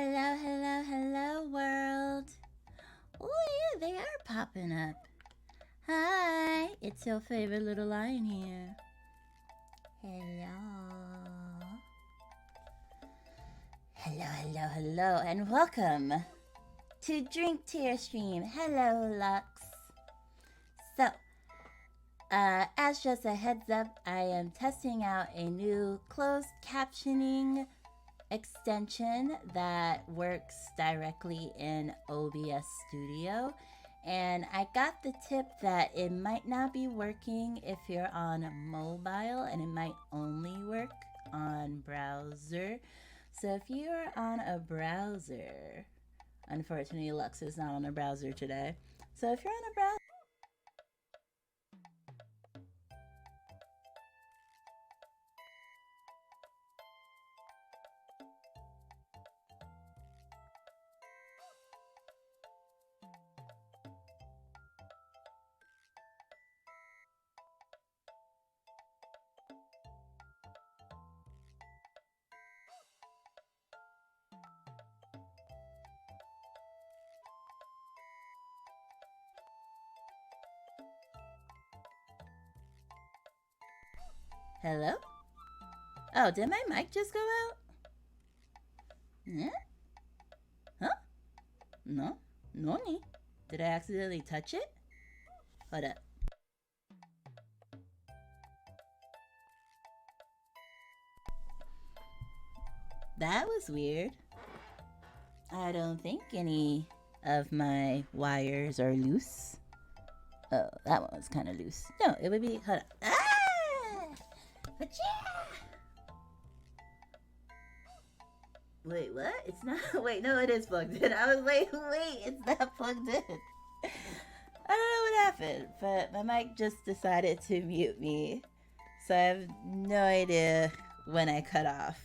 Hello, hello, hello, world. Oh, yeah, they are popping up. Hi, it's your favorite little lion here. Hello. Hello, hello, hello, and welcome to Drink Tier Stream. Hello, Lux. So, as just a heads up, I am testing out a new closed captioning extension that works directly in OBS Studio. And I got the tip that it might not be working if you're on mobile, and it might only work on browser. So if you're on a browser, unfortunately Lux is not on a browser today. So if you're on a browser, hello? Oh, did my mic just go out? Yeah? Huh? No? Noni? Did I accidentally touch it? Hold up. That was weird. I don't think any of my wires are loose. Oh, that one was kind of loose. No, it would be... Hold up. Ah! But yeah! Wait, what? It's not... Wait, no, it is plugged in. I was like, wait, it's not plugged in. I don't know what happened, but my mic just decided to mute me. So I have no idea when I cut off.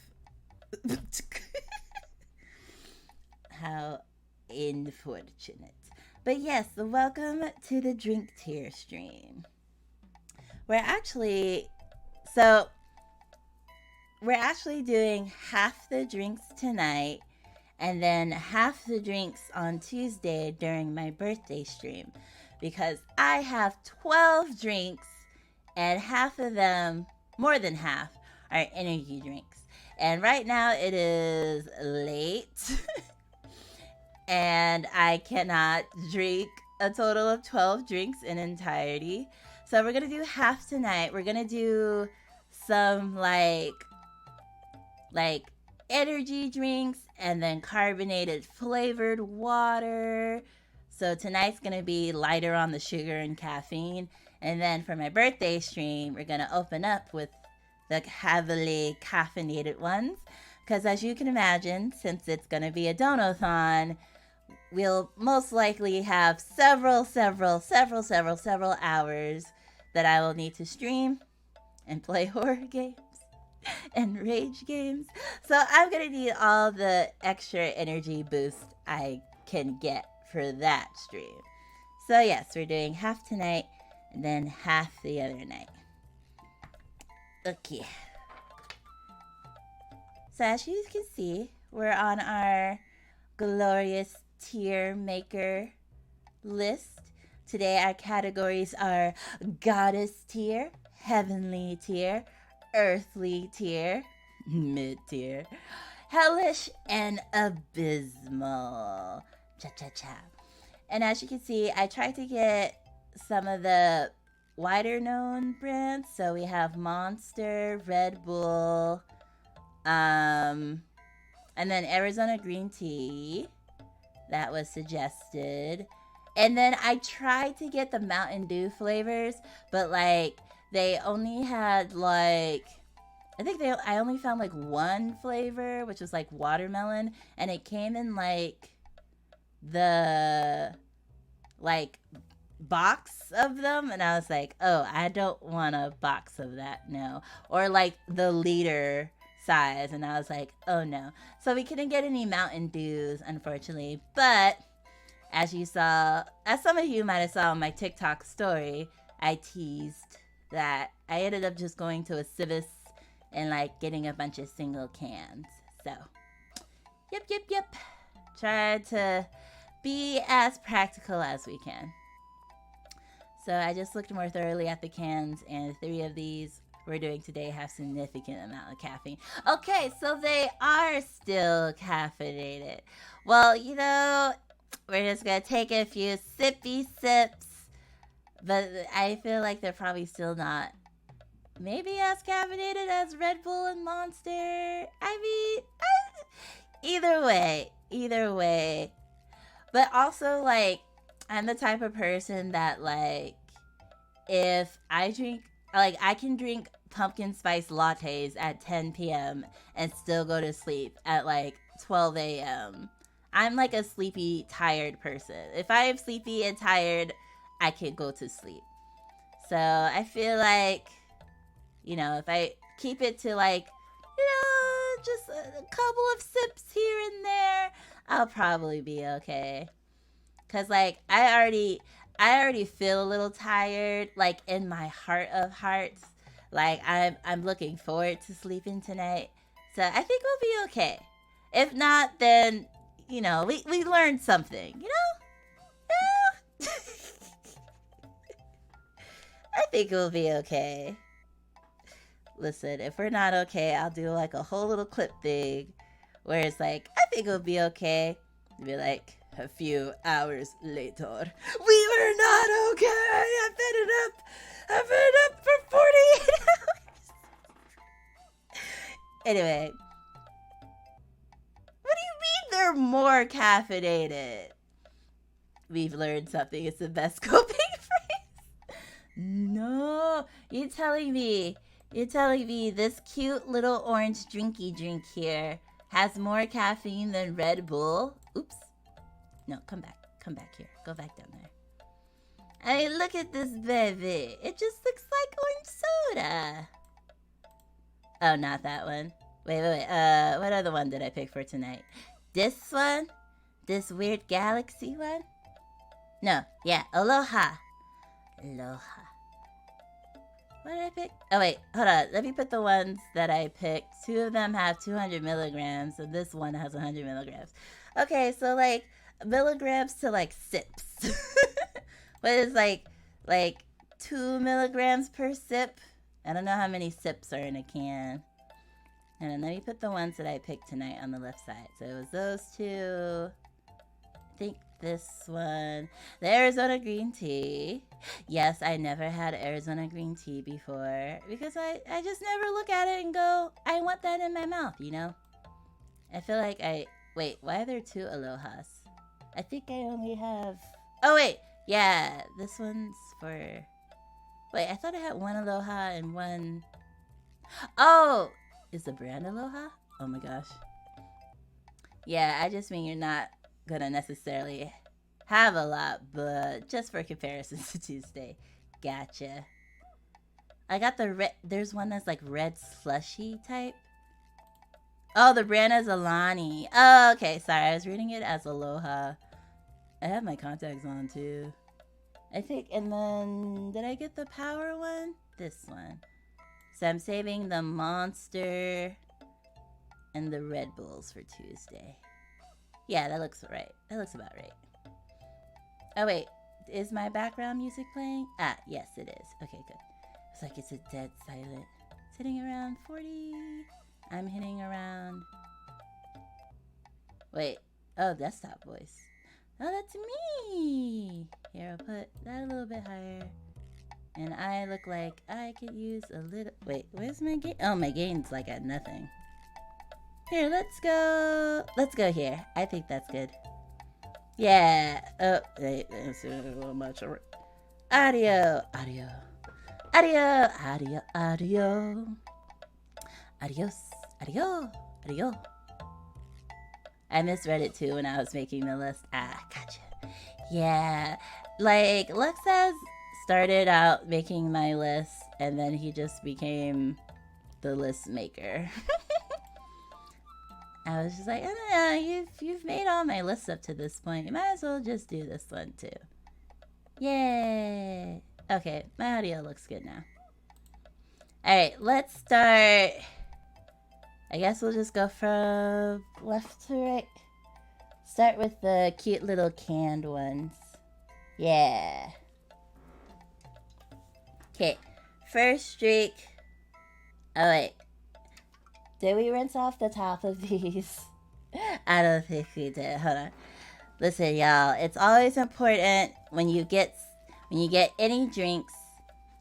How unfortunate. But yes, welcome to the Drink Tier stream. We're actually doing half the drinks tonight and then half the drinks on Tuesday during my birthday stream, because I have 12 drinks and half of them, more than half, are energy drinks. And right now it is late and I cannot drink a total of 12 drinks in entirety. So we're going to do half tonight. We're going to do some like energy drinks and then carbonated flavored water. So tonight's going to be lighter on the sugar and caffeine. And then for my birthday stream, we're going to open up with the heavily caffeinated ones. Because as you can imagine, since it's going to be a donathon, we'll most likely have several hours that I will need to stream and play horror games and rage games. So I'm going to need all the extra energy boost I can get for that stream. So yes, we're doing half tonight and then half the other night. Okay. So as you can see, we're on our glorious tier maker list. Today our categories are goddess tier, heavenly tier, earthly tier, mid tier, hellish, and abysmal. Cha-cha-cha. And as you can see, I tried to get some of the wider known brands. So we have Monster, Red Bull, and then Arizona green tea that was suggested. And then I tried to get the Mountain Dew flavors, but like they only had like, I only found like one flavor, which was like watermelon, and it came in like the like box of them, and I was like, oh, I don't want a box of that, no. Or like the liter size, and I was like, oh no. So we couldn't get any Mountain Dews, unfortunately. But as some of you might have saw on my TikTok story, I teased that I ended up just going to a Civis and like getting a bunch of single cans. So Yep. Try to be as practical as we can. So I just looked more thoroughly at the cans, and 3 of these we're doing today have significant amount of caffeine. Okay, so they are still caffeinated. Well, you know, we're just gonna take a few sippy sips, but I feel like they're probably still not maybe as caffeinated as Red Bull and Monster. I mean, either way. But also, like, I'm the type of person that, like, if I drink, like, I can drink pumpkin spice lattes at 10 p.m. and still go to sleep at, like, 12 a.m. I'm, like, a sleepy, tired person. If I am sleepy and tired, I can go to sleep. So I feel like, you know, if I keep it to, like, you know, just a couple of sips here and there, I'll probably be okay. Cause like I already feel a little tired, like in my heart of hearts. Like I'm looking forward to sleeping tonight. So I think we'll be okay. If not, then you know, we learned something, you know? Yeah. I think we'll be okay. Listen, if we're not okay, I'll do like a whole little clip thing where it's like, I think we'll be okay. Be like, a few hours later, we were not okay. I've been up for 48 hours. Anyway, what do you mean they're more caffeinated? We've learned something. It's the best coping phrase. No, you're telling me this cute little orange drinky drink here has more caffeine than Red Bull? Oops. No, come back here. Go back down there. I mean, look at this baby. It just looks like orange soda. Oh, not that one. Wait. What other one did I pick for tonight? This one? This weird galaxy one? No, yeah, Aloha. What did I pick? Oh, wait, hold on. Let me put the ones that I picked. 2 of them have 200 milligrams, and this one has 100 milligrams. Okay, so, like, milligrams to, like, sips. What is, like 2 milligrams per sip? I don't know how many sips are in a can. And then let me put the ones that I picked tonight on the left side. So it was those 2. I think this one. The Arizona green tea. Yes, I never had Arizona green tea before because I just never look at it and go, I want that in my mouth, you know? I feel like wait, why are there 2 Alohas? I think I only have... Oh, wait. Yeah, this one's for... Wait, I thought I had 1 Aloha and 1... Oh! Is the brand Aloha? Oh my gosh. Yeah, I just mean you're not gonna necessarily have a lot, but just for comparison to Tuesday. Gotcha. I got the red... There's one that's like red slushy type. Oh, the brand is Alani. Oh, okay. Sorry, I was reading it as Aloha. I have my contacts on too. I think, and then did I get the power one? This one. So I'm saving the Monster and the Red Bulls for Tuesday. Yeah, that looks right. That looks about right. Oh wait, is my background music playing? Ah, yes it is. Okay, good. It's like it's a dead silent. It's hitting around 40. I'm hitting around... Wait. Oh, desktop voice. Oh, that's me! Here, I'll put that a little bit higher. And I look like I could use a little... Wait, where's my gain? Oh, my gain's like at nothing. Here, let's go... Let's go here. I think that's good. Yeah. Oh, wait. That's a little much. Audio. Adios. I misread it too when I was making the list. Ah, gotcha. Yeah. Like, Lex has started out making my list, and then he just became the list maker. I was just like, I don't know, you've made all my lists up to this point. You might as well just do this one too. Yay. Okay, my audio looks good now. Alright, let's start. I guess we'll just go from left to right. Start with the cute little canned ones. Yeah. Okay, first drink. Oh wait, did we rinse off the top of these? I don't think we did. Hold on. Listen, y'all. It's always important when you get any drinks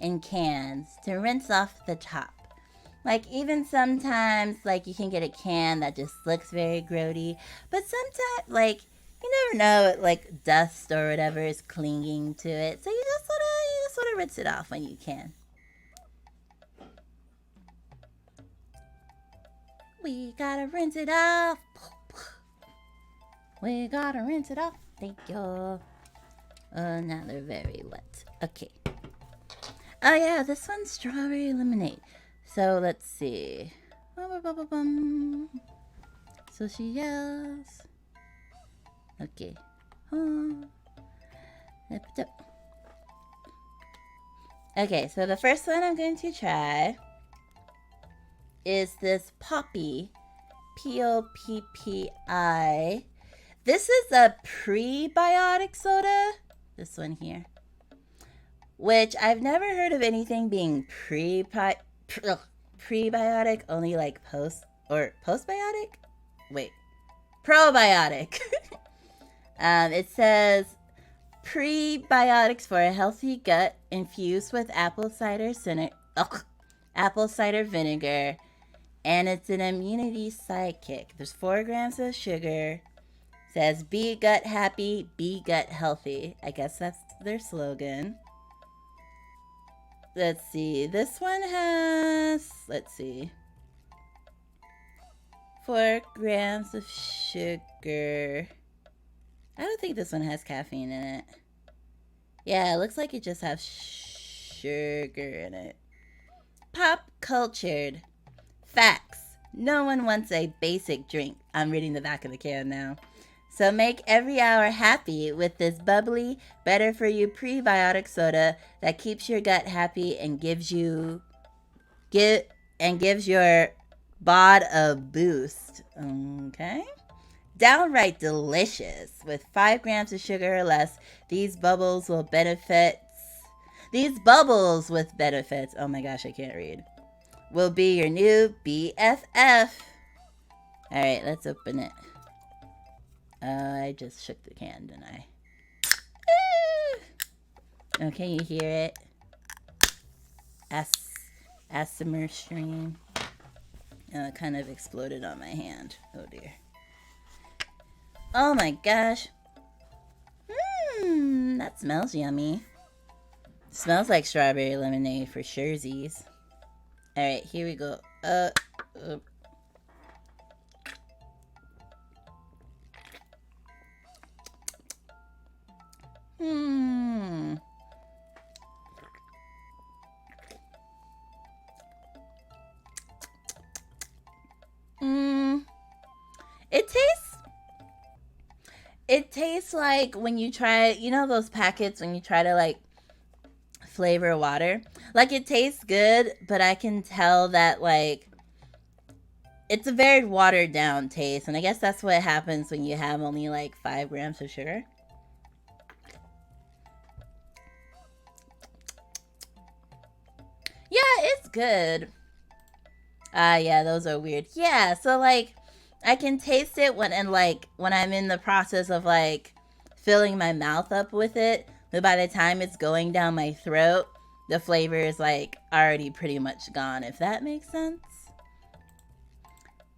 in cans to rinse off the top. Like, even sometimes, like, you can get a can that just looks very grody. But sometimes, like, you never know, like, dust or whatever is clinging to it. So you just wanna rinse it off when you can. We gotta rinse it off. We gotta rinse it off. Thank you. Oh, now they're very wet. Okay. Oh yeah, this one's strawberry lemonade. So let's see. So she yells. Okay. Okay, so the first one I'm going to try is this Poppy. Poppi. This is a prebiotic soda. This one here. Which I've never heard of anything being prebiotic, only like postbiotic? Wait. Probiotic. It says prebiotics for a healthy gut infused with apple cider vinegar, and it's an immunity sidekick. There's 4 grams of sugar. Says be gut happy, be gut healthy. I guess that's their slogan. Let's see. This one has, 4 grams of sugar. I don't think this one has caffeine in it. Yeah, it looks like it just has sugar in it. Pop cultured. Facts. No one wants a basic drink. I'm reading the back of the can now. So make every hour happy with this bubbly, better for you prebiotic soda that keeps your gut happy and gives your bod a boost. Okay? Downright delicious. With 5 grams of sugar or less, these bubbles with benefits. Oh my gosh, I can't read. Will be your new BFF. Alright, let's open it. I just shook the can, didn't I? Oh, can you hear it? Asthma stream. Oh, it kind of exploded on my hand. Oh dear. Oh my gosh. That smells yummy. Smells like strawberry lemonade for surezies. Alright, here we go. It tastes like when you try, you know those packets when you try to like flavor water? Like it tastes good, but I can tell that like it's a very watered down taste, and I guess that's what happens when you have only like 5 grams of sugar. Yeah, it's good. Yeah, those are weird. Yeah, so like I can taste it when I'm in the process of like filling my mouth up with it, but by the time it's going down my throat, the flavor is like already pretty much gone, if that makes sense.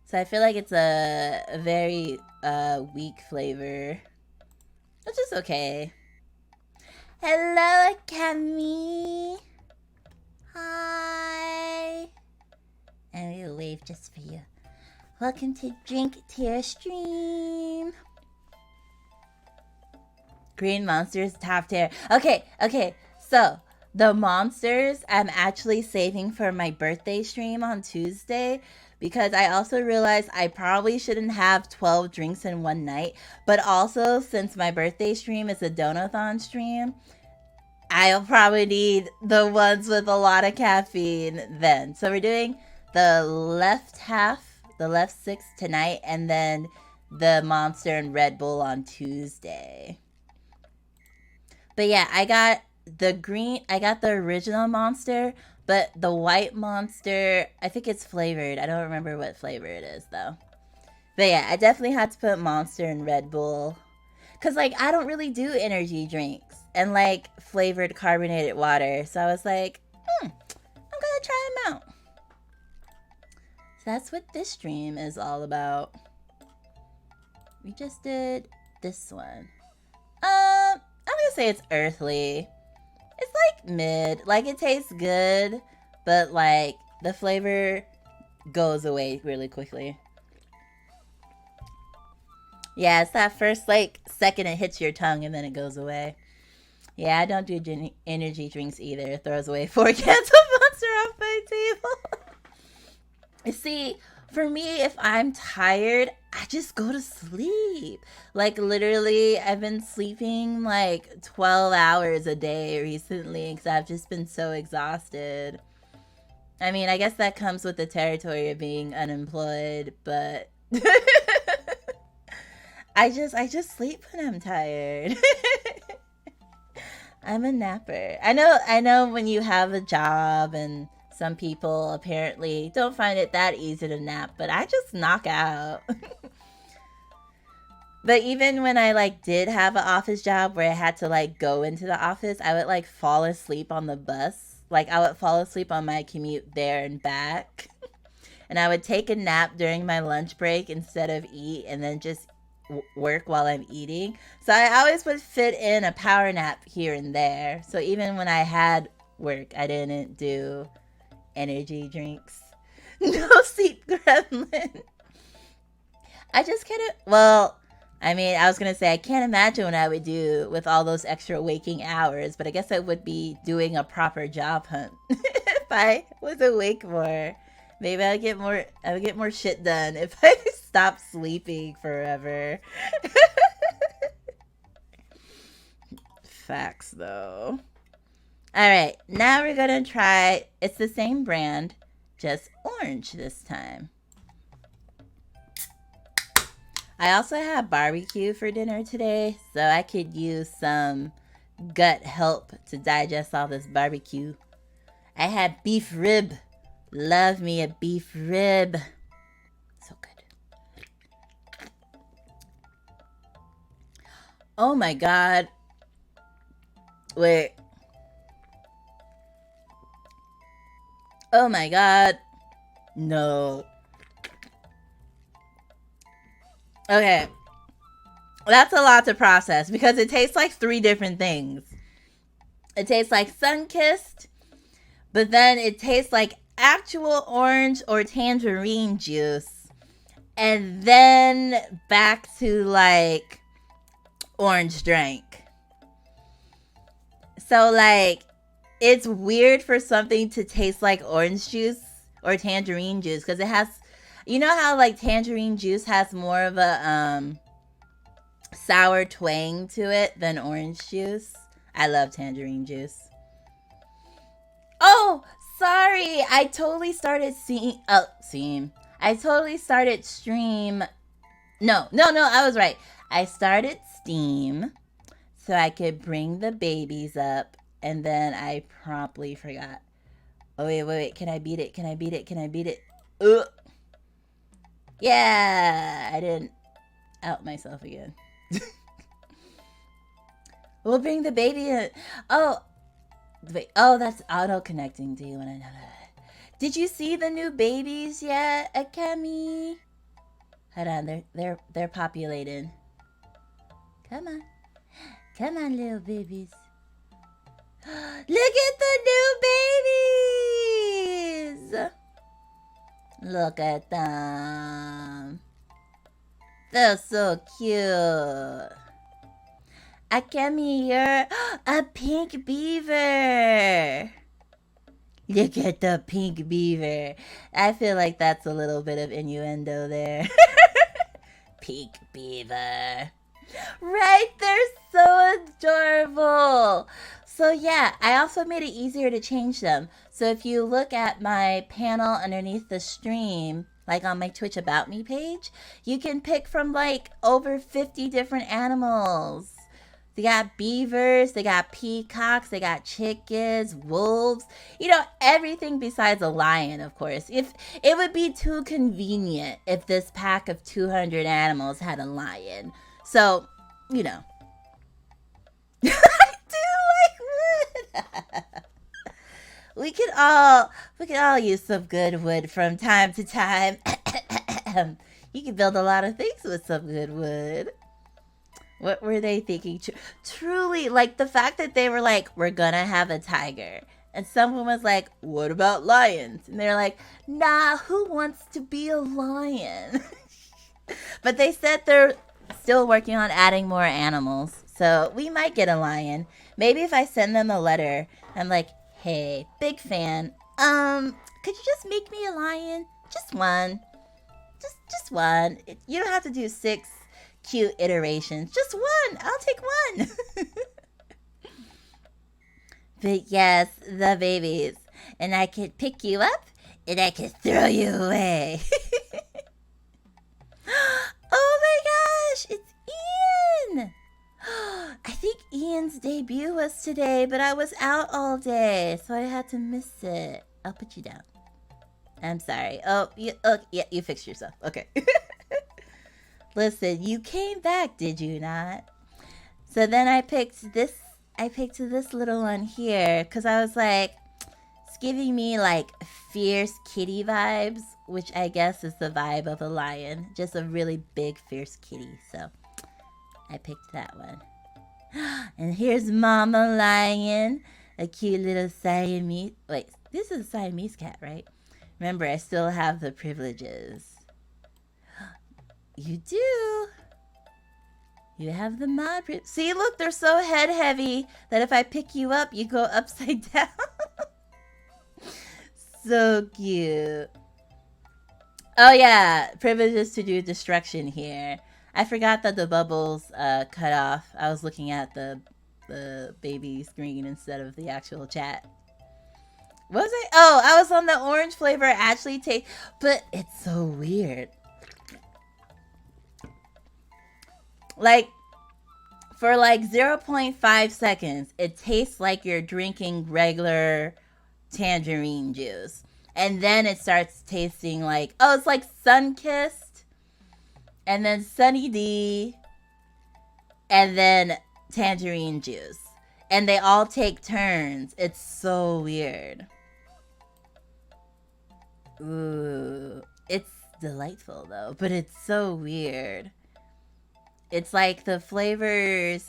So I feel like it's a very weak flavor, which is okay. Hello, Camille. Hi. And we'll wave just for you. Welcome to Drink Tier Stream. Green Monsters top tier. Okay. So the monsters I'm actually saving for my birthday stream on Tuesday, because I also realized I probably shouldn't have 12 drinks in one night. But also, since my birthday stream is a donathon stream, I'll probably need the ones with a lot of caffeine then. So we're doing the left half The left 6 tonight, and then the Monster and Red Bull on Tuesday. But yeah, I got the original Monster, but the white Monster, I think it's flavored. I don't remember what flavor it is though. But yeah, I definitely had to put Monster and Red Bull. Cause like I don't really do energy drinks and like flavored carbonated water. So I was like, I'm gonna try them out. So that's what this stream is all about. We just did this one. I'm gonna say it's earthly. It's like mid. Like it tastes good, but like the flavor goes away really quickly. Yeah, it's that first like second it hits your tongue and then it goes away. Yeah, I don't do energy drinks either. It throws away 4 cans of Monster off my table. See, for me, if I'm tired, I just go to sleep. Like literally, I've been sleeping like 12 hours a day recently because I've just been so exhausted. I mean, I guess that comes with the territory of being unemployed, but I just sleep when I'm tired. I'm a napper. I know when you have a job and some people apparently don't find it that easy to nap, but I just knock out. But even when I like did have an office job where I had to like go into the office, I would like fall asleep on the bus. Like I would fall asleep on my commute there and back. And I would take a nap during my lunch break instead of eat and then just work while I'm eating. So I always would fit in a power nap here and there. So even when I had work, I didn't do energy drinks. No sleep gremlin. I just can't. Well, I mean, I was gonna say I can't imagine what I would do with all those extra waking hours, but I guess I would be doing a proper job hunt if I was awake more. Maybe I would get more shit done if I stopped sleeping forever. Facts though. Alright, now we're gonna try, it's the same brand, just orange this time. I also have barbecue for dinner today, so I could use some gut help to digest all this barbecue. I had beef rib. Love me a beef rib. So good. Oh my god. Wait. Oh my god. No. Okay. That's a lot to process because it tastes like 3 different things. It tastes like sun-kissed, but then it tastes like actual orange or tangerine juice, and then back to like orange drink. So like it's weird for something to taste like orange juice or tangerine juice because it has, you know how like tangerine juice has more of a sour twang to it than orange juice. I love tangerine juice. Oh, sorry. I totally started I totally started stream. No, I was right. I started Steam so I could bring the babies up, and then I promptly forgot. Oh, wait. Can I beat it? Ugh. Yeah, I didn't out myself again. We'll bring the baby in. Oh, wait. Oh, that's auto connecting to you when I know that. Did you see the new babies yet, Akemi? Hold on, they're populated. Come on, little babies. Look at the new babies. Look at them. They're so cute. Akemi, you're a pink beaver. Look at the pink beaver. I feel like that's a little bit of innuendo there. Pink beaver. Right, they're so adorable. So yeah, I also made it easier to change them. So if you look at my panel underneath the stream, like on my Twitch About Me page, you can pick from like over 50 different animals. They got beavers, they got peacocks, they got chickens, wolves, everything besides a lion, of course. If it would be too convenient if this pack of 200 animals had a lion. So, I do like wood. we could all use some good wood from time to time. You can build a lot of things with some good wood. What were they thinking? Truly, like the fact that they were like, we're gonna have a tiger. And someone was like, what about lions? And they're like, nah, who wants to be a lion? But they said they're still working on adding more animals. So we might get a lion. Maybe if I send them a letter, I'm like, hey, big fan. Could you just make me a lion? Just one. Just one. You don't have to do 6 cute iterations. Just one. I'll take one. But yes, the babies. And I could pick you up and I could throw you away. Oh my gosh, it's Ian. I think Ian's debut was today, but I was out all day, so I had to miss it. I'll put you down. I'm sorry. Oh, yeah, you fixed yourself. Okay. Listen, you came back, did you not? So then I picked this little one here because I was like, it's giving me like fierce kitty vibes, which I guess is the vibe of a lion. Just a really big, fierce kitty. So I picked that one. And here's Mama Lion, a cute little Siamese. Wait, this is a Siamese cat, right? Remember, I still have the privileges. You do. You have the mod. See, look, they're so head heavy that if I pick you up, you go upside down. So cute. Oh yeah, privileges to do destruction here. I forgot that the bubbles cut off. I was looking at the baby screen instead of the actual chat. What was I? Oh, I was on the orange flavor. Actually, but it's so weird. Like, for like 0.5 seconds, it tastes like you're drinking regular tangerine juice. And then it starts tasting like, oh, it's like Sunkissed. And then Sunny D. And then tangerine juice. And they all take turns. It's so weird. Ooh. It's delightful, though. But it's so weird. It's like the flavors.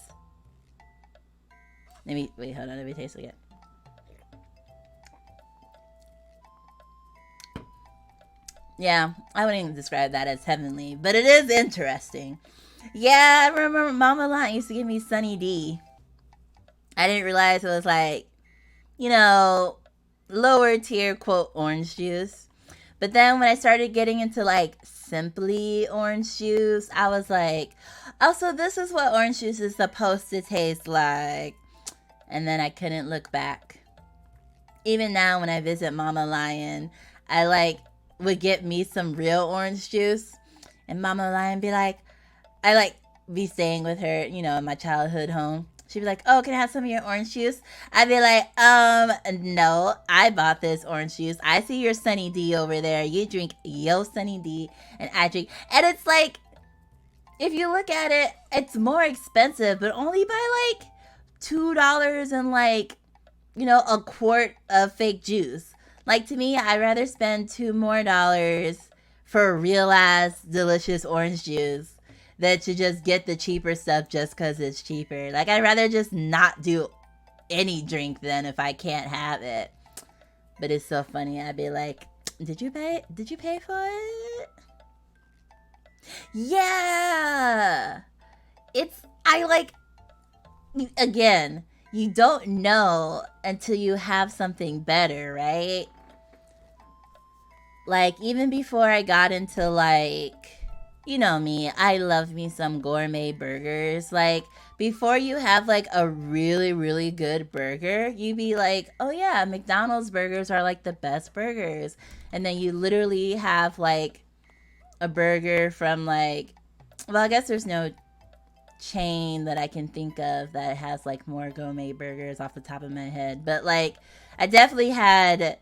Hold on, let me taste it again. Yeah, I wouldn't even describe that as heavenly, but it is interesting. Yeah, I remember Mama Lion used to give me Sunny D. I didn't realize it was like, lower tier, quote, orange juice. But then when I started getting into like Simply orange juice, I was like, oh, so this is what orange juice is supposed to taste like. And then I couldn't look back. Even now when I visit Mama Lion, I would get me some real orange juice. And Mama Lion be like, be staying with her, in my childhood home. She'd be like, oh, can I have some of your orange juice? I'd be like, no, I bought this orange juice. I see your Sunny D over there. You drink yo Sunny D, and I drink. And it's like, if you look at it, it's more expensive, but only by like $2 and a quart of fake juice. Like, to me, I'd rather spend $2 more for real ass delicious orange juice than to just get the cheaper stuff just because it's cheaper. Like, I'd rather just not do any drink than if I can't have it. But it's so funny. I'd be like, did you pay for it? Yeah. Again, you don't know until you have something better, right? Like, even before I got into you know me, I love me some gourmet burgers. Like, before you have like a really, really good burger, you be like, oh yeah, McDonald's burgers are like the best burgers. And then you literally have like a burger from like, well, I guess there's no chain that I can think of that has like more gourmet burgers off the top of my head. But like, I definitely had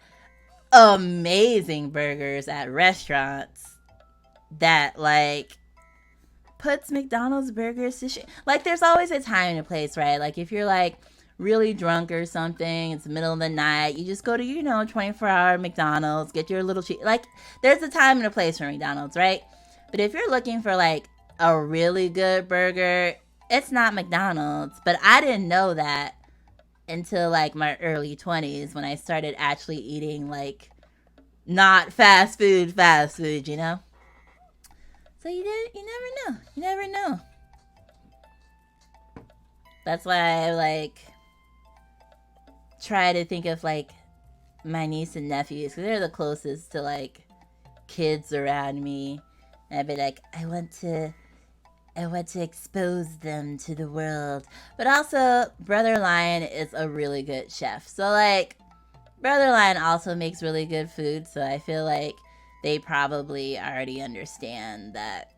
amazing burgers at restaurants that like puts McDonald's burgers to shit. Like, there's always a time and a place, right? Like, if you're like really drunk or something, it's the middle of the night, you just go to, 24-hour McDonald's, get your little cheese. Like, there's a time and a place for McDonald's, right? But if you're looking for like a really good burger, it's not McDonald's. But I didn't know that until like my early 20s when I started actually eating like not fast food, you know? So you never know. You never know. That's why I like try to think of like my niece and nephews, because they're the closest to like kids around me. And I'd be like, I want to expose them to the world. But also, Brother Lion is a really good chef. So like, Brother Lion also makes really good food. So I feel like they probably already understand that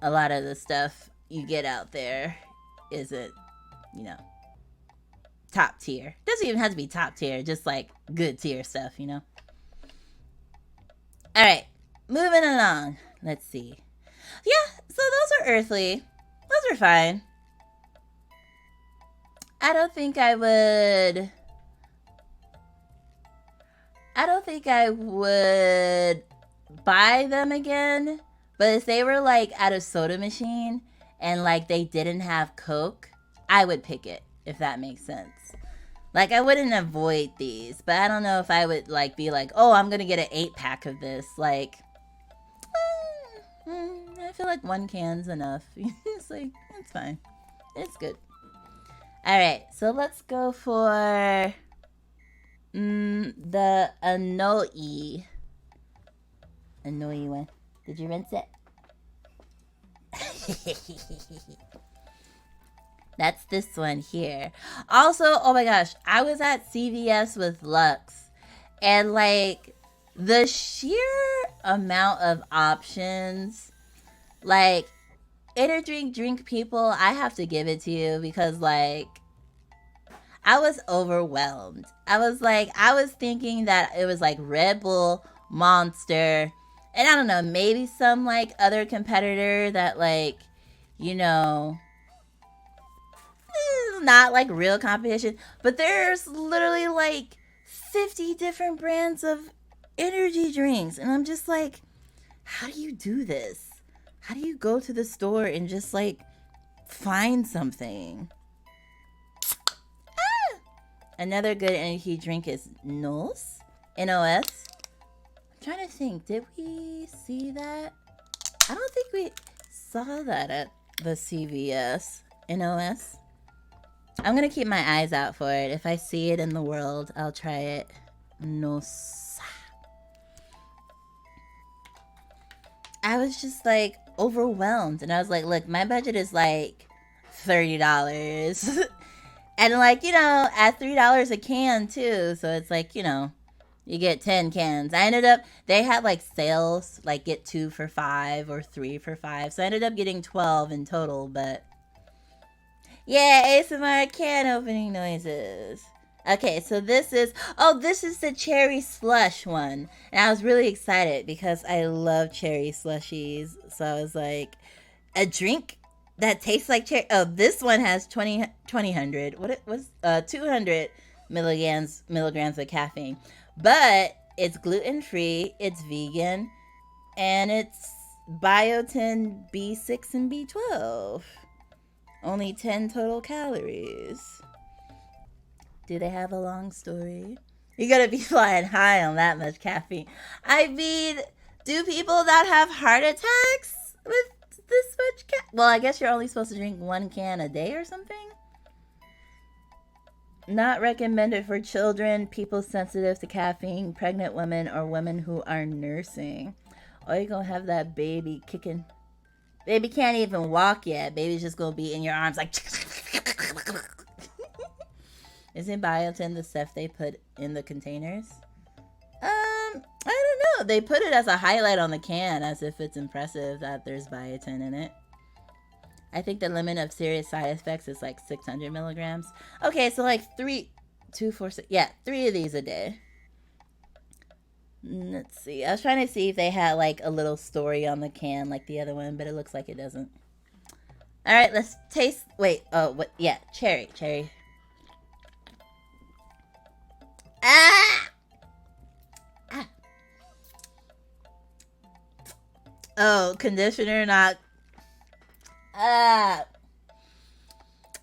a lot of the stuff you get out there isn't, top tier. Doesn't even have to be top tier, just like good tier stuff, Alright, moving along. Let's see. Yeah, so those are earthly. Those are fine. I don't think I would buy them again. But if they were like at a soda machine and like they didn't have Coke, I would pick it, if that makes sense. Like, I wouldn't avoid these, but I don't know if I would like be like, oh, I'm gonna get an 8-pack of this. Like, I feel like one can's enough. It's like, it's fine. It's good. Alright, so let's go for the Anoi. Anoi one. Did you rinse it? That's this one here. Also, oh my gosh, I was at CVS with Lux, and like the sheer amount of options, like energy drink people, I have to give it to you, because like I was overwhelmed. I was thinking that it was like Red Bull, Monster, and I don't know, maybe some like other competitor that like, not like real competition, but there's literally like 50 different brands of energy drinks, and I'm just like, how do you do this? How do you go to the store and just like find something? Another good energy drink is NOS. N-O-S. I'm trying to think, did we see that? I don't think we saw that at the CVS. NOS. I'm gonna keep my eyes out for it. If I see it in the world, I'll try it. NOS. I was just like overwhelmed, and I was like, look, my budget is like $30. And like, at $3 a can too. So it's like, you get 10 cans. They had like sales, like get 2 for $5 or 3 for $5. So I ended up getting 12 in total, but yeah, ASMR can opening noises. Okay, so this is the cherry slush one. And I was really excited because I love cherry slushies. So I was like, a drink that tastes like cherry. Oh, this one has 200. What it was? 200 milligrams of caffeine, but it's gluten free, it's vegan, and it's biotin B6 and B12. Only 10 total calories. Do they have a long story? You gotta be flying high on that much caffeine. I mean, do people not have heart attacks with this much well, I guess you're only supposed to drink 1 can a day or something. Not recommended for children, people sensitive to caffeine, pregnant women, or women who are nursing. Or you're gonna have that baby kicking. Baby can't even walk yet. Baby's just gonna be in your arms like. Isn't biotin the stuff they put in the containers? I don't know. They put it as a highlight on the can as if it's impressive that there's biotin in it. I think the limit of serious side effects is like 600 milligrams. Okay, so like 3, 2, 4, 6. Yeah, 3 of these a day. Let's see. I was trying to see if they had like a little story on the can like the other one, but it looks like it doesn't. All right, let's taste. Wait. Oh, what? Yeah, cherry. Ah! Oh, conditioner, not.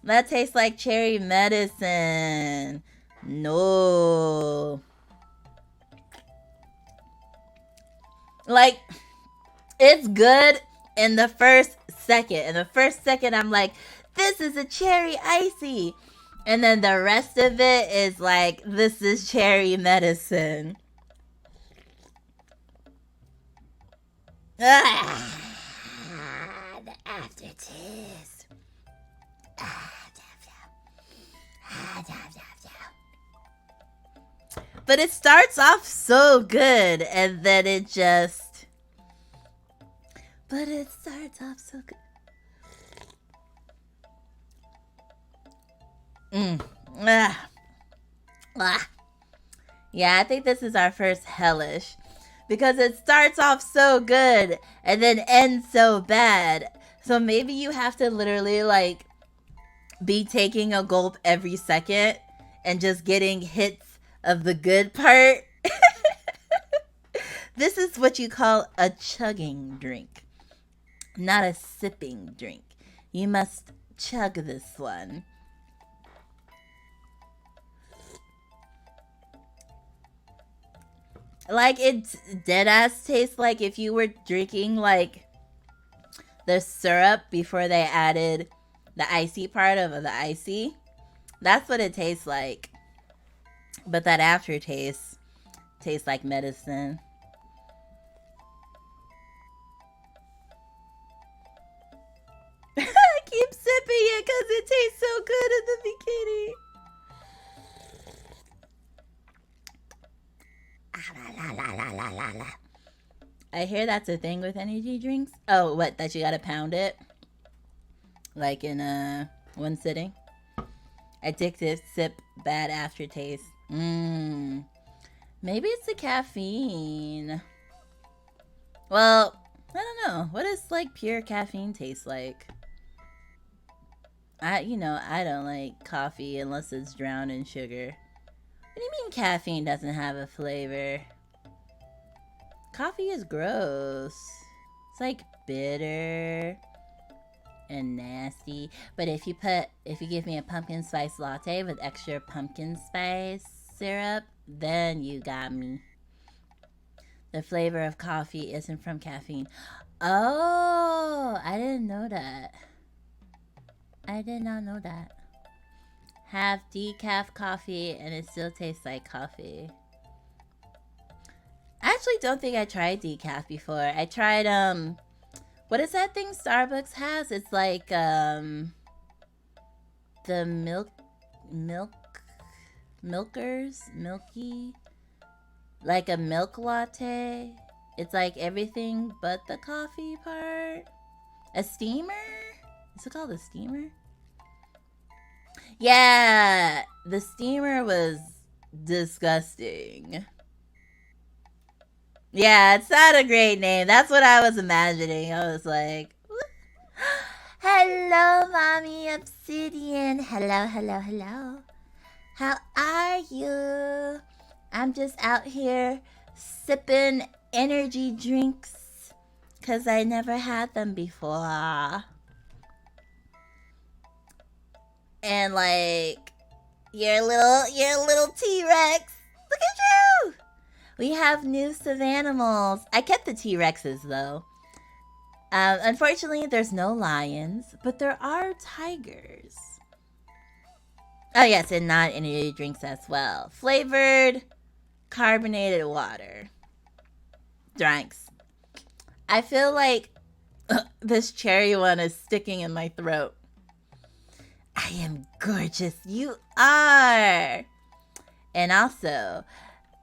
That tastes like cherry medicine. No. Like, it's good in the first second. In the first second, I'm like, this is a cherry icy. And then the rest of it is like, this is cherry medicine. Ah, the aftertaste. But it starts off so good, and then it just... But it starts off so good. Yeah, I think this is our first hellish. Because it starts off so good, and then ends so bad. So maybe you have to literally, like, be taking a gulp every second, and just getting hits of the good part. This is what you call a chugging drink, not a sipping drink. You must chug this one. Like, it deadass tastes like if you were drinking like the syrup before they added the icy part of the icy. That's what it tastes like. But that aftertaste tastes like medicine. I keep sipping it because it tastes so good in the beginning. I hear that's a thing with energy drinks. Oh, what? That you gotta pound it? Like in one sitting? Addictive sip, bad aftertaste. Maybe it's the caffeine. Well, I don't know. What does like pure caffeine taste like? I don't like coffee unless it's drowned in sugar. What do you mean caffeine doesn't have a flavor? Coffee is gross. It's like bitter and nasty. But if you give me a pumpkin spice latte with extra pumpkin spice syrup, then you got me. The flavor of coffee isn't from caffeine. Oh, I didn't know that. I did not know that. Have decaf coffee and it still tastes like coffee. I actually don't think I tried decaf before. I tried, what is that thing Starbucks has? It's like, the milky, like a milk latte. It's like everything but the coffee part. A steamer? Is it called a steamer? Yeah, the steamer was disgusting. Yeah, it's not a great name. That's what I was imagining. I was like, hello, Mommy Obsidian. Hello. How are you? I'm just out here sipping energy drinks because I never had them before. And like, you're a little T-Rex. Look at you! We have new Savanimals. I kept the T-Rexes though. Unfortunately, there's no lions, but there are tigers. Oh yes, and non-energy drinks as well. Flavored carbonated water. Drinks. I feel like this cherry one is sticking in my throat. I am gorgeous. You are. And also,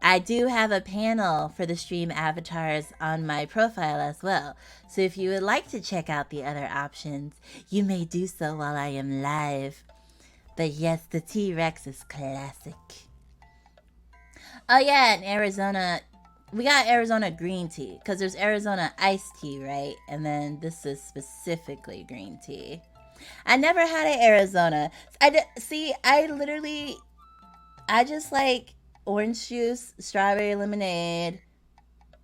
I do have a panel for the stream avatars on my profile as well. So if you would like to check out the other options, you may do so while I am live. But yes, the T-Rex is classic. Oh yeah, in Arizona, we got Arizona green tea. Because there's Arizona iced tea, right? And then this is specifically green tea. I never had an Arizona. I just like orange juice, strawberry lemonade,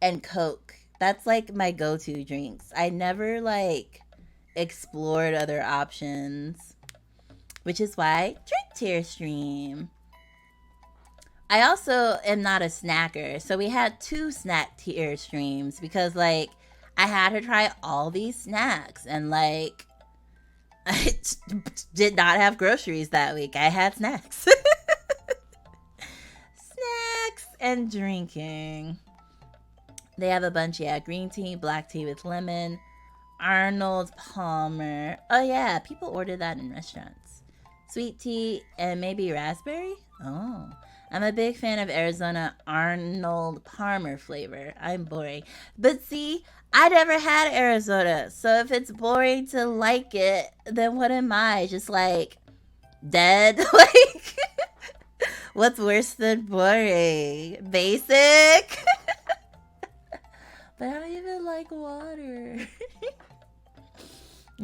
and Coke. That's like my go-to drinks. I never like explored other options, which is why I drink tier stream. I also am not a snacker, so we had 2 snack tier streams because like I had to try all these snacks and like I did not have groceries that week. I had snacks. Snacks and drinking. They have a bunch, yeah. Green tea, black tea with lemon, Arnold Palmer. Oh yeah, people order that in restaurants. Sweet tea and maybe raspberry? Oh. I'm a big fan of Arizona Arnold Palmer flavor. I'm boring. But see, I never had Arizona. So if it's boring to like it, then what am I? Just like dead? Like, what's worse than boring? Basic? But I don't even like water.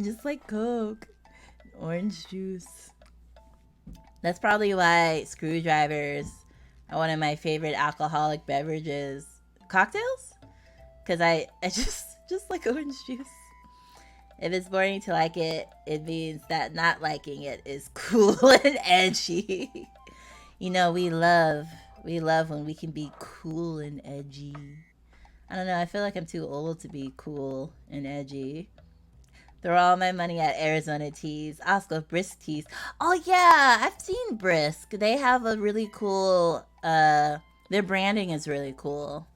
Just like Coke. Orange juice. That's probably why screwdrivers are one of my favorite alcoholic beverages. Cocktails? Because I just like orange juice. If it's boring to like it, it means that not liking it is cool and edgy. You know, we love when we can be cool and edgy. I don't know, I feel like I'm too old to be cool and edgy. Throw all my money at Arizona teas. Also Brisk teas. Oh yeah, I've seen Brisk. They have a really cool, their branding is really cool.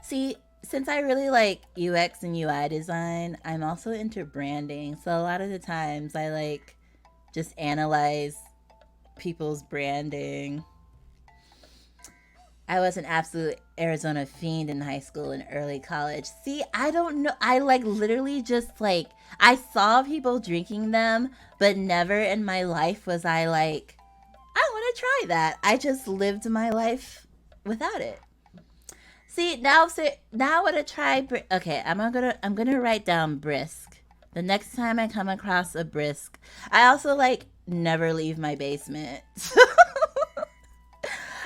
See, since I really like UX and UI design, I'm also into branding. So a lot of the times I like just analyze people's branding. I was an absolute Arizona fiend in high school and early college. See, I don't know. I like literally just like, I saw people drinking them, but never in my life was I like, I want to try that. I just lived my life without it. See, now I want to try. Okay, I'm gonna write down Brisk. The next time I come across a Brisk, I also like never leave my basement.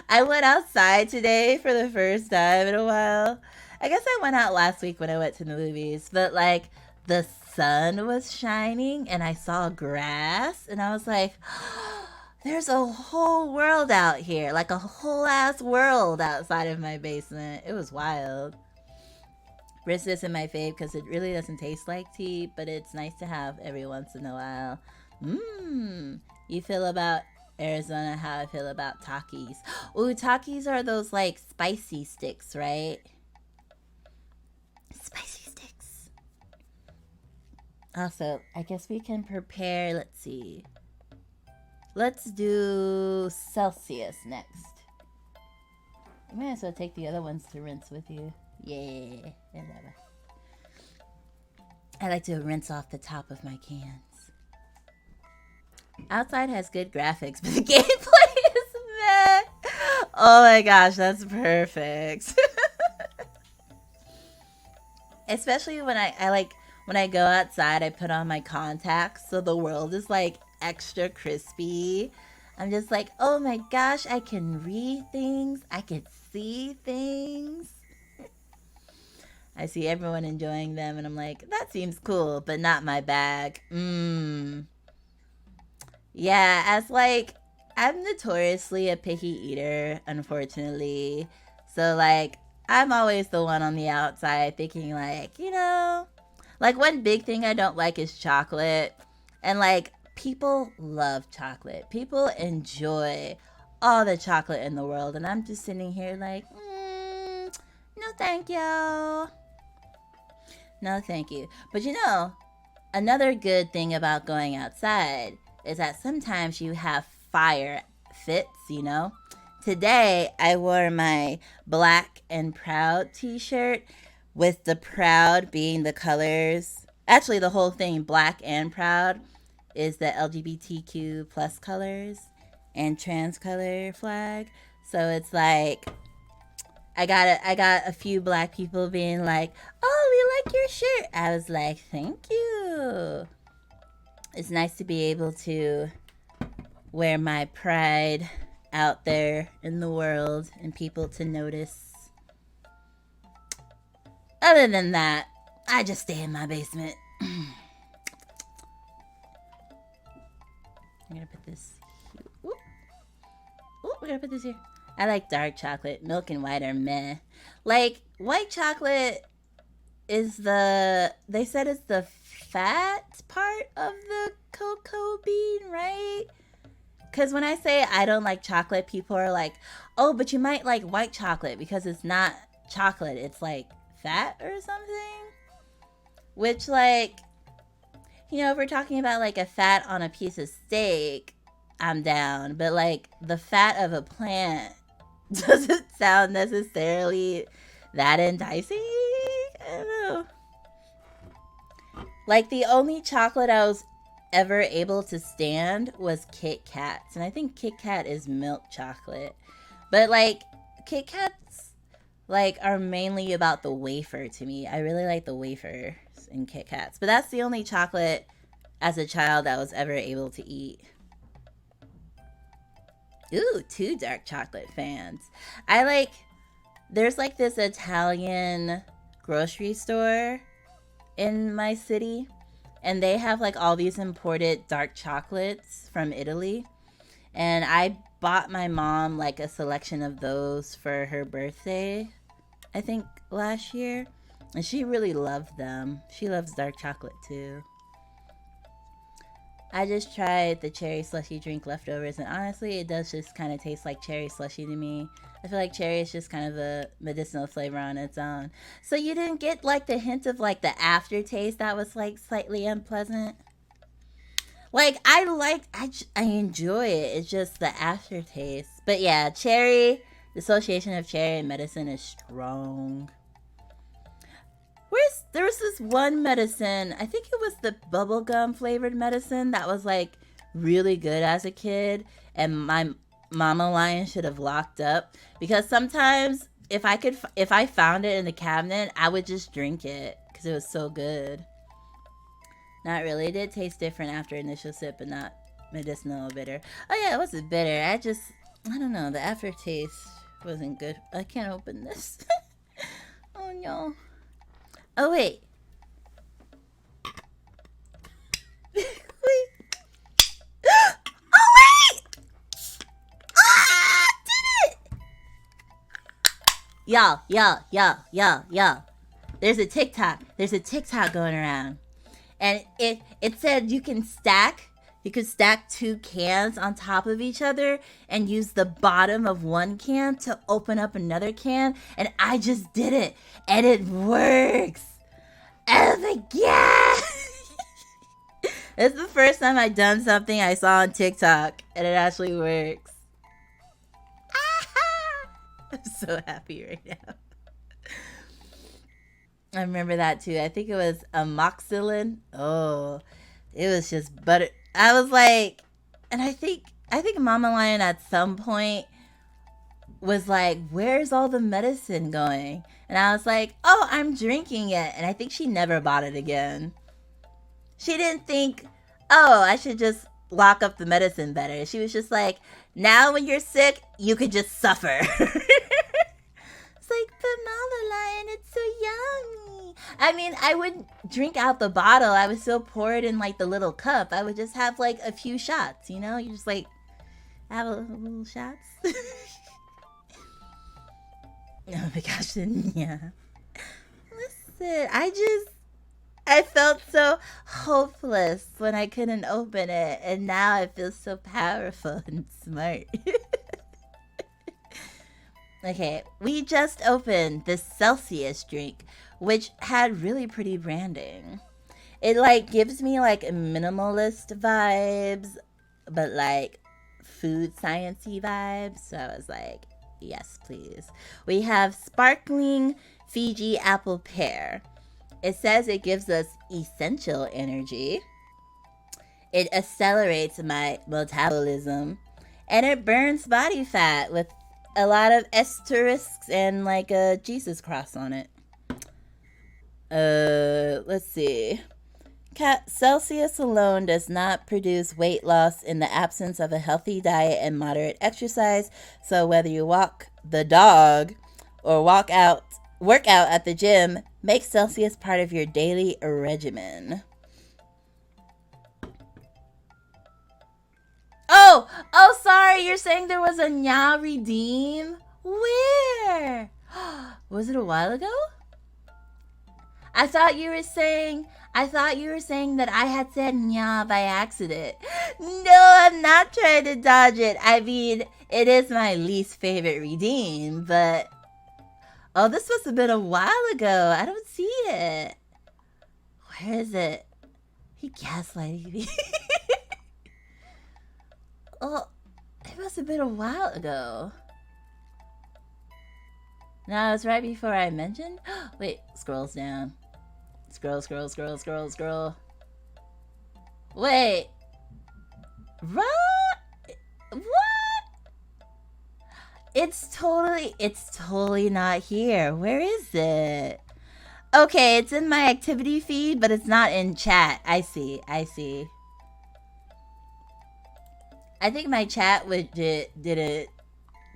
I went outside today for the first time in a while. I guess I went out last week when I went to the movies, but like the sun was shining and I saw grass and I was like, oh, there's a whole world out here, like a whole ass world outside of my basement. It was wild. Brisk isn't my fave because it really doesn't taste like tea, but it's nice to have every once in a while. You feel about Arizona how I feel about Takis. Ooh, Takis are those like spicy sticks, right? Spicy sticks. Also, I guess we can prepare, let's see. Let's do Celsius next. You might as well take the other ones to rinse with you. Yeah. I like to rinse off the top of my cans. Outside has good graphics, but the gameplay is meh. Oh my gosh, that's perfect. Especially when I like when I go outside, I put on my contacts so the world is like extra crispy. I'm just like, oh my gosh, I can read things, I can see things. I see everyone enjoying them and I'm like, that seems cool, but not my bag. Yeah, as like, I'm notoriously a picky eater, unfortunately. So like, I'm always the one on the outside thinking like, you know, like one big thing I don't like is chocolate. And like, people love chocolate. People enjoy all the chocolate in the world. And I'm just sitting here like, no thank you. No thank you. But you know, another good thing about going outside is that sometimes you have fire fits, you know? today I wore my Black and Proud t-shirt with the proud being the colors. Actually, the whole thing, Black and Proud, is the LGBTQ plus colors and trans color flag. So it's like I got a few black people being like, "Oh, we like your shirt." I was like, "Thank you." It's nice to be able to wear my pride out there in the world and people to notice. Other than that, I just stay in my basement. I'm gonna put this here. Ooh, we're gonna put this here. I like dark chocolate. Milk and white are meh. Like, white chocolate is they said it's the fat part of the cocoa bean, right? Because when I say I don't like chocolate, people are like, "Oh, but you might like white chocolate because it's not chocolate. It's like fat or something." Which, like, if we're talking about like a fat on a piece of steak, I'm down. But like the fat of a plant doesn't sound necessarily that enticing. I don't know. Like, the only chocolate I was ever able to stand was Kit Kats. And I think Kit Kat is milk chocolate. But, like, Kit Kats, like, are mainly about the wafer to me. I really like the wafers in Kit Kats. But that's the only chocolate as a child I was ever able to eat. Ooh, 2 dark chocolate fans. There's like this Italian grocery store in my city, and they have like all these imported dark chocolates from Italy. And I bought my mom like a selection of those for her birthday, I think last year. And she really loved them. She loves dark chocolate too. I just tried the cherry slushy drink leftovers, and honestly, it does just kind of taste like cherry slushy to me. I feel like cherry is just kind of a medicinal flavor on its own. So you didn't get like the hint of like the aftertaste that was like slightly unpleasant? Like, I enjoy it. It's just the aftertaste. But yeah, cherry, the association of cherry and medicine is strong. There was this one medicine, I think it was the bubblegum flavored medicine that was like really good as a kid, and my mama lion should have locked up, because sometimes if I found it in the cabinet, I would just drink it because it was so good. Not really. It did taste different after initial sip, but not medicinal or bitter. Oh yeah, it wasn't bitter. I don't know, the aftertaste wasn't good. I can't open this. Oh no. Oh, wait. Wait. Oh, wait! Ah! Did it! Y'all. There's a TikTok going around. And it said you could stack 2 cans on top of each other and use the bottom of one can to open up another can. And I just did it. And it works. I was like, yeah! It's the first time I've done something I saw on TikTok. And it actually works. I'm so happy right now. I remember that too. I think it was amoxicillin. Oh, it was just butter. I was like, and I think Mama Lion at some point was like, "Where's all the medicine going?" And I was like, "Oh, I'm drinking it." And I think she never bought it again. She didn't think, "Oh, I should just lock up the medicine better." She was just like, "Now when you're sick, you could just suffer." It's like, "But Mama Lion, it's so yummy." I mean, I wouldn't drink out the bottle. I would still pour it in like the little cup. I would just have like a few shots, you know? You just like have a little shots. Oh my gosh, yeah. Listen, I felt so hopeless when I couldn't open it, and now I feel so powerful and smart. Okay, we just opened this Celsius drink, which had really pretty branding. It like gives me like minimalist vibes, but like food sciencey vibes. So I was like, yes, please. We have sparkling Fiji apple pear. It says it gives us essential energy. It accelerates my metabolism. And it burns body fat with a lot of asterisks and like a Jesus cross on it. Let's see. Celsius alone does not produce weight loss in the absence of a healthy diet and moderate exercise. So whether you walk the dog or work out at the gym, make Celsius part of your daily regimen. Oh, sorry. You're saying there was a Nya redeem? Where? Was it a while ago? I thought you were saying that I had said Nya by accident. No, I'm not trying to dodge it. I mean, it is my least favorite redeem, but... Oh, this must have been a while ago. I don't see it. Where is it? He gaslighting me. Oh, it must have been a while ago. No, it was right before I mentioned. Wait, scrolls down. Scroll. Wait. What? It's totally not here. Where is it? Okay, it's in my activity feed, but it's not in chat. I see. I think my chat didn't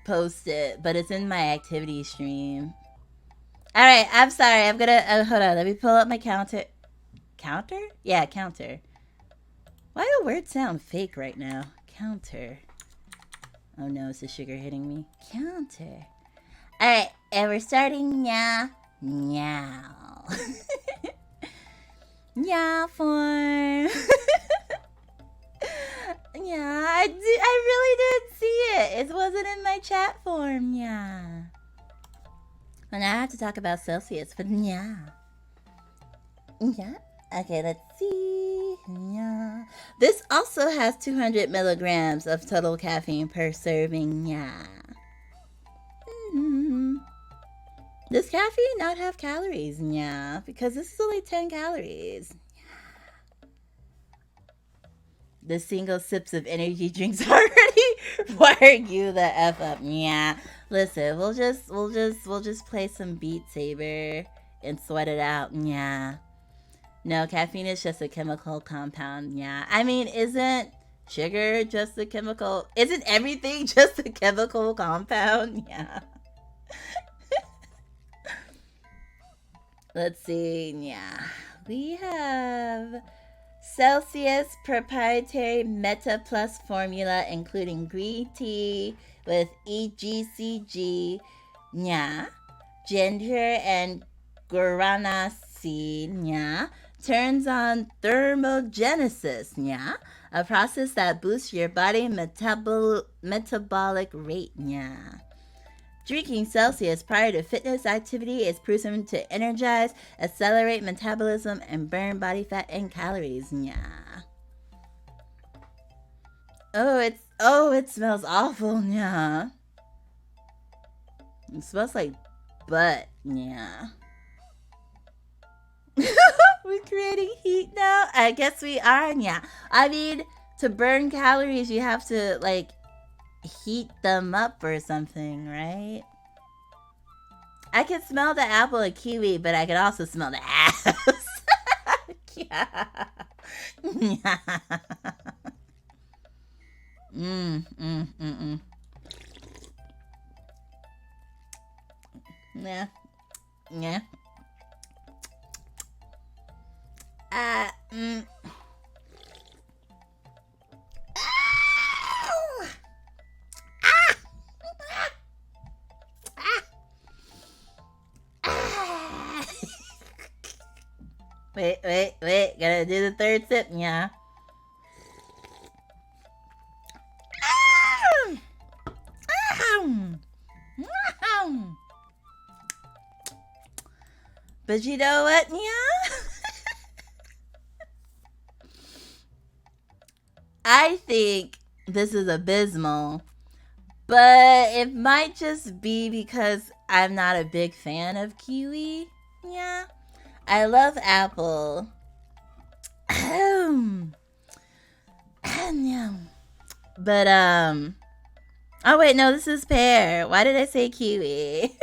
post it, but it's in my activity stream. All right, I'm sorry. I'm gonna hold on. Let me pull up my counter. Counter? Yeah, counter. Why do words sound fake right now? Counter. Oh no, is the sugar hitting me? Counter. All right, and we're starting now. Meow. Meow form. Yeah, I really didn't see it. It wasn't in my chat form. Yeah. Well, now I have to talk about Celsius, but yeah. Yeah. Okay, let's see. Yeah. This also has 200 milligrams of total caffeine per serving. Yeah. Mm-hmm. Does caffeine not have calories? Yeah, because this is only 10 calories. The single sips of energy drinks already wired you the F up. Yeah. Listen, we'll just play some Beat Saber and sweat it out. Yeah. No, caffeine is just a chemical compound. Yeah. I mean, isn't sugar just a chemical? Isn't everything just a chemical compound? Yeah. Let's see. Yeah. We have Celsius proprietary Meta Plus formula, including green tea with EGCG, nya, ginger and guarana seed, nya, turns on thermogenesis, nya, a process that boosts your body metabolic rate, nya. Drinking Celsius prior to fitness activity is proven to energize, accelerate metabolism, and burn body fat and calories. Yeah. Oh, it smells awful. Yeah. It smells like butt. Yeah. We're creating heat now? I guess we are. Yeah. I mean, to burn calories, you have to, like, heat them up or something, right? I can smell the apple and kiwi, but I can also smell the ass. Yeah. Yeah. Yeah. Yeah. Wait. Gotta do the third sip, yeah. But you know what, yeah? I think this is abysmal. But it might just be because I'm not a big fan of kiwi. Yeah. I love apple. But oh wait, no, this is pear. Why did I say kiwi?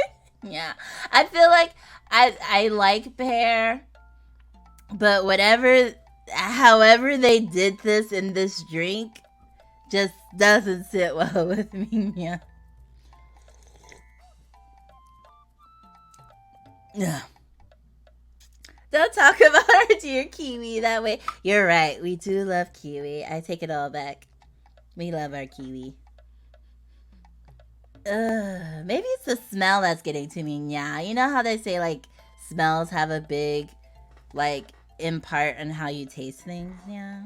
Yeah. I feel like I like pear, but however they did this in this drink just doesn't sit well with me. Yeah. Yeah. Don't talk about our dear kiwi that way. You're right. We do love kiwi. I take it all back. We love our kiwi. Maybe it's the smell that's getting to me. Yeah. You know how they say, like, smells have a big, like, impart on how you taste things? Yeah.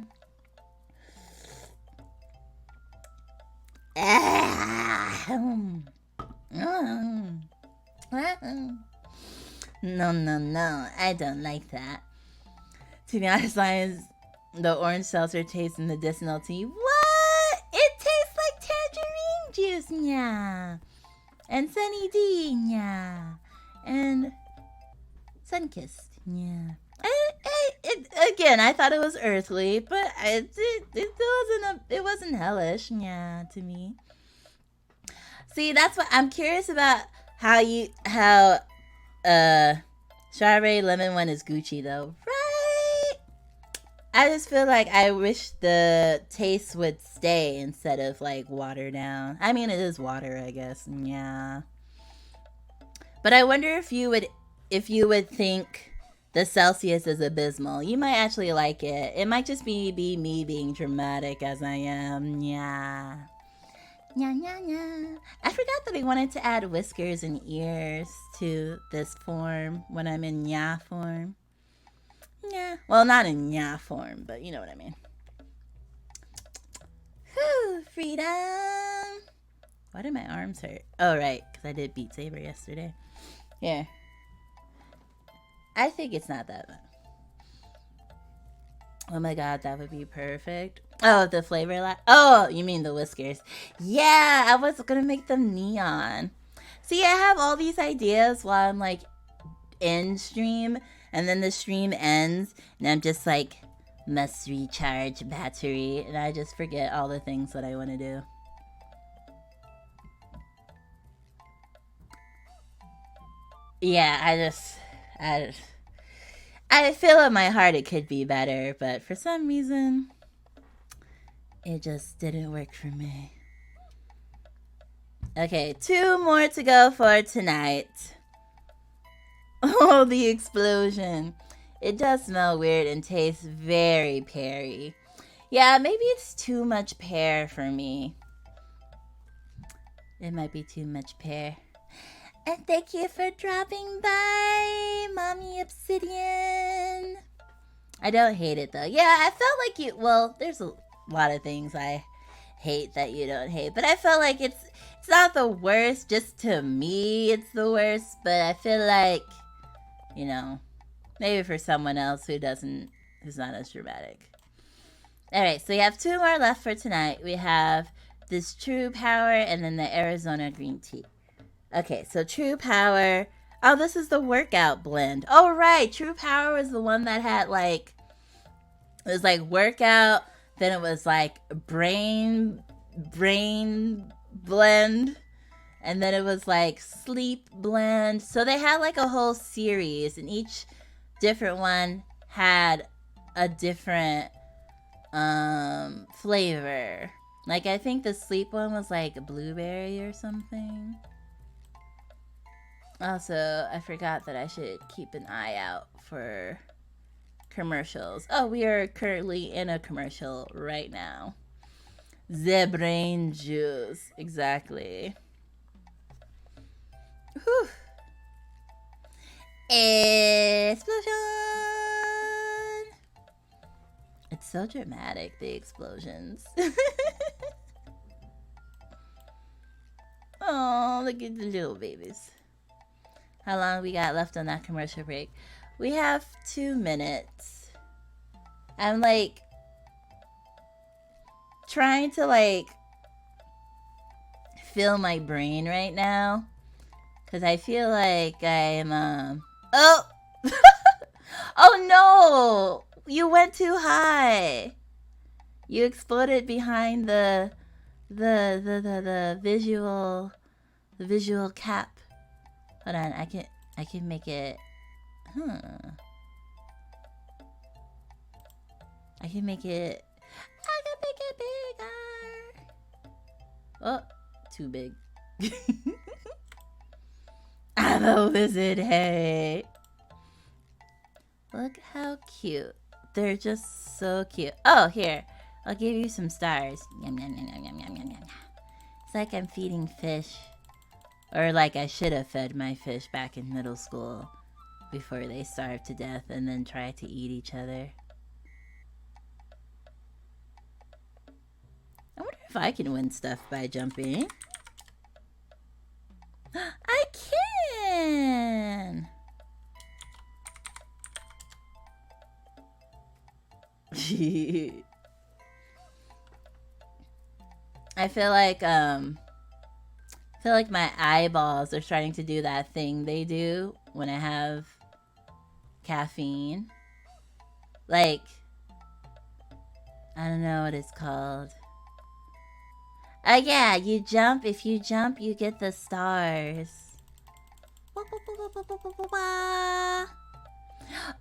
No. I don't like that. To be honest, the orange seltzer tastes medicinal tea. What? It tastes like tangerine juice, yeah. And Sunny D, yeah. And Sunkissed, yeah. Again, I thought it was earthly, but it wasn't hellish, yeah, to me. See, that's what I'm curious about. How strawberry lemon one is Gucci though, right? I just feel like I wish the taste would stay instead of like water down. I mean, it is water, I guess. Yeah. But I wonder if you would think the Celsius is abysmal. You might actually like it. It might just be me being dramatic as I am. Yeah. I forgot that I wanted to add whiskers and ears to this form when I'm in nya form. Yeah. Well, not in nya form, but you know what I mean. Whew, freedom. Why did my arms hurt? Oh, right, because I did Beat Saber yesterday. Yeah. I think it's not that bad. Oh my god, that would be perfect. Oh, the flavor oh, you mean the whiskers. Yeah, I was gonna make them neon. See, I have all these ideas while I'm like in stream, and then the stream ends, and I'm just like, must recharge battery, and I just forget all the things that I want to do. Yeah, I feel in my heart it could be better, but for some reason, it just didn't work for me. Okay, 2 more to go for tonight. Oh, the explosion. It does smell weird and tastes very peary. Yeah, maybe it's too much pear for me. It might be too much pear. And thank you for dropping by, Mommy Obsidian. I don't hate it though. Yeah, I felt like well, there's a lot of things I hate that you don't hate, but I felt like it's not the worst. Just to me, it's the worst. But I feel like, maybe for someone else who's not as dramatic. All right, so we have 2 more left for tonight. We have this True Power and then the Arizona Green Tea. Okay, so True Power. Oh, this is the workout blend. Oh, right. True Power was the one that had it was like workout, then it was like brain blend, and then it was like sleep blend. So they had like a whole series, and each different one had a different flavor. Like I think the sleep one was like blueberry or something. Also, I forgot that I should keep an eye out for commercials. Oh, we are currently in a commercial right now. The brain juice. Exactly. Whew. Explosion! It's so dramatic, the explosions. Oh, look at the little babies. How long we got left on that commercial break? We have 2 minutes. I'm like trying to like fill my brain right now because I feel like I'm oh oh no, you went too high. You exploded behind the visual cap. Hold on, I can make it. I can make it bigger. Oh, too big. I'm a wizard, hey. Look how cute. They're just so cute. Oh, here. I'll give you some stars. Yum, yum, yum, yum, yum, yum, yum, yum. It's like I'm feeding fish. Or like I should have fed my fish back in middle school before they starved to death and then tried to eat each other. I wonder if I can win stuff by jumping. I can! I feel like my eyeballs are starting to do that thing they do when I have caffeine. Like, I don't know what it's called. Yeah, you jump. If you jump, you get the stars.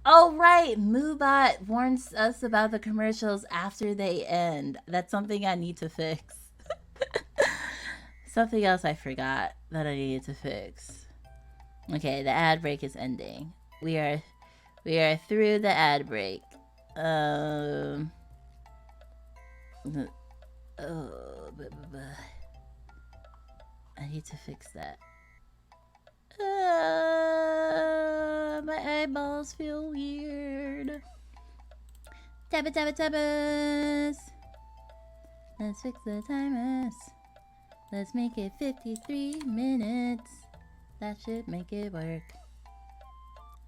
Oh, right. Moobot warns us about the commercials after they end. That's something I need to fix. Something else I forgot that I needed to fix. Okay, the ad break is ending. We are through the ad break. I need to fix that. My eyeballs feel weird. Tabbas. Let's fix the timers. Let's make it 53 minutes. That should make it work.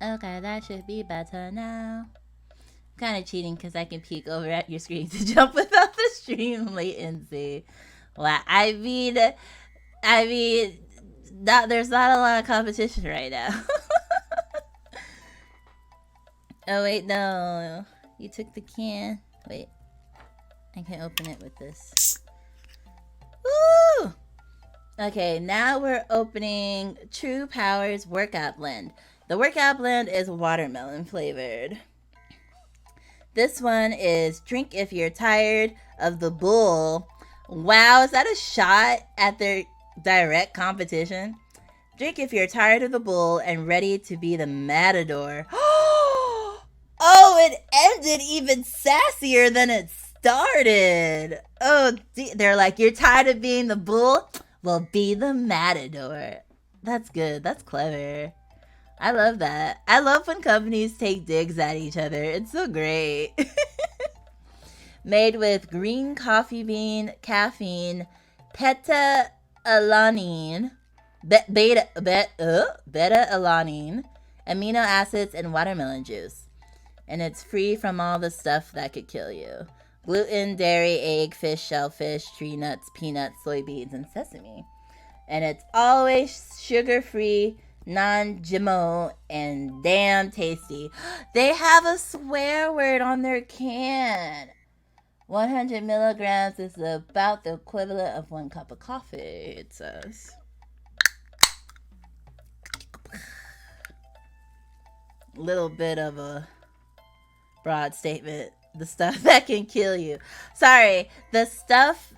Okay, that should be better now. I'm kind of cheating because I can peek over at your screen to jump without the stream latency. Well, I mean, there's not a lot of competition right now. Oh, wait, no. You took the can. Wait. I can open it with this. Woo! Okay, now we're opening True Power's Workout Blend. The Workout Blend is watermelon flavored. This one is drink if you're tired of the bull. Wow, is that a shot at their direct competition? Drink if you're tired of the bull and ready to be the matador. Oh, it ended even sassier than it started. Oh, they're like, you're tired of being the bull? Well, be the matador. That's good. That's clever. I love that. I love when companies take digs at each other. It's so great. Made with green coffee bean, caffeine, beta-alanine, beta-alanine, amino acids, and watermelon juice. And it's free from all the stuff that could kill you. Gluten, dairy, egg, fish, shellfish, tree nuts, peanuts, soybeans, and sesame. And it's always sugar-free, non-GMO, and damn tasty. They have a swear word on their can. 100 milligrams is about the equivalent of 1 cup of coffee, it says. Little bit of a broad statement. The stuff that can kill you. Sorry, the stuff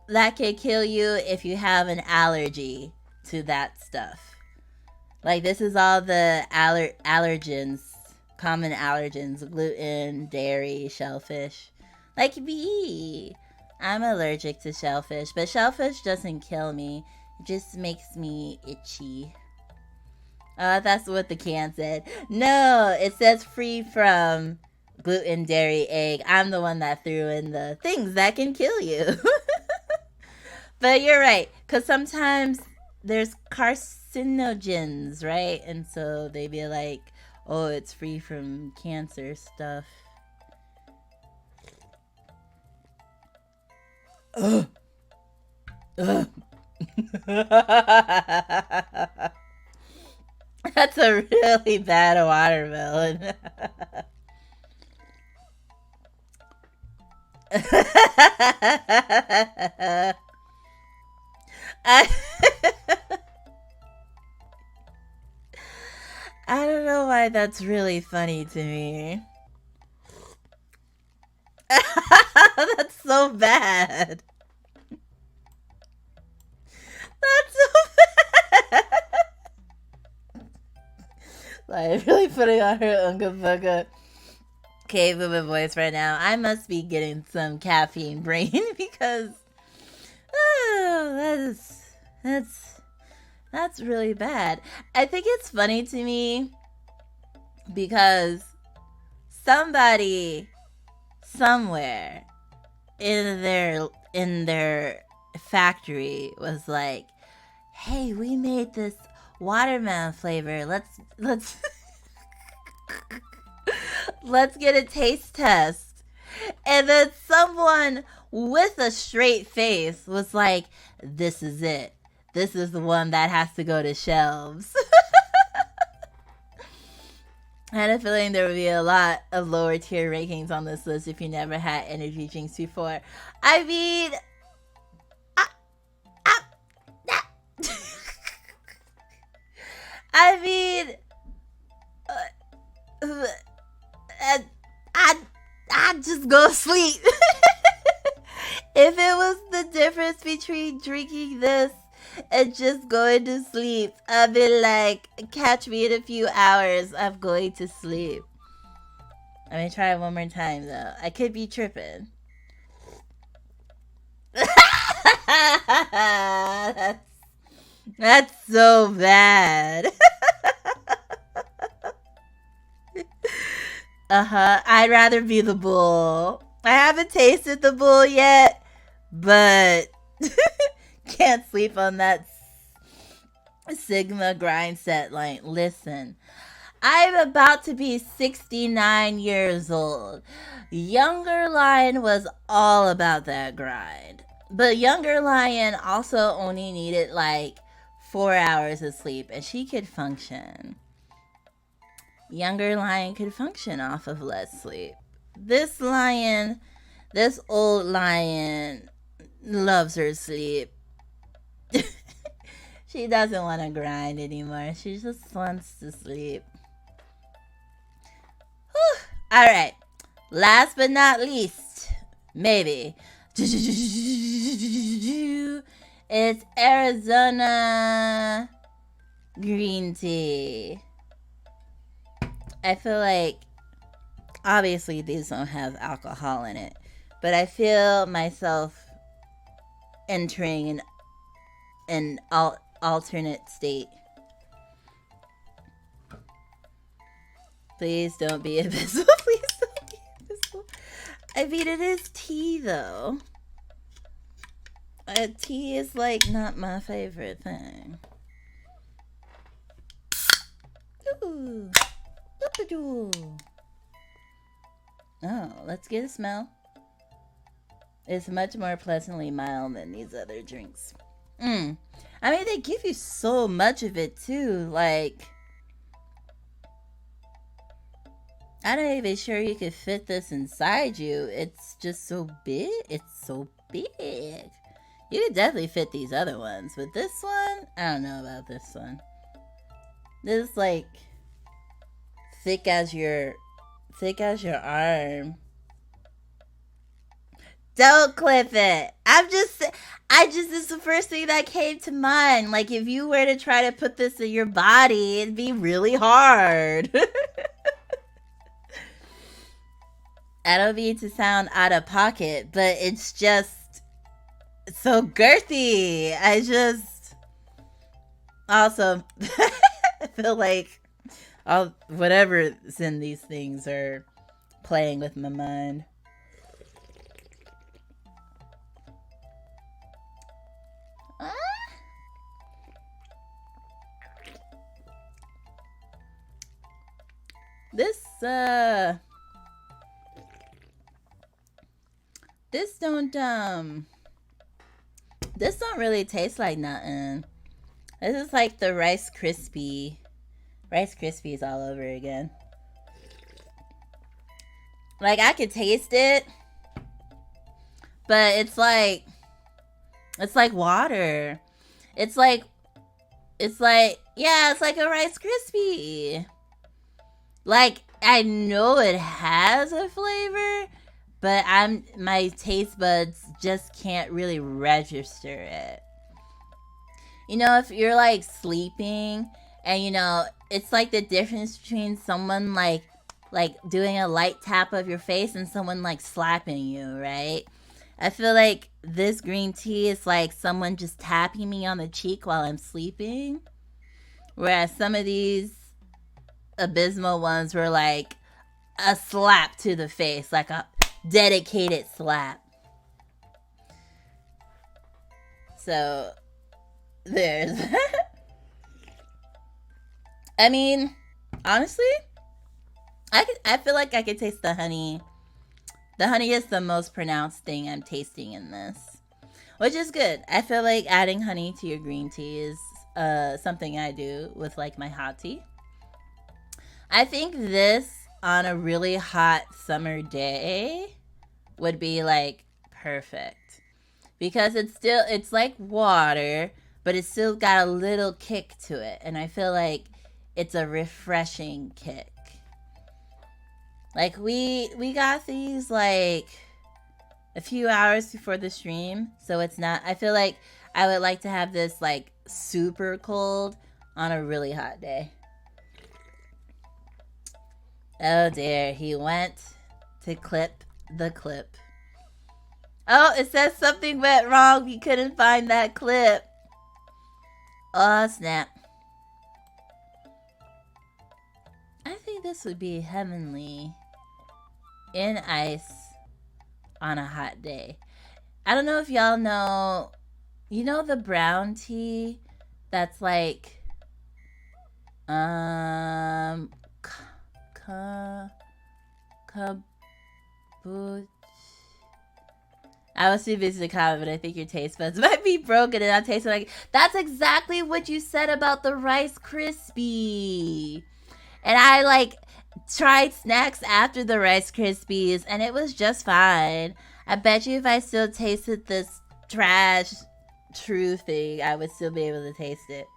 that can kill you if you have an allergy to that stuff. Like, this is all the allergens, common allergens, gluten, dairy, shellfish. Like me. I'm allergic to shellfish, but shellfish doesn't kill me. It just makes me itchy. That's what the can said. No, it says free from gluten, dairy, egg. I'm the one that threw in the things that can kill you. But you're right, because sometimes there's carcinogens, right? And so they be like, oh, it's free from cancer stuff. Ugh. Ugh. That's a really bad watermelon. I, I don't know why that's really funny to me. That's so bad. That's so bad. Like, really putting on her Unga Bunga cave of a voice right now. I must be getting some caffeine brain because oh, that's really bad. I think it's funny to me because somebody somewhere in their factory was like, "Hey, we made this watermelon flavor. Let's let's get a taste test." And then someone with a straight face was like, "This is it. This is the one that has to go to shelves." I had a feeling there would be a lot of lower tier rankings on this list if you never had energy drinks before. I mean, I mean, I'd just go to sleep. If it was the difference between drinking this and just going to sleep, I'd be like, catch me in a few hours, I'm going to sleep. I'm gonna try it one more time though. I could be tripping. That's so bad. I'd rather be the bull. I haven't tasted the bull yet, but can't sleep on that Sigma grind set line. Listen, I'm about to be 69 years old. Younger Lion was all about that grind. But Younger Lion also only needed like 4 hours of sleep and she could function. Younger Lion could function off of less sleep. This old lion loves her sleep. She doesn't want to grind anymore. She just wants to sleep. Whew. All right. Last but not least, maybe. It's Arizona green tea. I feel like, obviously these don't have alcohol in it, but I feel myself entering an alternate state. Please don't be invisible. Please don't be invisible. I mean, it is tea though. Tea is like not my favorite thing. Ooh. Oh, let's get a smell. It's much more pleasantly mild than these other drinks. I mean, they give you so much of it too. Like, I'm not even sure you could fit this inside you. It's just so big. It's so big. You could definitely fit these other ones, but this one, I don't know about this one. This is like thick as your arm. Don't clip it. It's the first thing that came to mind. Like, if you were to try to put this in your body, it'd be really hard. I don't mean to sound out of pocket, but it's just so girthy. I just also I feel like whatever's in these things are playing with my mind. This don't This don't really taste like nothing. This is like the Rice Krispie. Rice Krispies all over again. Like, I could taste it, but it's like water. It's like, yeah, it's like a Rice Krispie. Like, I know it has a flavor, but my taste buds just can't really register it. You know, if you're like sleeping and you know, it's like the difference between someone like doing a light tap of your face and someone like slapping you, right? I feel like this green tea is like someone just tapping me on the cheek while I'm sleeping. Whereas some of these abysmal ones were like a slap to the face, like a dedicated slap. So there's I mean, honestly, I feel like I could taste the honey. The honey is the most pronounced thing I'm tasting in this, which is good. I feel like adding honey to your green tea is something I do with like my hot tea. I think this on a really hot summer day would be like perfect because it's like water, but it's still got a little kick to it, and I feel like it's a refreshing kick. Like we got these like a few hours before the stream, so it's not, I feel like I would like to have this like super cold on a really hot day. Oh dear, he went to clip the clip. Oh, it says something went wrong. We couldn't find that clip. Oh snap. I think this would be heavenly in ice on a hot day. I don't know if y'all know, you know the brown tea that's like I was too busy to comment, but I think your taste buds might be broken and I'm tasting like, that's exactly what you said about the Rice Krispie. And I like tried snacks after the Rice Krispies and it was just fine. I bet you if I still tasted this trash true thing, I would still be able to taste it.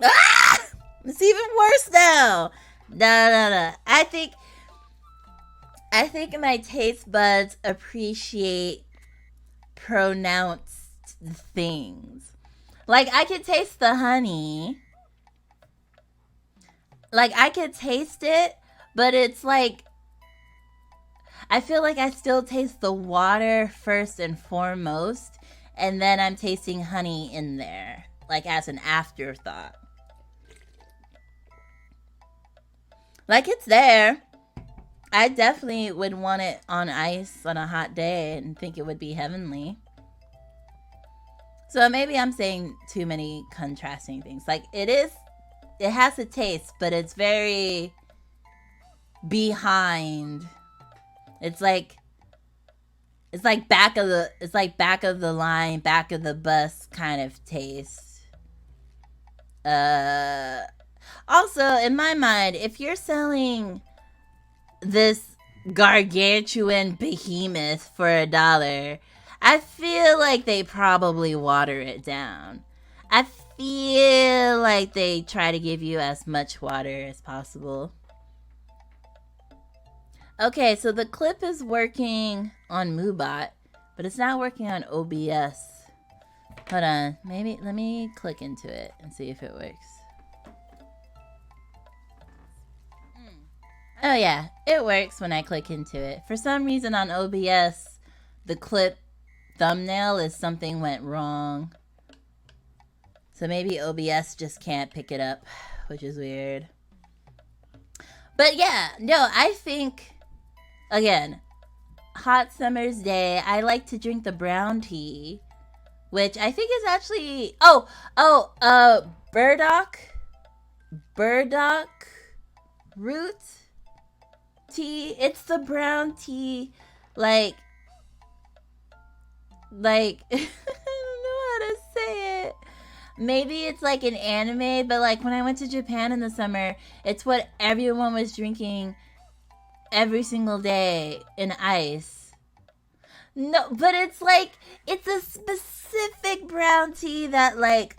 Ah! It's even worse now. No. I think my taste buds appreciate pronounced things. Like, I could taste the honey. Like, I could taste it, but it's like, I feel like I still taste the water first and foremost, and then I'm tasting honey in there, like as an afterthought. Like, it's there. I definitely would want it on ice on a hot day and think it would be heavenly. So maybe I'm saying too many contrasting things. Like, it has a taste, but it's very behind. It's like back of the line, back of the bus kind of taste. Also, in my mind, if you're selling this gargantuan behemoth for $1, I feel like they probably water it down. I feel like they try to give you as much water as possible. Okay, so the clip is working on Moobot, but it's not working on OBS. Hold on, maybe let me click into it and see if it works. Oh yeah, it works when I click into it. For some reason on OBS, the clip thumbnail is something went wrong. So maybe OBS just can't pick it up, which is weird. But yeah, no, I think, again, hot summer's day, I like to drink the brown tea, which I think is actually, burdock root tea. It's the brown tea, like, like, I don't know how to say it. Maybe it's like an anime, but like when I went to Japan in the summer, it's what everyone was drinking every single day in ice. No, but it's like, it's a specific brown tea that like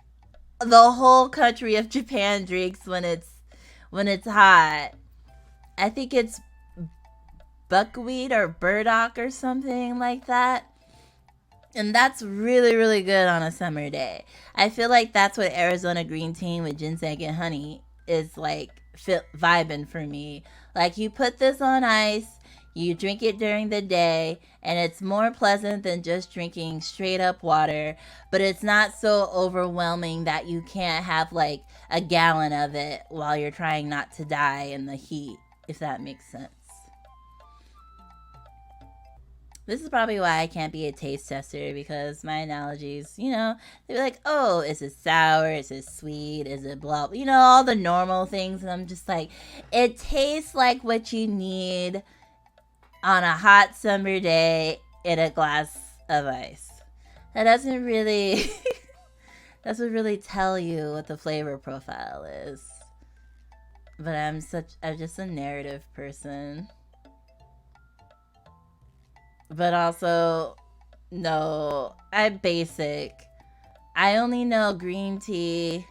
the whole country of Japan drinks when it's hot. I think it's buckwheat or burdock or something like that. And that's really, really good on a summer day. I feel like that's what Arizona green tea with ginseng and honey is like vibing for me. Like, you put this on ice, you drink it during the day, and it's more pleasant than just drinking straight up water, but it's not so overwhelming that you can't have like a gallon of it while you're trying not to die in the heat, if that makes sense. This is probably why I can't be a taste tester, because my analogies, they're like, oh, is it sour? Is it sweet? Is it blah? All the normal things. And I'm just like, it tastes like what you need on a hot summer day in a glass of ice. That doesn't really tell you what the flavor profile is. But I'm just a narrative person. But also, no, I'm basic. I only know green tea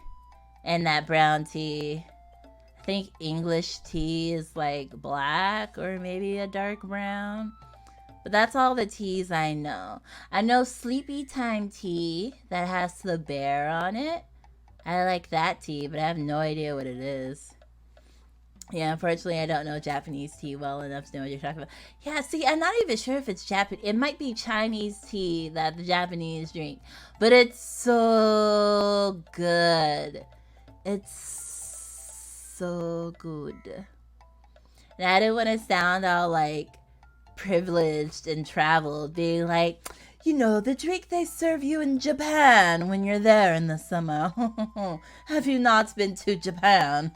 and that brown tea. I think English tea is like black or maybe a dark brown. But that's all the teas I know. I know sleepy time tea that has the bear on it. I like that tea, but I have no idea what it is. Yeah, unfortunately, I don't know Japanese tea well enough to know what you're talking about. Yeah, see, I'm not even sure if it's Japanese. It might be Chinese tea that the Japanese drink. But it's so good. It's so good. And I didn't want to sound all, like, privileged and traveled, being like, the drink they serve you in Japan when you're there in the summer. Have you not been to Japan?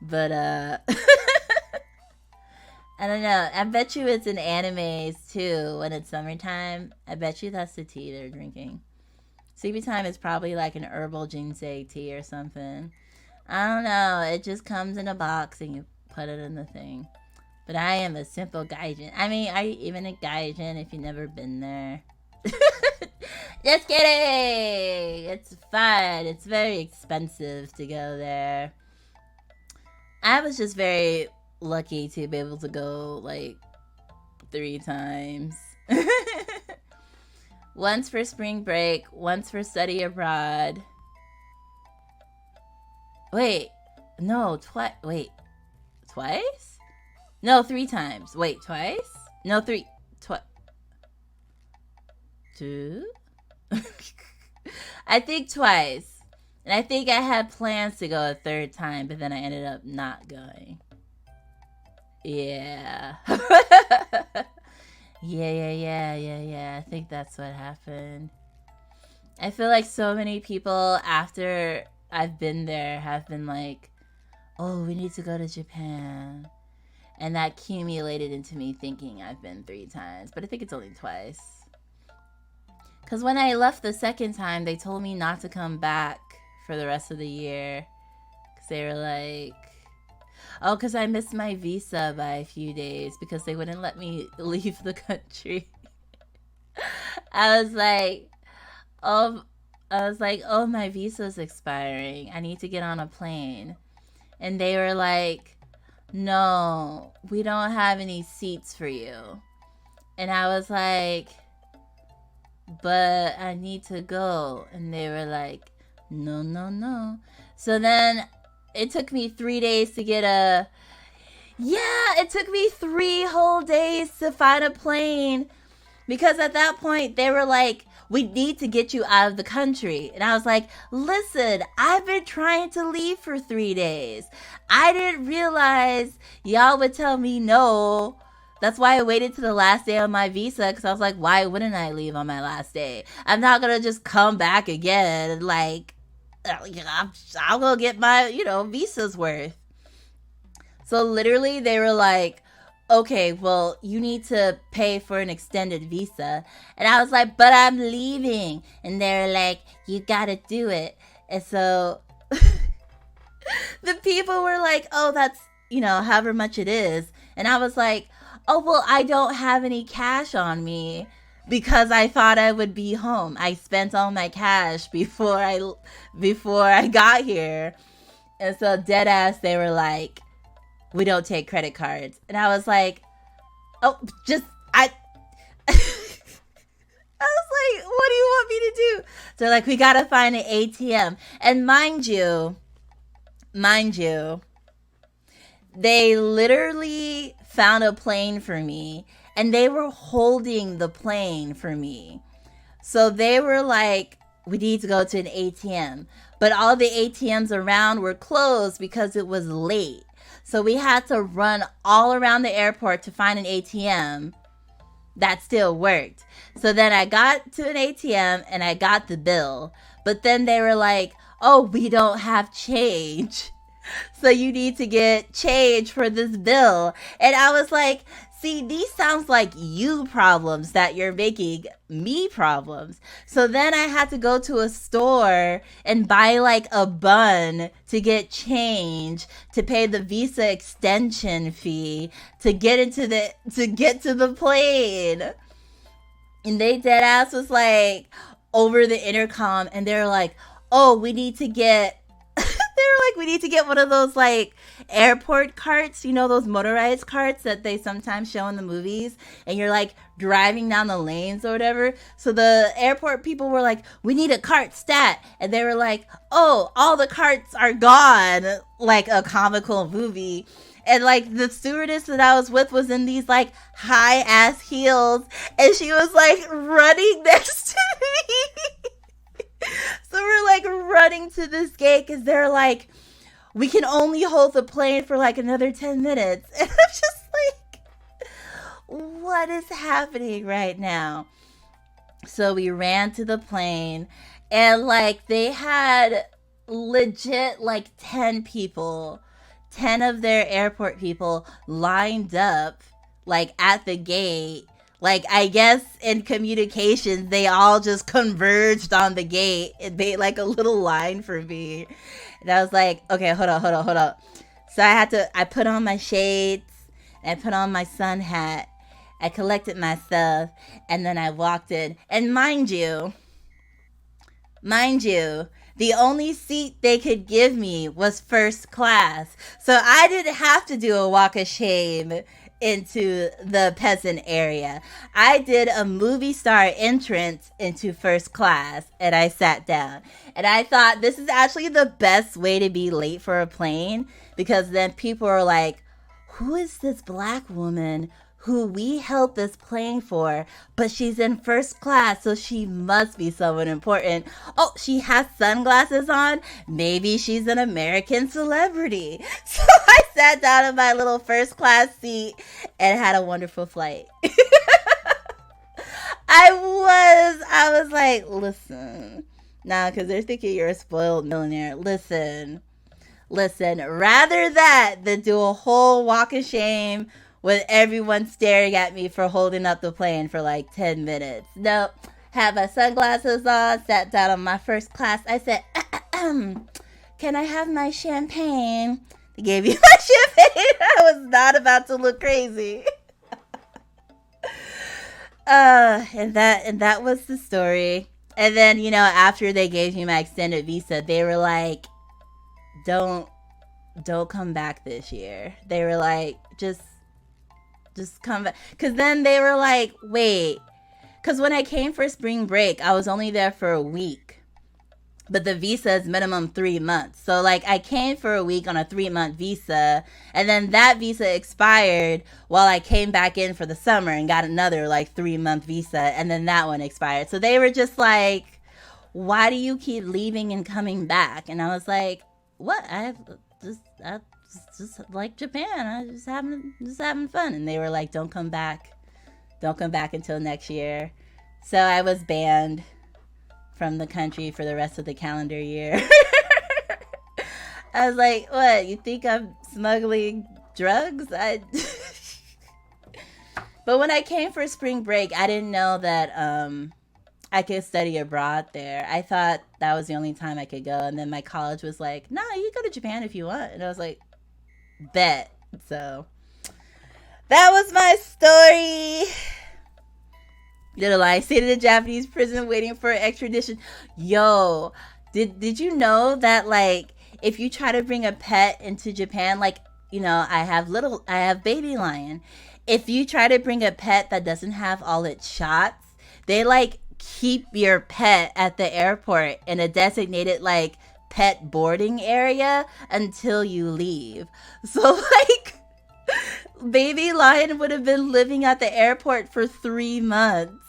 But, I don't know. I bet you it's in animes, too, when it's summertime. I bet you that's the tea they're drinking. Sleepy time is probably like an herbal ginseng tea or something. I don't know. It just comes in a box and you put it in the thing. But I am a simple gaijin. I mean, are you even a gaijin if you've never been there? Just kidding! It's fun. It's very expensive to go there. I was just very lucky to be able to go like 3 times. Once for spring break, once for study abroad. Twice? No, 3 times. Wait, twice? No, 3. 2? I think twice. And I think I had plans to go a 3rd time, but then I ended up not going. Yeah. Yeah. I think that's what happened. I feel like so many people after I've been there have been like, oh, we need to go to Japan. And that accumulated into me thinking I've been 3 times. But I think it's only twice. Because when I left the 2nd time, they told me not to come back for the rest of the year. Because they were like, oh, because I missed my visa by a few days because they wouldn't let me leave the country. I was like, oh, my visa's expiring. I need to get on a plane. And they were like, no, we don't have any seats for you. And I was like, but I need to go. And they were like, no. So then it took me 3 days to get it took me 3 whole days to find a plane. Because at that point, they were like, we need to get you out of the country. And I was like, listen, I've been trying to leave for 3 days. I didn't realize y'all would tell me no. That's why I waited to the last day on my visa, because I was like, why wouldn't I leave on my last day? I'm not going to just come back again. Like, I'll go get my, visa's worth. So literally they were like, okay, well, you need to pay for an extended visa. And I was like, but I'm leaving. And they're like, you gotta do it. And so the people were like, oh, that's, however much it is. And I was like, oh, well, I don't have any cash on me because I thought I would be home. I spent all my cash before I got here. And so dead ass, they were like, we don't take credit cards. And I was like, oh, I was like, what do you want me to do? So they're like, we gotta find an ATM. And mind you, they literally found a plane for me and they were holding the plane for me. So they were like, we need to go to an ATM. But all the ATMs around were closed because it was late. So we had to run all around the airport to find an ATM that still worked. So then I got to an ATM and I got the bill. But then they were like, oh, we don't have change. So you need to get change for this bill. And I was like, see, these sounds like you problems that you're making me problems. So then I had to go to a store and buy like a bun to get change, to pay the visa extension fee, to get to the plane. And they dead ass was like over the intercom and they're like, oh, we need to get one of those like airport carts, those motorized carts that they sometimes show in the movies, and you're like driving down the lanes or whatever. So the airport people were like, we need a cart stat. And they were like, oh, all the carts are gone, like a comical movie. And like the stewardess that I was with was in these like high ass heels, and she was like running next to me. So we're like running to this gate because they're like, we can only hold the plane for like another 10 minutes. And I'm just like, what is happening right now? So we ran to the plane and like they had legit like 10 people, 10 of their airport people lined up like at the gate. Like, I guess in communications, they all just converged on the gate and made like a little line for me. And I was like, okay, hold on. So I put on my shades, and I put on my sun hat. I collected my stuff, and then I walked in. And mind you, the only seat they could give me was first class. So I didn't have to do a walk of shame into the peasant area. I did a movie star entrance into first class, and I sat down. And I thought this is actually the best way to be late for a plane, because then people are like, who is this black woman who we held this plane for, but she's in first class, so she must be someone important. Oh, she has sunglasses on. Maybe she's an American celebrity. So I sat down in my little first class seat and had a wonderful flight. I was like, listen, nah, because they're thinking you're a spoiled millionaire. Listen, rather that than do a whole walk of shame with everyone staring at me for holding up the plane for like 10 minutes. Nope. Had my sunglasses on, sat down on my first class. I said, can I have my champagne? They gave me my champagne. I was not about to look crazy. And that was the story. And then, after they gave me my extended visa, they were like, don't come back this year. They were like, just come back. Because then they were like, wait. Because when I came for spring break, I was only there for a week. But the visa is minimum 3 months. So, like, I came for a week on a 3-month visa. And then that visa expired while I came back in for the summer and got another, 3-month visa. And then that one expired. So they were just like, why do you keep leaving and coming back? And I was like, what? I just like Japan. I just having fun. And they were like, don't come back until next year. So I was banned from the country for the rest of the calendar year. I was like, what, you think I'm smuggling drugs? But when I came for spring break, I didn't know that I could study abroad there. I thought that was the only time I could go. And then my college was like, no, you go to Japan if you want. And I was like, bet. So that was my story. Little I stayed in a Japanese prison waiting for extradition. Yo, did you know that, like, if you try to bring a pet into Japan, like, you know, I have baby lion. If you try to bring a pet that doesn't have all its shots, they like keep your pet at the airport in a designated like pet boarding area until you leave. So like baby lion would have been living at the airport for 3 months.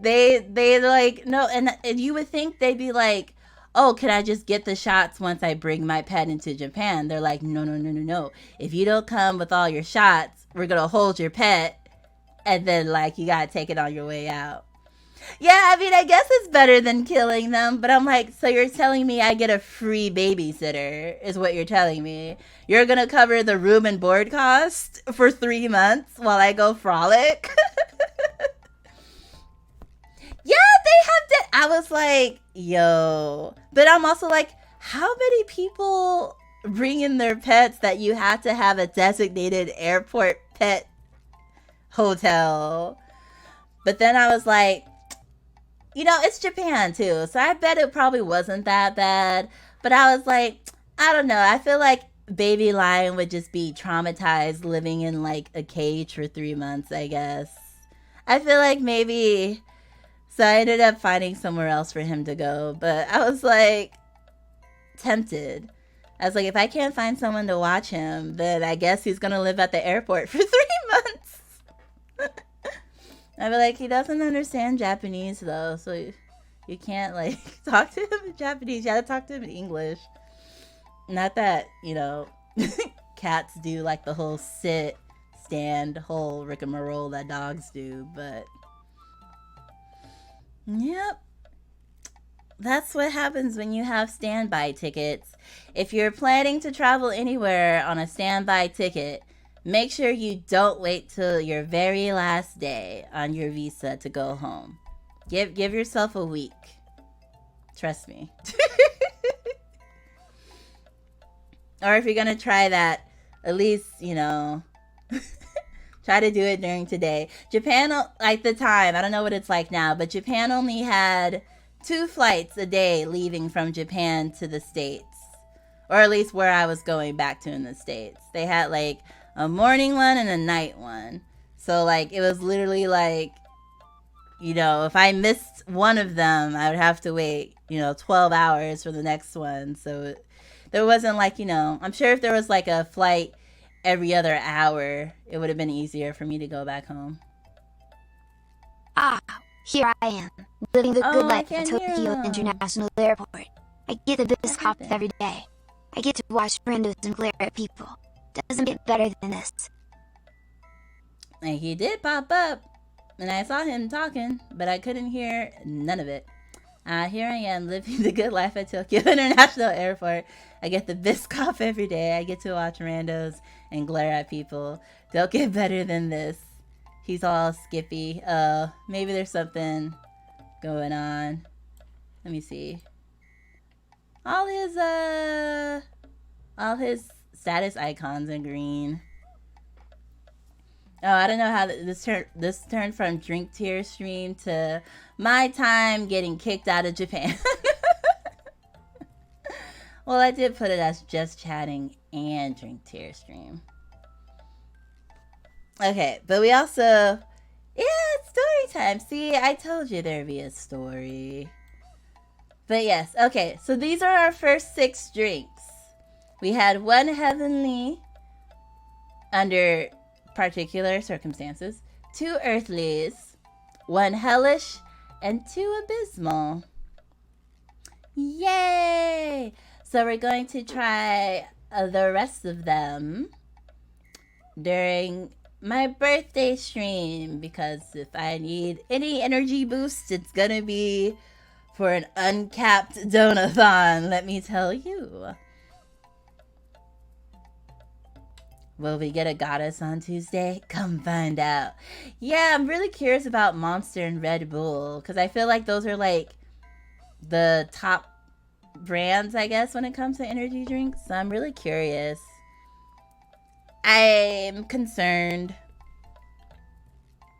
They like, no, and you would think they'd be like, oh, can I just get the shots once I bring my pet into Japan? They're like, no. If you don't come with all your shots, we're going to hold your pet. And then, like, you got to take it on your way out. Yeah, I mean, I guess it's better than killing them. But I'm like, so you're telling me I get a free babysitter is what you're telling me. You're going to cover the room and board cost for 3 months while I go frolic? Yeah, they have that. I was like, yo. But I'm also like, how many people bring in their pets that you have to have a designated airport pet hotel? But then I was like, you know, it's Japan too. So I bet it probably wasn't that bad. But I was like, I don't know. I feel like baby lion would just be traumatized living in like a cage for 3 months, I guess. I feel like maybe... So I ended up finding somewhere else for him to go. But I was like tempted. I was like, if I can't find someone to watch him, then I guess he's going to live at the airport for 3 months. I'd be like, he doesn't understand Japanese though. So you can't like talk to him in Japanese. You have to talk to him in English. Not that, you know, cats do like the whole sit, stand, whole rigmarole that dogs do. But... yep. That's what happens when you have standby tickets. If you're planning to travel anywhere on a standby ticket, make sure you don't wait till your very last day on your visa to go home. Give yourself a week. Trust me. Or if you're going to try that, at least, you know... try to do it during today. Japan, like the time, I don't know what it's like now, but Japan only had 2 flights a day leaving from Japan to the States. Or at least where I was going back to in the States. They had like a morning one and a night one. So like it was literally like, you know, if I missed one of them, I would have to wait, you know, 12 hours for the next one. So there wasn't like, you know, I'm sure if there was like a flight every other hour, it would have been easier for me to go back home. Ah, here I am, living the good life at Tokyo International Airport. I get the best coffee every day. I get to watch windows and glare at people. Doesn't get better than this. And he did pop up, and I saw him talking, but I couldn't hear none of it. Here I am, living the good life at Tokyo International Airport. I get the best coffee every day. I get to watch randos and glare at people. Don't get better than this. He's all skippy. Maybe there's something going on. Let me see. All his status icons are green. Oh, I don't know how this turned from drink tier stream to my time getting kicked out of Japan. Well, I did put it as just chatting and drink tier stream. Okay, but we also... yeah, it's story time. See, I told you there'd be a story. But yes, okay, so these are our first 6 drinks. We had 1 heavenly under particular circumstances, 2 earthlies, 1 hellish, and 2 abysmal. Yay! So we're going to try the rest of them during my birthday stream, because if I need any energy boost, it's gonna be for an uncapped donathon, let me tell you. Will we get a goddess on Tuesday? Come find out. Yeah, I'm really curious about Monster and Red Bull because I feel like those are like the top brands, I guess, when it comes to energy drinks. So I'm really curious. I'm concerned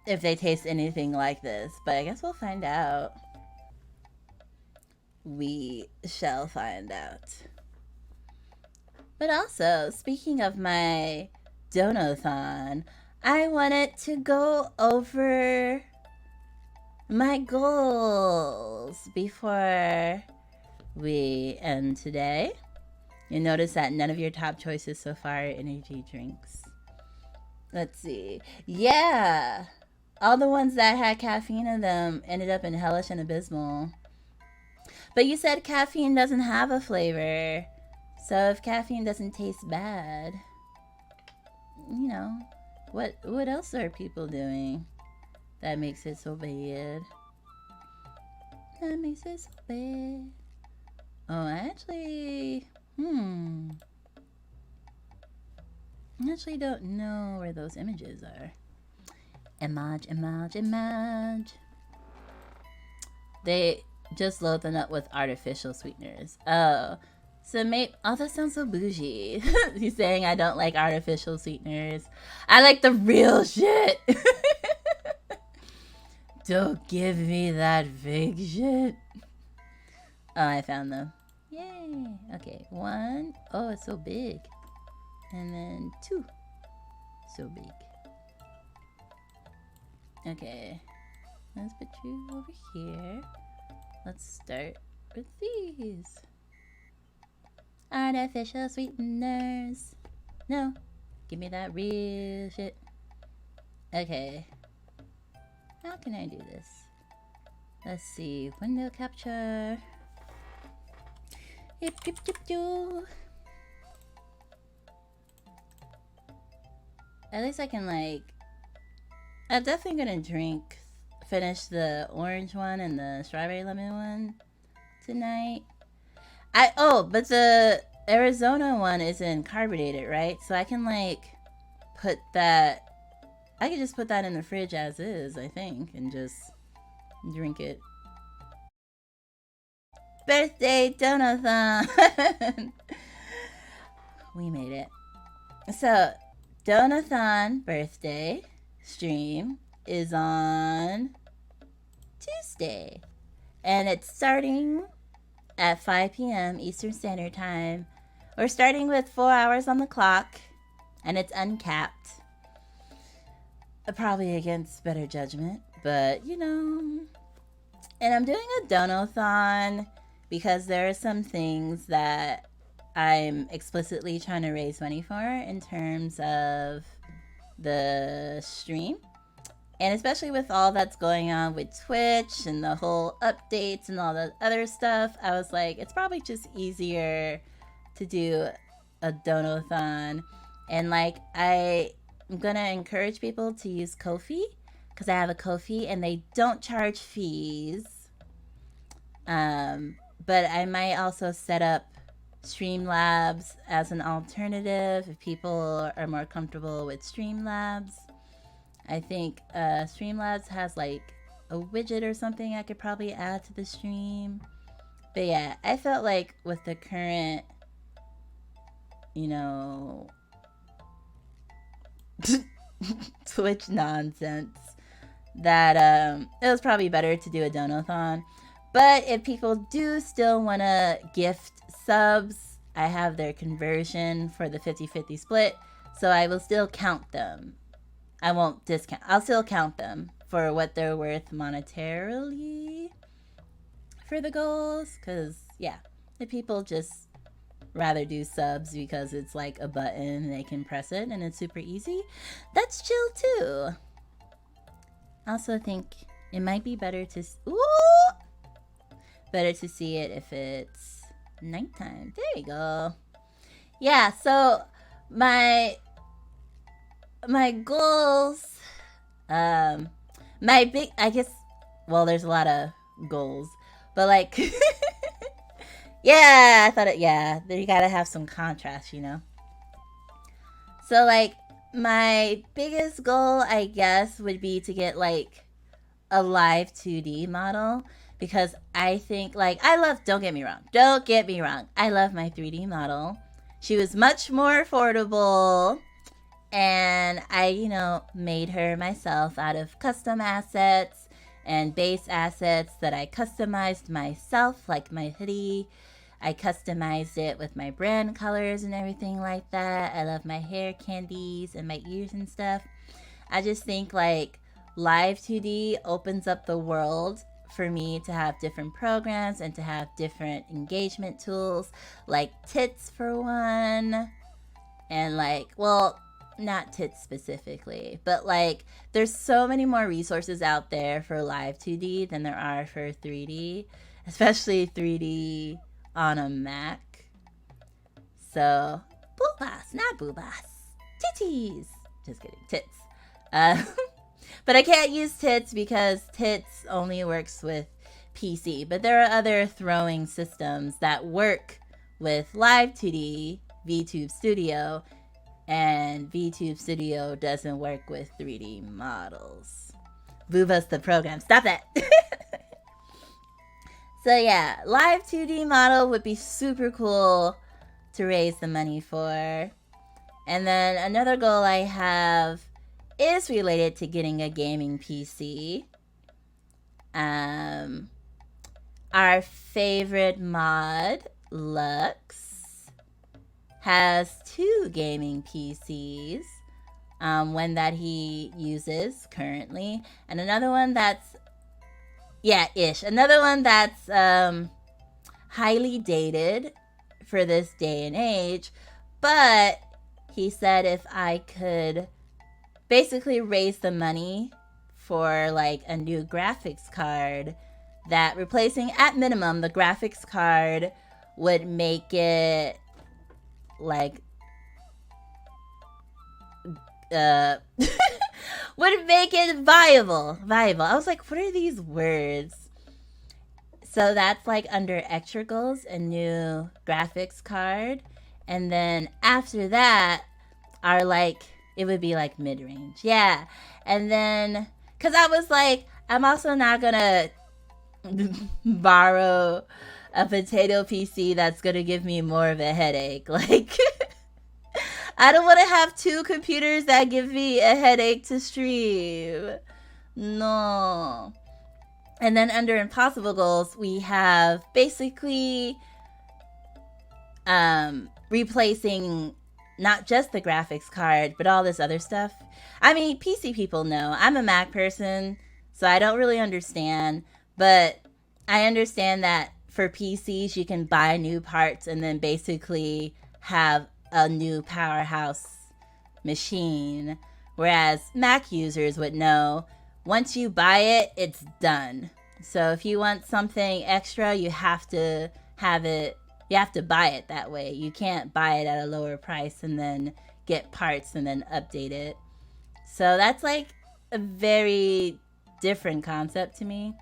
if they taste anything like this, but I guess we'll find out. We shall find out. But also, speaking of my Donothon, I wanted to go over my goals before we end today. You notice that none of your top choices so far are energy drinks. Let's see. Yeah. All the ones that had caffeine in them ended up in hellish and abysmal. But you said caffeine doesn't have a flavor. So if caffeine doesn't taste bad, you know, what else are people doing that makes it so bad? That makes it so bad. Oh, I actually don't know where those images are. Image. They just load them up with artificial sweeteners. Oh. So oh, that sounds so bougie. He's saying I don't like artificial sweeteners. I like the real shit. Don't give me that fake shit. Oh, I found them. Yay. Okay, 1. Oh, it's so big. And then 2. So big. Okay. Let's put you over here. Let's start with these. Artificial sweeteners. No. Give me that real shit. Okay. How can I do this? Let's see. Window capture. Yip. At least I can like... I'm definitely gonna finish the orange one and the strawberry lemon one tonight. But the Arizona one isn't carbonated, right? So I can like put that. I can just put that in the fridge as is, I think, and just drink it. Birthday Donothon. We made it. So Donothon birthday stream is on Tuesday, and it's starting at 5 p.m. Eastern Standard Time. We're starting with 4 hours on the clock, and it's uncapped. Probably against better judgment, but you know. And I'm doing a Donothon because there are some things that I'm explicitly trying to raise money for in terms of the stream. And especially with all that's going on with Twitch and the whole updates and all the other stuff, I was like, it's probably just easier to do a Donothon. And like, I'm gonna encourage people to use Ko-fi because I have a Ko-fi and they don't charge fees. But I might also set up Streamlabs as an alternative if people are more comfortable with Streamlabs. I think Streamlabs has like a widget or something I could probably add to the stream. But yeah, I felt like with the current, you know, Twitch nonsense, that it was probably better to do a Donothon. But if people do still want to gift subs, I have their conversion for the 50-50 split, so I will still count them. I won't discount. I'll still count them for what they're worth monetarily for the goals. Because, yeah, the people just rather do subs because it's like a button and they can press it and it's super easy. That's chill too. I also think it might be better to... better to see it if it's nighttime. There you go. Yeah, so my goals, my big, I guess, well, there's a lot of goals, but like, yeah, I thought you gotta have some contrast, you know? So, like, my biggest goal, I guess, would be to get, like, a live 2D model. Because I think, like, don't get me wrong. I love my 3D model. She was much more affordable. And I, made her myself out of custom assets and base assets that I customized myself, like my hoodie. I customized it with my brand colors and everything like that. I love my hair candies and my ears and stuff. I just think, like, Live 2D opens up the world for me to have different programs and to have different engagement tools, like tits for one. And, like, well, not tits specifically, but, like, there's so many more resources out there for Live 2D than there are for 3D, especially 3D on a Mac. So, boobas, not boobas. Titties. Just kidding, tits. But I can't use tits because tits only works with PC. But there are other throwing systems that work with Live 2D, VTube Studio, and VTube Studio doesn't work with 3D models. Booba's the program. Stop that. So yeah, Live 2D model would be super cool to raise the money for. And then another goal I have is related to getting a gaming PC. Our favorite mod, Lux, has 2 gaming PCs. One that he uses currently, and another one that's another one that's highly dated for this day and age. But he said if I could basically raise the money for, like, a new graphics card, that replacing at minimum the graphics card would make it, like, would make it viable. I was like, what are these words? So that's, like, under extra goals, a new graphics card. And then after that are, like, it would be, like, mid-range. Yeah. And then, because I was like, I'm also not gonna borrow a potato PC that's gonna give me more of a headache. Like, I don't want to have 2 computers that give me a headache to stream. No. And then under impossible goals, we have basically replacing not just the graphics card, but all this other stuff. I mean, PC people know. I'm a Mac person, so I don't really understand. But I understand that for PCs, you can buy new parts and then basically have a new powerhouse machine. Whereas Mac users would know, once you buy it, it's done. So if you want something extra, you have to have it. You have to buy it that way. You can't buy it at a lower price and then get parts and then update it. So that's, like, a very different concept to me.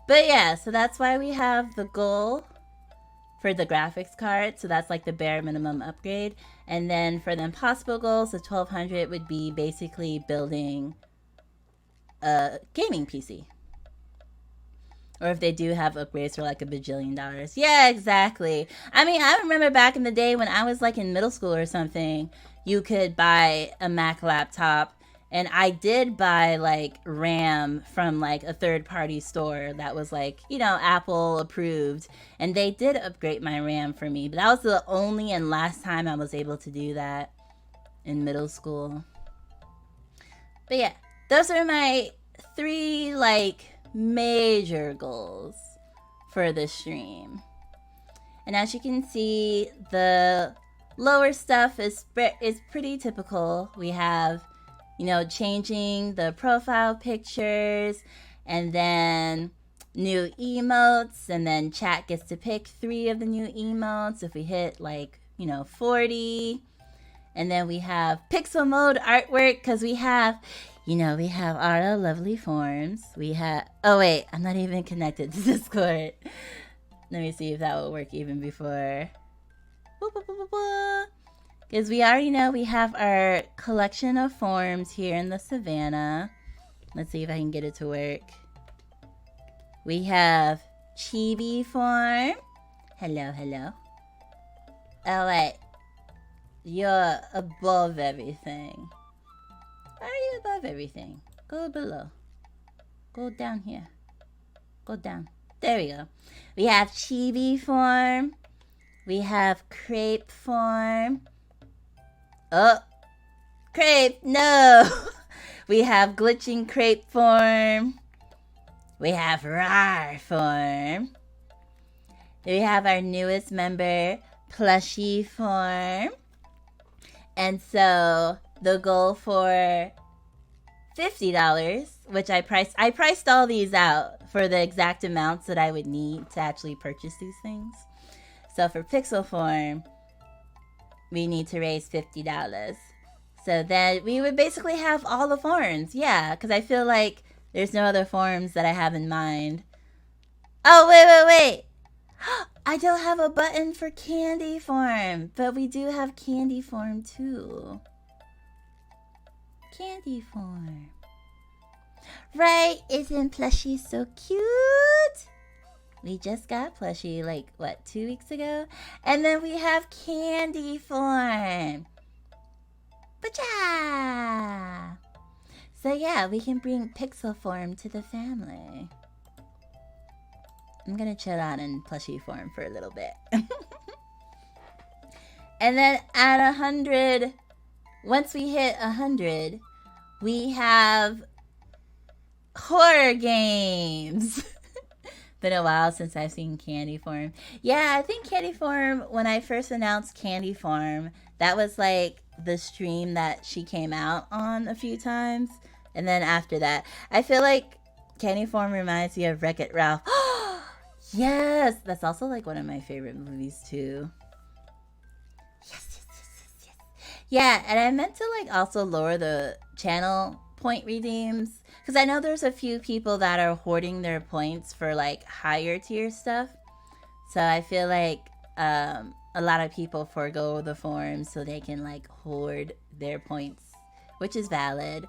But yeah, so that's why we have the goal for the graphics card. So that's, like, the bare minimum upgrade. And then for the impossible goals, the 1200 would be basically building a gaming PC. Or if they do have upgrades for, like, $1 bajillion. Yeah, exactly. I mean, I remember back in the day when I was, like, in middle school or something, you could buy a Mac laptop. And I did buy, like, RAM from, like, a third-party store that was, like, Apple approved. And they did upgrade my RAM for me. But that was the only and last time I was able to do that in middle school. But yeah, those are my 3, like, major goals for the stream. And as you can see, the lower stuff is pretty typical. We have, changing the profile pictures, and then new emotes, and then chat gets to pick 3 of the new emotes if we hit, like, 40. And then we have pixel mode artwork, because we have our lovely forms. We have, oh wait, I'm not even connected to Discord. Let me see if that will work even before. Because we already know we have our collection of forms here in the savannah. Let's see if I can get it to work. We have chibi form. Hello, hello. Oh, wait. You're above everything. Why are you above everything? Go below. Go down here. Go down. There we go. We have chibi form. We have crepe form. Oh, crepe, no. We have glitching crepe form. We have rar form. We have our newest member, plushie form. And so the goal for $50, which I priced all these out for the exact amounts that I would need to actually purchase these things. So for pixel form, we need to raise $50. So then we would basically have all the forms. Yeah, because I feel like there's no other forms that I have in mind. Oh, wait. I don't have a button for candy form, but we do have candy form too. Candy form. Right? Isn't plushie so cute? We just got plushie, like, what, 2 weeks ago? And then we have candy form. Bacha! So yeah, we can bring pixel form to the family. I'm gonna chill out in plushie form for a little bit. And then at 100, once we hit 100, we have horror games. Been a while since I've seen candy form. Yeah, I think candy form, when I first announced candy form, that was like the stream that she came out on a few times. And then after that, I feel like candy form reminds me of Wreck-It Ralph. Yes, that's also like one of my favorite movies too. Yes. Yeah, and I meant to like also lower the channel point redeems, because I know there's a few people that are hoarding their points for like higher tier stuff. So I feel like a lot of people forego the forms so they can like hoard their points, which is valid.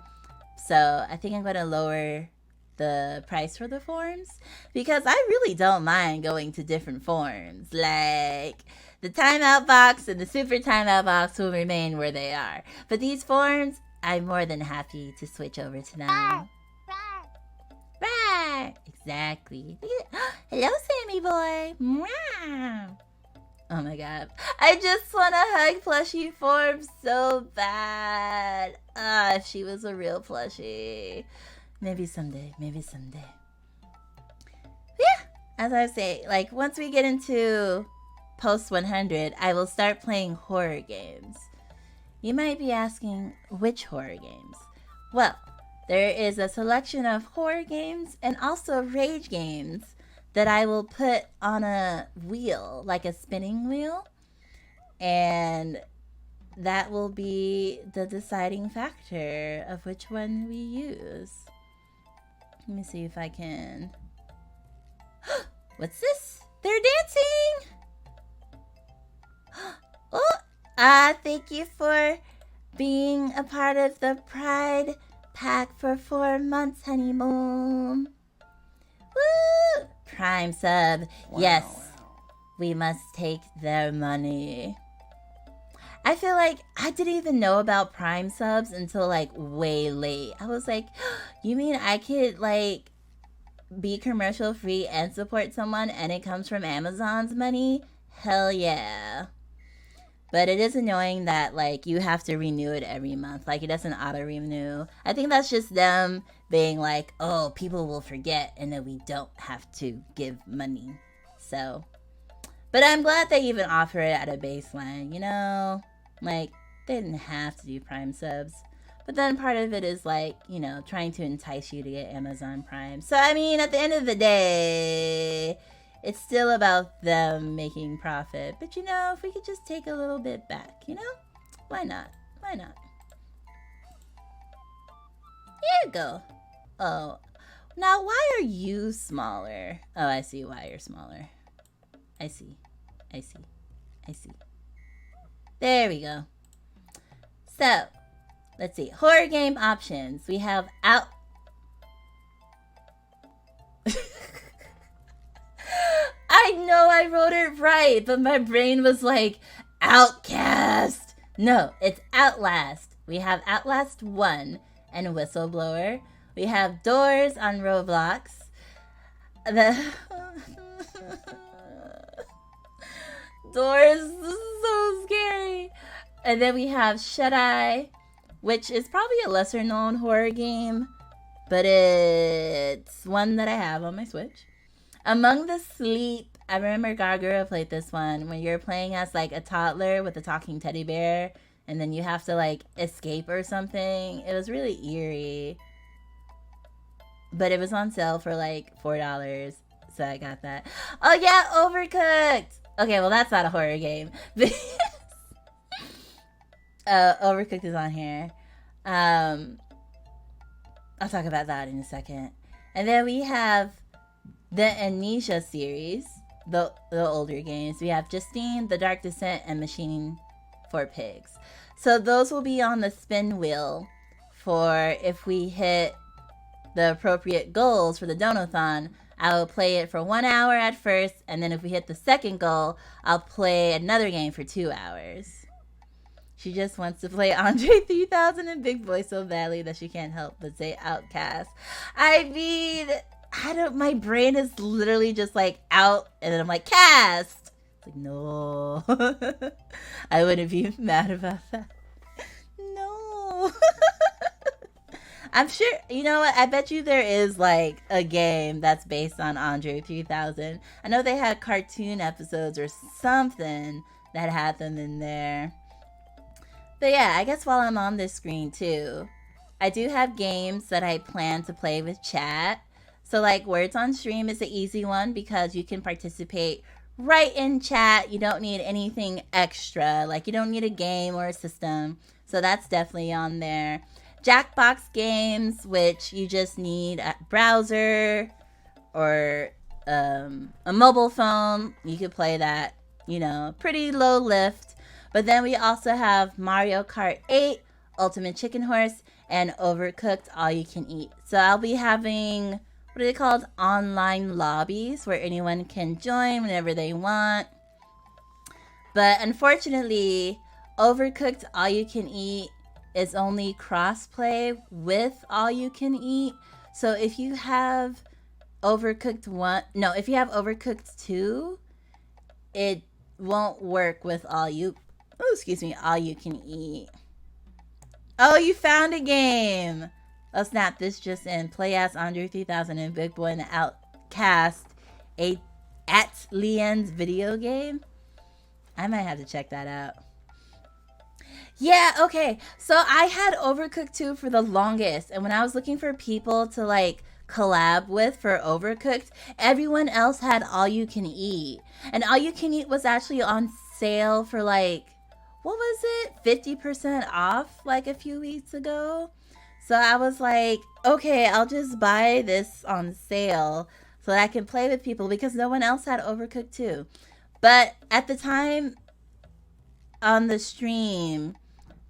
So I think I'm going to lower the price for the forms, because I really don't mind going to different forms. Like the timeout box and the super timeout box will remain where they are, but these forms, I'm more than happy to switch over to them. Right, exactly. Hello, Sammy boy. Oh my god, I just want to hug plushie form so bad. If she was a real plushie. Maybe someday. Yeah, as I say, like once we get into post 100, I will start playing horror games. You might be asking, which horror games? Well, there is a selection of horror games and also rage games that I will put on a wheel, like a spinning wheel. And that will be the deciding factor of which one we use. Let me see if I can... What's this? They're dancing! Oh, thank you for being a part of the Pride Pack for 4 months, honeymoon. Woo! Prime sub. Yes, we must take their money. I feel like I didn't even know about Prime subs until like way late. I was like, you mean I could like be commercial free and support someone and it comes from Amazon's money? Hell yeah. But it is annoying that like you have to renew it every month. Like it doesn't auto renew. I think that's just them being like, oh, people will forget and then we don't have to give money. So, but I'm glad they even offer it at a baseline, you know? Like, they didn't have to do Prime subs. But then part of it is like, you know, trying to entice you to get Amazon Prime. So, I mean, at the end of the day, it's still about them making profit. But, you know, if we could just take a little bit back, you know? Why not? Why not? Here you go. Oh, now why are you smaller? Oh, I see why you're smaller. I see. There we go. So, let's see. Horror game options. We have out. I know I wrote it right, but my brain was like, Outcast. No, it's Outlast. We have Outlast 1 and Whistleblower. We have Doors on Roblox. Doors is so scary. And then we have Shut Eye, which is probably a lesser known horror game, but it's one that I have on my Switch. Among the Sleep, I remember Gargura played this one when you're playing as like a toddler with a talking teddy bear, and then you have to like escape or something. It was really eerie, but it was on sale for like $4, so I got that. Oh yeah, Overcooked. Okay, well that's not a horror game. Overcooked is on here. I'll talk about that in a second. And then we have the Amnesia series, the older games. We have Justine, The Dark Descent, and Machining for Pigs. So those will be on the spin wheel for if we hit the appropriate goals for the Donathon. I will play it for 1 hour at first, and then if we hit the second goal, I'll play another game for 2 hours. She just wants to play Andre 3000 and Big Boy so badly that she can't help but say Outcast. I mean, my brain is literally just like out, and then I'm like, cast! It's like, no. I wouldn't be mad about that. No. I'm sure, you know what, I bet you there is like a game that's based on Andre 3000. I know they had cartoon episodes or something that had them in there. But yeah, I guess while I'm on this screen too, I do have games that I plan to play with chat. So like Words on Stream is an easy one because you can participate right in chat. You don't need anything extra. Like you don't need a game or a system. So that's definitely on there. Jackbox games, which you just need a browser or a mobile phone. You could play that, pretty low lift. But then we also have Mario Kart 8, Ultimate Chicken Horse, and Overcooked All You Can Eat. So I'll be having, what are they called? Online lobbies where anyone can join whenever they want. But unfortunately, Overcooked All You Can Eat is only crossplay with All You Can Eat. So if you have Overcooked 2, it won't work with All You Can Eat. Oh, you found a game. Oh snap, this just in. Play as Andre 3000 and Big Boy in the Outcast at Leanne's video game. I might have to check that out. Yeah, okay. So I had Overcooked 2 for the longest. And when I was looking for people to like collab with for Overcooked, everyone else had All You Can Eat. And All You Can Eat was actually on sale for like, what was it? 50% off like a few weeks ago. So I was like, okay, I'll just buy this on sale so that I can play with people because no one else had Overcooked 2. But at the time on the stream,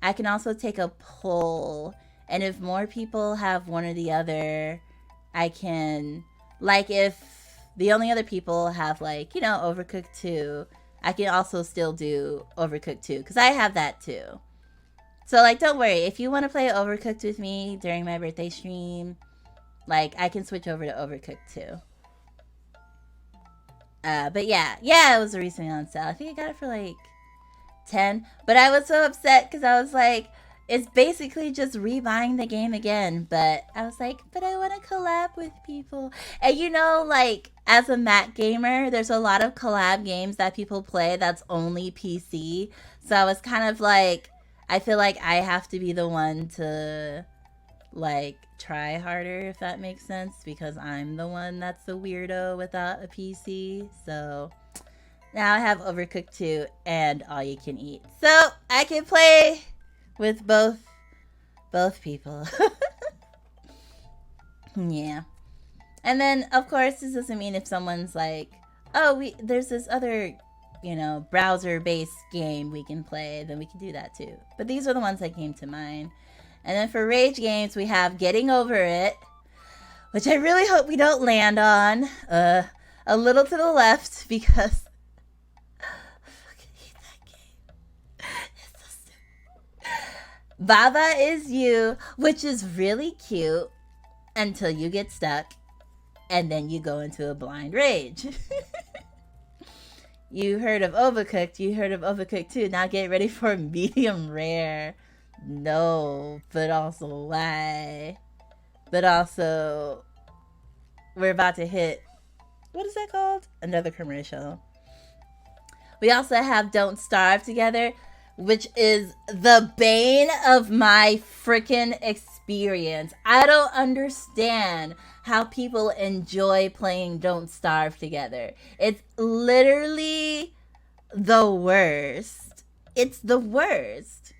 I can also take a poll, and if more people have one or the other, I can, like if the only other people have like, Overcooked 2, I can also still do Overcooked 2, because I have that too. So like, don't worry, if you want to play Overcooked with me during my birthday stream, like I can switch over to Overcooked 2. But yeah, it was recently on sale. I think I got it for like 10, but I was so upset because I was like, it's basically just rebuying the game again. But I was like, but I want to collab with people. And like as a Mac gamer, there's a lot of collab games that people play that's only PC. So I was kind of like, I feel like I have to be the one to like try harder, if that makes sense, because I'm the one that's the weirdo without a PC. So now I have Overcooked 2 and All You Can Eat. So I can play with both people. Yeah. And then, of course, this doesn't mean if someone's like, oh, there's this other browser-based game we can play, then we can do that too. But these are the ones that came to mind. And then for rage games, we have Getting Over It, which I really hope we don't land on. A little to the left, because I fucking hate that game. It's so stupid. Baba Is You, which is really cute until you get stuck, and then you go into a blind rage. You heard of Overcooked. You heard of Overcooked too. Now get ready for Medium Rare. No, but also why? But also, we're about to hit, what is that called? Another commercial. We also have Don't Starve Together, which is the bane of my freaking experience. I don't understand how people enjoy playing Don't Starve Together. It's literally the worst. It's the worst.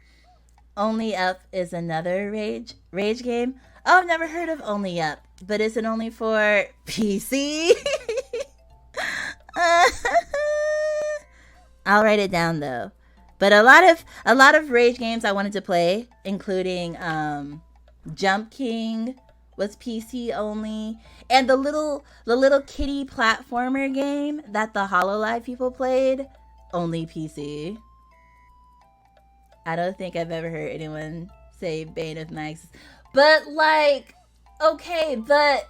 Only Up is another rage game. Oh, I've never heard of Only Up, but is it only for PC? I'll write it down though. But a lot of rage games I wanted to play, including Jump King was PC only, and the little kitty platformer game that the HoloLive people played, only PC. I don't think I've ever heard anyone say Bane of my existence. But like, okay, but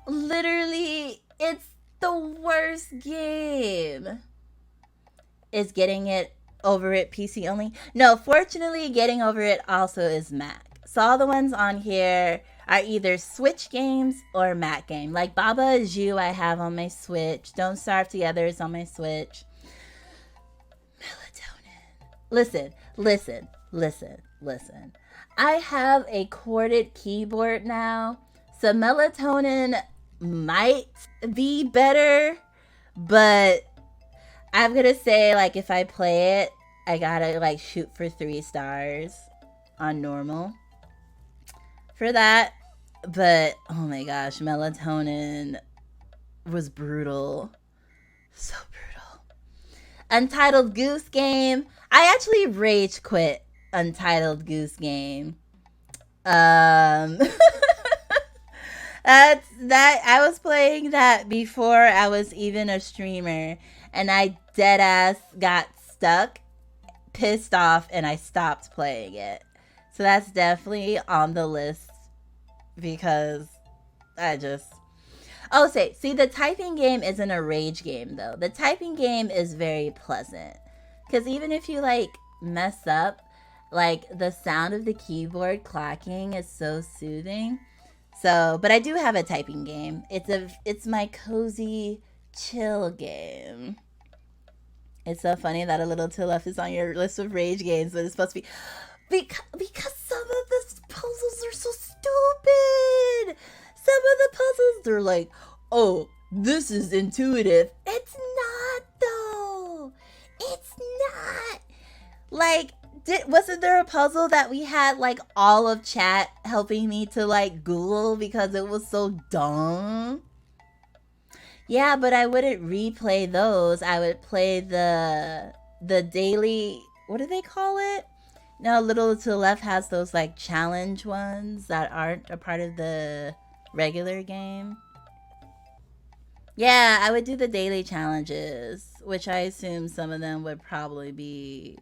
literally it's the worst game. Is Getting Over It PC only? No, fortunately Getting Over It also is Mac. So all the ones on here are either Switch games or Mac game. Like Baba Is You I have on my Switch. Don't Starve Together is on my Switch. Melatonin. Listen. I have a corded keyboard now, so Melatonin might be better, but I'm gonna say, like, if I play it, I gotta, like, shoot for 3 stars on normal for that. But, oh my gosh, Melatonin was brutal. So brutal. Untitled Goose Game. I actually rage quit Untitled Goose Game. That's that. I was playing that before I was even a streamer, and I deadass got stuck, pissed off, and I stopped playing it. So that's definitely on the list, because I just... Oh, see, the typing game isn't a rage game, though. The typing game is very pleasant. Because even if you, like, mess up, like, the sound of the keyboard clacking is so soothing. So, but I do have a typing game. It's my cozy chill game. It's so funny that A Little to Left is on your list of rage games, but it's supposed to be... Because some of the puzzles are so stupid. Some of the puzzles, they're like, oh, this is intuitive. It's not, though. It's not. Like, wasn't there a puzzle that we had, like, all of chat helping me to, like, Google because it was so dumb? Yeah, but I wouldn't replay those. I would play the daily, what do they call it? No, A Little to the Left has those, like, challenge ones that aren't a part of the regular game. Yeah, I would do the daily challenges, which I assume some of them would probably be...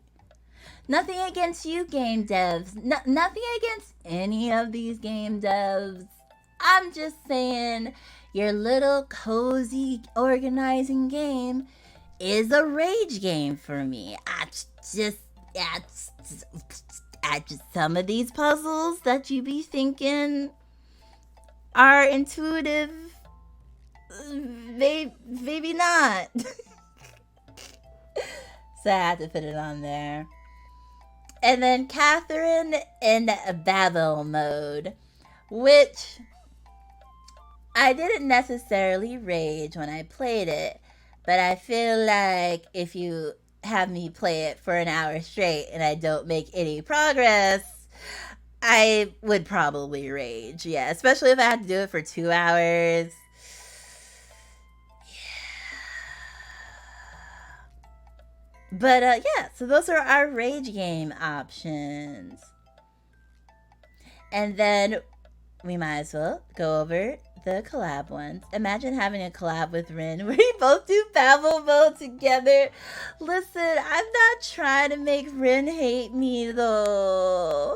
Nothing against you, game devs. Nothing against any of these game devs. I'm just saying, your little cozy organizing game is a rage game for me. Some of these puzzles that you be thinking are intuitive, maybe not. So I had to put it on there. And then Catherine in Babel mode, which I didn't necessarily rage when I played it, but I feel like if you have me play it for an hour straight and I don't make any progress, I would probably rage. Yeah, especially if I had to do it for 2 hours. But yeah, so those are our rage game options. And then we might as well go over the collab ones. Imagine having a collab with Rin where you both do Babel mode together. Listen, I'm not trying to make Rin hate me though.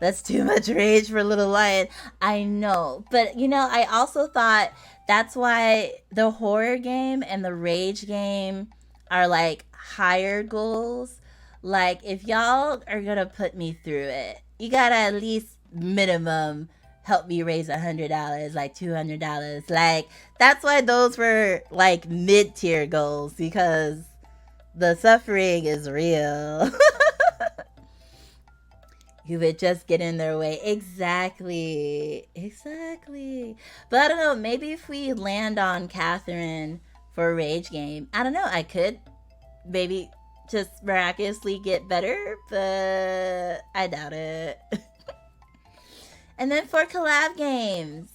That's too much rage for Little Lion. I know. But, you know, I also thought that's why the horror game and the rage game are like higher goals. Like, if y'all are going to put me through it, you got to at least minimum help me raise $100, like $200. Like, that's why those were like mid-tier goals, because the suffering is real. You would just get in their way. Exactly. But I don't know, maybe if we land on Catherine for a rage game, I don't know, I could maybe just miraculously get better, but I doubt it. And then for collab games,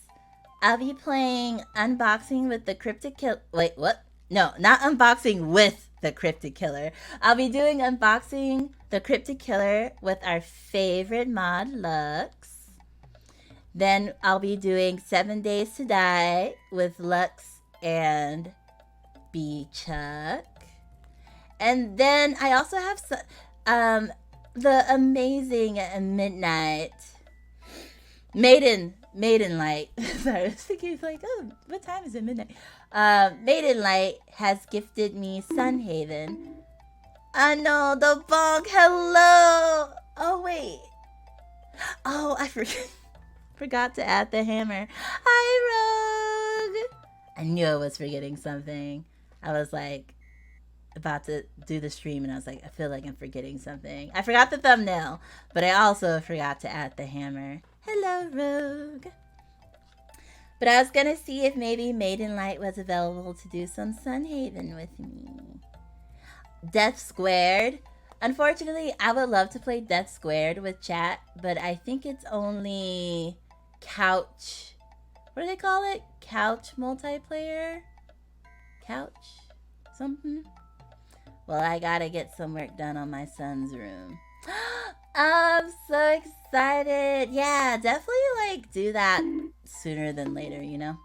I'll be playing Unboxing with the Cryptic Killer. Wait, what? No, not Unboxing with the Cryptic Killer. I'll be doing Unboxing the Cryptic Killer with our favorite mod, Lux. Then I'll be doing 7 Days to Die with Lux and B-Chuck. And then I also have the amazing Midnight Maiden Light. Sorry, I was thinking like, oh, what time is it? Midnight. Maiden Light has gifted me Sunhaven. I know, the bonk. Hello. Oh wait. Oh, I forgot to add the hammer. Hi, Rogue. I knew I was forgetting something. I was like about to do the stream and I was like, I feel like I'm forgetting something. I forgot the thumbnail, but I also forgot to add the hammer. Hello, Rogue. But I was gonna see if maybe Maiden Light was available to do some Sunhaven with me. Death Squared. Unfortunately, I would love to play Death Squared with chat, but I think it's only couch. What do they call it? Couch multiplayer? Couch? Something? Well, I gotta get some work done on my son's room. I'm so excited. Yeah, definitely like do that sooner than later, you know?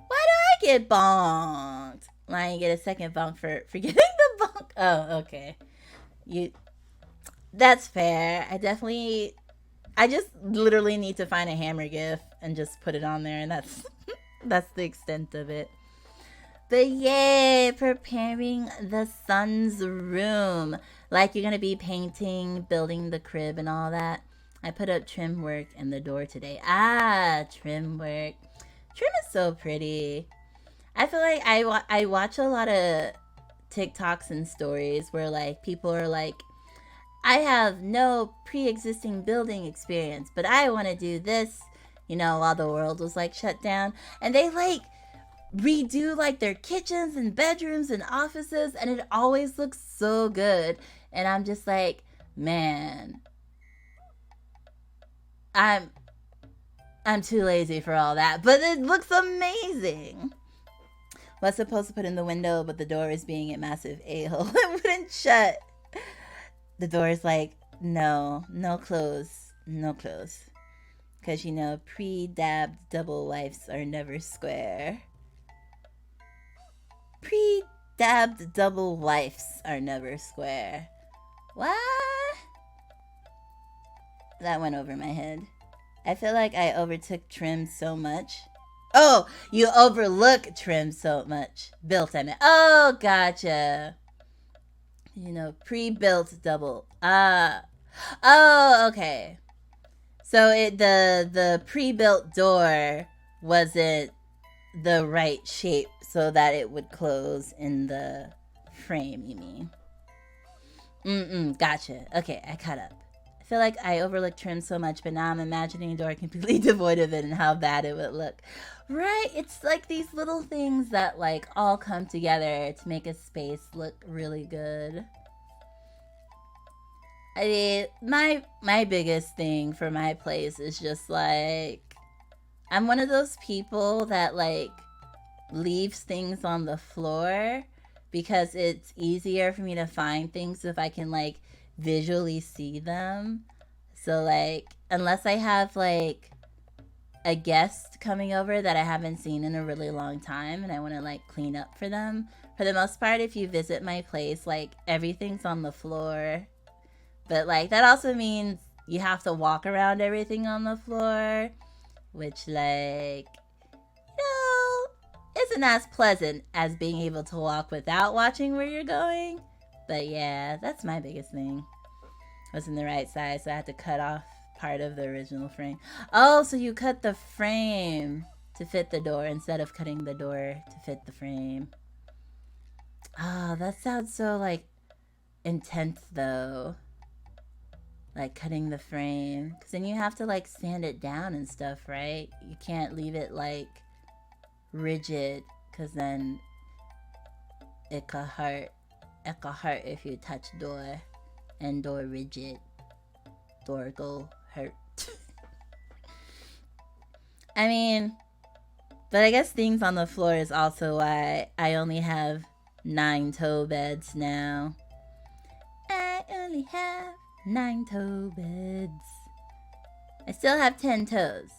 Why do I get bonked? I get a second bonk for forgetting the bonk. Oh, okay. That's fair. I just literally need to find a hammer gif and just put it on there, and that's that's the extent of it. But yay, preparing the son's room. Like you're gonna be painting, building the crib and all that. I put up trim work in the door today. Trim work. Trim is so pretty. I feel like I watch a lot of TikToks and stories where like people are like, I have no pre-existing building experience, but I want to do this, you know, while the world was like shut down. And they like redo like their kitchens and bedrooms and offices, and it always looks so good. And I'm just like, man, I'm too lazy for all that, but it looks amazing. Was supposed to put in the window, but the door is being a massive a-hole. It wouldn't shut. The door is like, no close. Because, you know, pre-dabbed double wives are never square. Pre-dabbed double wives are never square. What? That went over my head. I feel like I overtook trim so much. Oh, you overlook trim so much. Built, I meant. Oh, gotcha. You know, pre-built double. Oh, okay. So the pre-built door wasn't the right shape so that it would close in the frame, you mean? Gotcha. Okay, I caught up. I feel like I overlooked trim so much, but now I'm imagining a door completely devoid of it and how bad it would look. Right? It's like these little things that like all come together to make a space look really good. I mean, my biggest thing for my place is just like, I'm one of those people that like leaves things on the floor because it's easier for me to find things if I can like visually see them. So like unless I have like a guest coming over that I haven't seen in a really long time and I want to like clean up for them, for the most part, if you visit my place, like everything's on the floor. But like that also means you have to walk around everything on the floor, which like, you know, isn't as pleasant as being able to walk without watching where you're going. But yeah, that's my biggest thing. Wasn't the right size, so I had to cut off part of the original frame. Oh, so you cut the frame to fit the door instead of cutting the door to fit the frame. Oh, that sounds so like intense though. Like cutting the frame, because then you have to like sand it down and stuff, right? You can't leave it like rigid, because then it could hurt. It could hurt if you touch door, and door rigid. Door go hurt. I mean, but I guess things on the floor is also why I only have 9 toe beds now. I only have 9 toe beds. I still have 10 toes,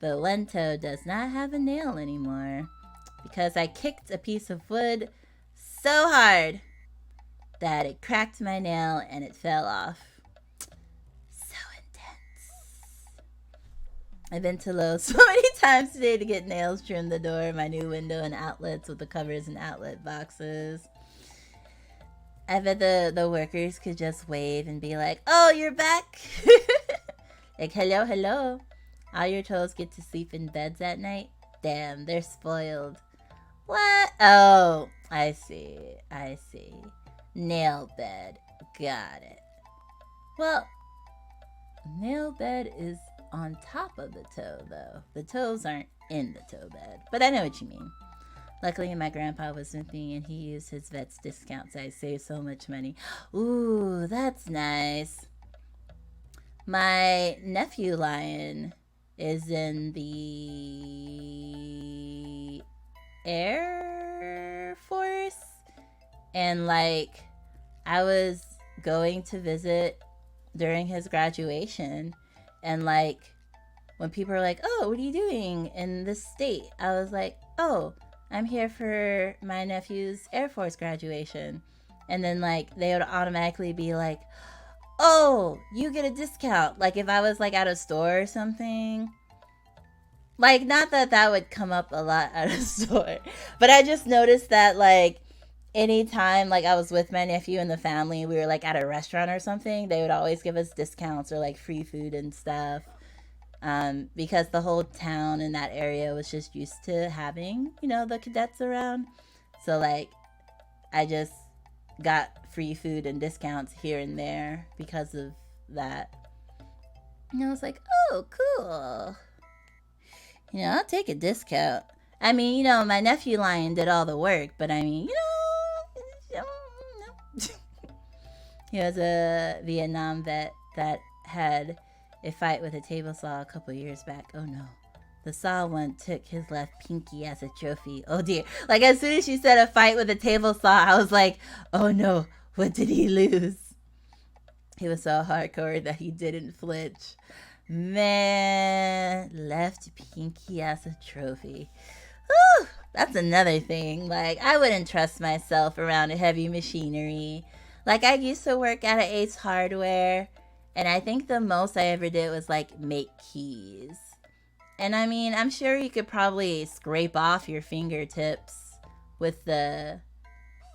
but one toe does not have a nail anymore because I kicked a piece of wood so hard that it cracked my nail and it fell off. So intense. I've been to Lowe's so many times today to get nails trimmed, the door, my new window and outlets with the covers and outlet boxes. I bet the workers could just wave and be like, oh, you're back. Like, hello, hello. All your toes get to sleep in beds at night? Damn, they're spoiled. What? Oh, I see. I see. Nail bed. Got it. Well, nail bed is on top of the toe, though. The toes aren't in the toe bed. But I know what you mean. Luckily, my grandpa was with me and he used his vet's discount, so I saved so much money. Ooh, that's nice. My nephew Lion is in the Air Force. And like, I was going to visit during his graduation. And like, when people were like, oh, what are you doing in this state? I was like, oh, I'm here for my nephew's Air Force graduation. And then like they would automatically be like, oh, you get a discount. Like if I was like at a store or something. Like not that that would come up a lot at a store. But I just noticed that like anytime like I was with my nephew and the family, we were like at a restaurant or something, they would always give us discounts or like free food and stuff. Because the whole town in that area was just used to having, you know, the cadets around. So, like, I just got free food and discounts here and there because of that. And I was like, oh, cool. You know, I'll take a discount. I mean, you know, my nephew Lion did all the work, but I mean, you know. He was a Vietnam vet that had a fight with a table saw a couple years back. Oh no. The saw one took his left pinky as a trophy. Oh dear. Like as soon as she said a fight with a table saw, I was like, oh no, what did he lose? He was so hardcore that he didn't flinch. Man, left pinky as a trophy. Whew, that's another thing. Like, I wouldn't trust myself around a heavy machinery. Like, I used to work at an Ace Hardware, and I think the most I ever did was, like, make keys. And, I mean, I'm sure you could probably scrape off your fingertips with the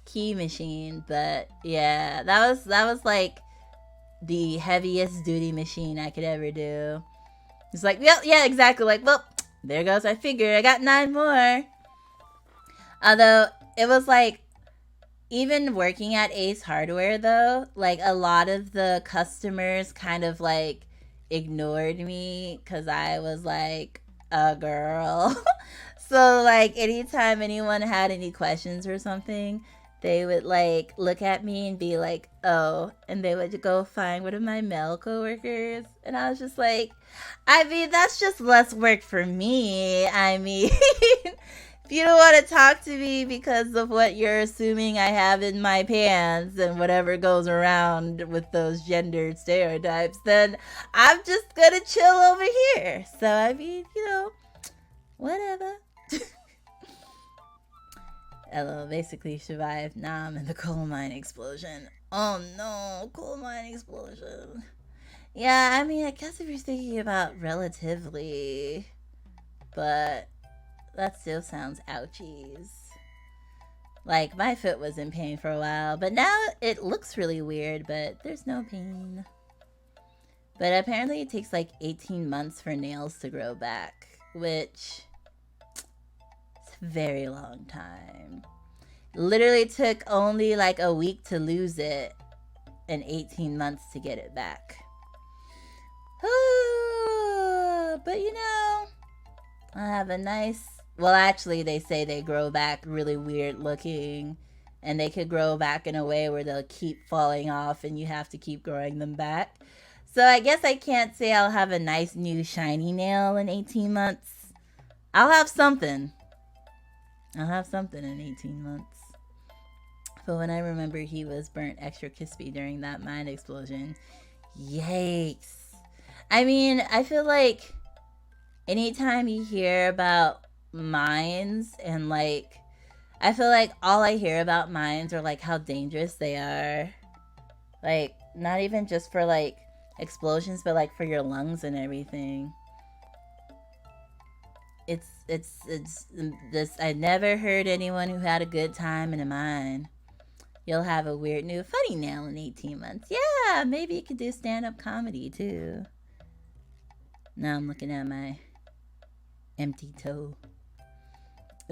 key machine, but, yeah, that was like, the heaviest duty machine I could ever do. It's like, yep, yeah, exactly. Like, well, there goes my figure. I got 9 more. Although, it was like, even working at Ace Hardware, though, like, a lot of the customers kind of, like, ignored me because I was, like, a girl. So, like, anytime anyone had any questions or something, they would, like, look at me and be like, oh, and they would go find one of my male coworkers. And I was just like, I mean, that's just less work for me. I mean, If you don't want to talk to me because of what you're assuming I have in my pants and whatever goes around with those gendered stereotypes, then I'm just gonna chill over here. So, I mean, whatever. Ella basically survived Nam and the coal mine explosion. Oh no, coal mine explosion. Yeah, I mean, I guess if you're thinking about relatively, but that still sounds ouchies. Like, my foot was in pain for a while, but now it looks really weird, but there's no pain. But apparently it takes like 18 months for nails to grow back, which is a very long time. Literally took only like a week to lose it and 18 months to get it back. But I'll have a nice... Well, actually, they say they grow back really weird looking, and they could grow back in a way where they'll keep falling off and you have to keep growing them back. So I guess I can't say I'll have a nice new shiny nail in 18 months. I'll have something. I'll have something in 18 months. But when I remember he was burnt extra crispy during that mine explosion, yikes. I mean, I feel like anytime you hear about mines and like, I feel like all I hear about mines are like how dangerous they are. Like, not even just for like explosions, but like for your lungs and everything. It's this. I never heard anyone who had a good time in a mine. You'll have a weird new funny nail in 18 months. Yeah, maybe you could do stand-up comedy too. Now I'm looking at my empty toe.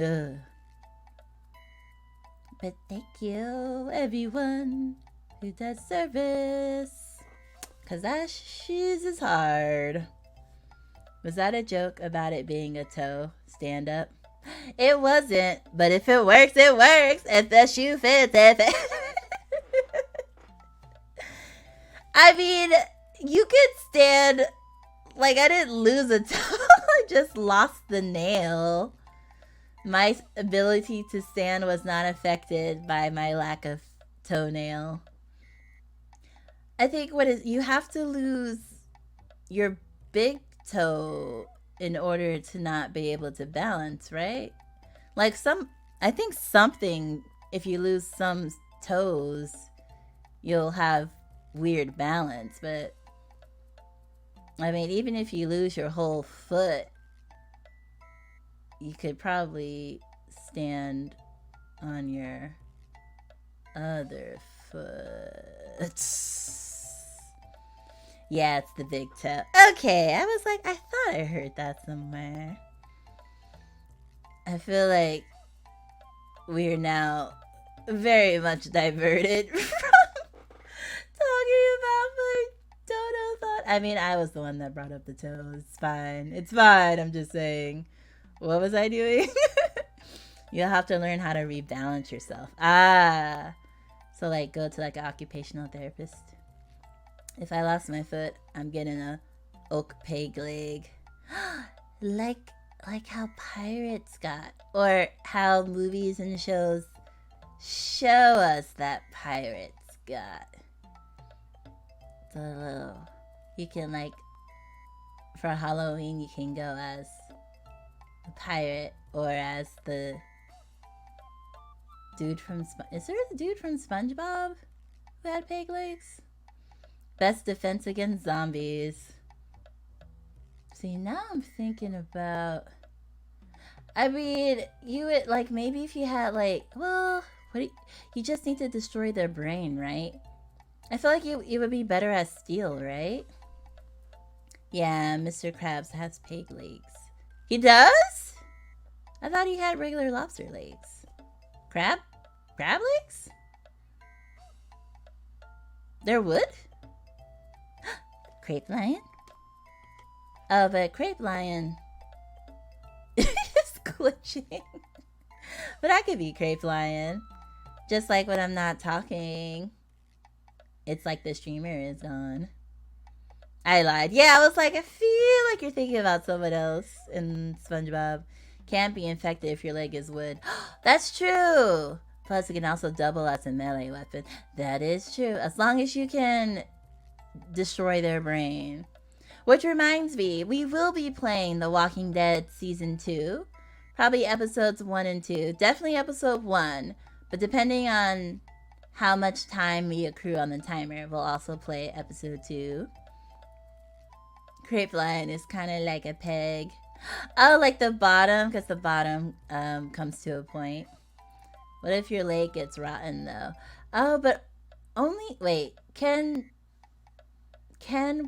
Ugh. But thank you, everyone who does service. Cause that shoes is hard. Was that a joke about it being a toe stand-up? It wasn't, but if it works, it works. If the shoe fits, it fits. I mean, you could stand... Like, I didn't lose a toe. I just lost the nail. My ability to stand was not affected by my lack of toenail. I think you have to lose your big toe in order to not be able to balance, right? Like I think something, if you lose some toes, you'll have weird balance, but I mean, even if you lose your whole foot, you could probably stand on your other foot. Yeah, it's the big toe. Okay, I was like, I thought I heard that somewhere. I feel like we're now very much diverted from talking about my Donothon. I mean, I was the one that brought up the toes. It's fine. It's fine. I'm just saying. What was I doing? You'll have to learn how to rebalance yourself. So like go to like an occupational therapist. If I lost my foot, I'm getting a oak peg leg. like how pirates got, or how movies and shows show us that pirates got. You can like, for Halloween, you can go as a pirate or as the dude from is there a dude from SpongeBob who had peg legs? Best defense against zombies. See, now I'm thinking about, I mean, you would like, maybe if you had like, well, you just need to destroy their brain, right? I feel like you would be better as steel, right? Yeah, Mr. Krabs has peg legs. He does? I thought he had regular lobster legs. Crab legs? They're wood? Crepe lion? Oh, but crepe lion is glitching. But I could be crepe lion. Just like when I'm not talking, it's like the streamer is gone. I lied. Yeah, I was like, I feel like you're thinking about someone else in SpongeBob. Can't be infected if your leg is wood. That's true! Plus, it can also double as a melee weapon. That is true. As long as you can destroy their brain. Which reminds me, we will be playing The Walking Dead Season 2. Probably episodes 1 and 2. Definitely episode 1. But depending on how much time we accrue on the timer, we'll also play episode 2. Crepe line is kind of like a peg. Oh, like the bottom, because the bottom comes to a point. What if your leg gets rotten, though? Oh, but only... Wait, can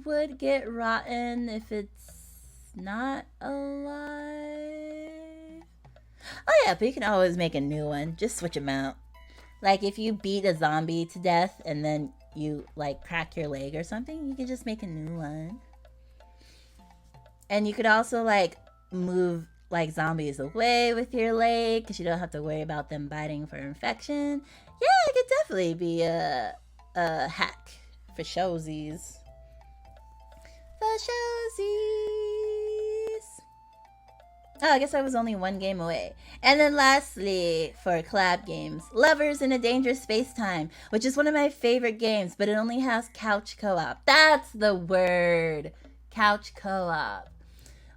wood get rotten if it's not alive? Oh yeah, but you can always make a new one. Just switch them out. Like if you beat a zombie to death and then you like crack your leg or something, you can just make a new one. And you could also like move like zombies away with your leg because you don't have to worry about them biting for infection. Yeah, it could definitely be a hack for showsies. Oh, I guess I was only one game away. And then lastly, for collab games, Lovers in a Dangerous Space-Time, which is one of my favorite games, but it only has couch co-op. That's the word. Couch co-op.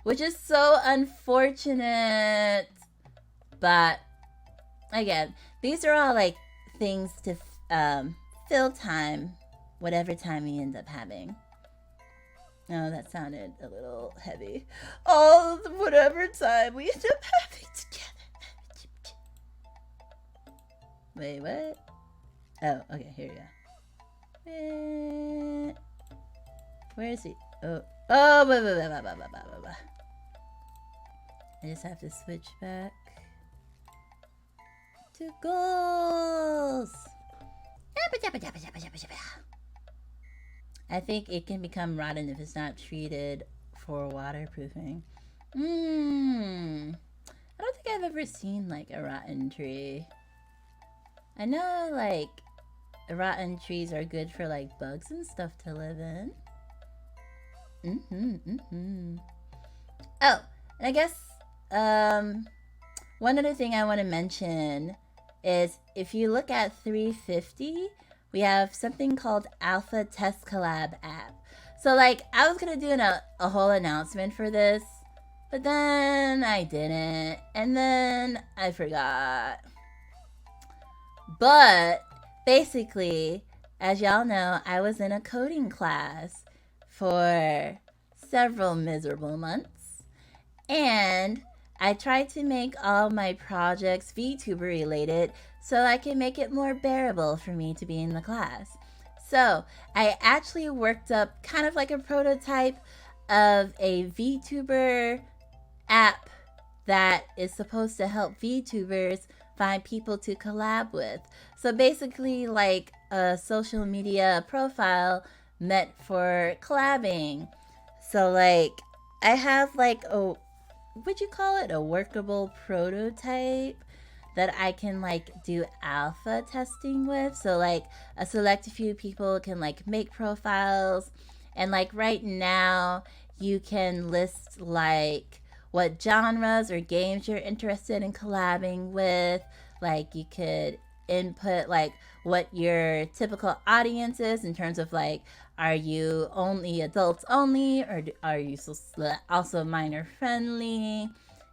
Which is so unfortunate. But, again, these are all like things to fill time, whatever time we end up having. Oh, that sounded a little heavy. All whatever time we end up having together. Wait, what? Oh, okay, here we go. Where is he? Oh, I just have to switch back to goals. I think it can become rotten if it's not treated for waterproofing. I don't think I've ever seen like a rotten tree. I know like rotten trees are good for like bugs and stuff to live in. Oh, and I guess one other thing I want to mention is if you look at 350, we have something called Alpha Test Collab app. So like I was gonna do a whole announcement for this, but then I didn't, and then I forgot. But basically, as y'all know, I was in a coding class for several miserable months, and I tried to make all my projects VTuber related so I can make it more bearable for me to be in the class. So I actually worked up kind of like a prototype of a VTuber app that is supposed to help VTubers find people to collab with. So basically like a social media profile meant for collabing. So like I have like would you call it a workable prototype that I can like do alpha testing with? So like a select few people can like make profiles, and like right now you can list like what genres or games you're interested in collabing with. Like you could input like what your typical audience is in terms of like, are you only adults only, or are you also minor friendly?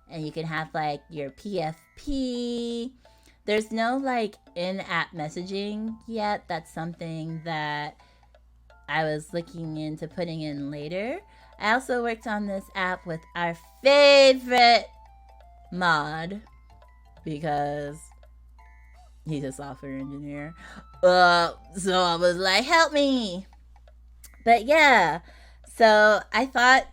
And you can have like your PFP. There's no like in-app messaging yet. That's something that I was looking into putting in later. I also worked on this app with our favorite mod because he's a software engineer. So I was like, help me. But yeah, so I thought,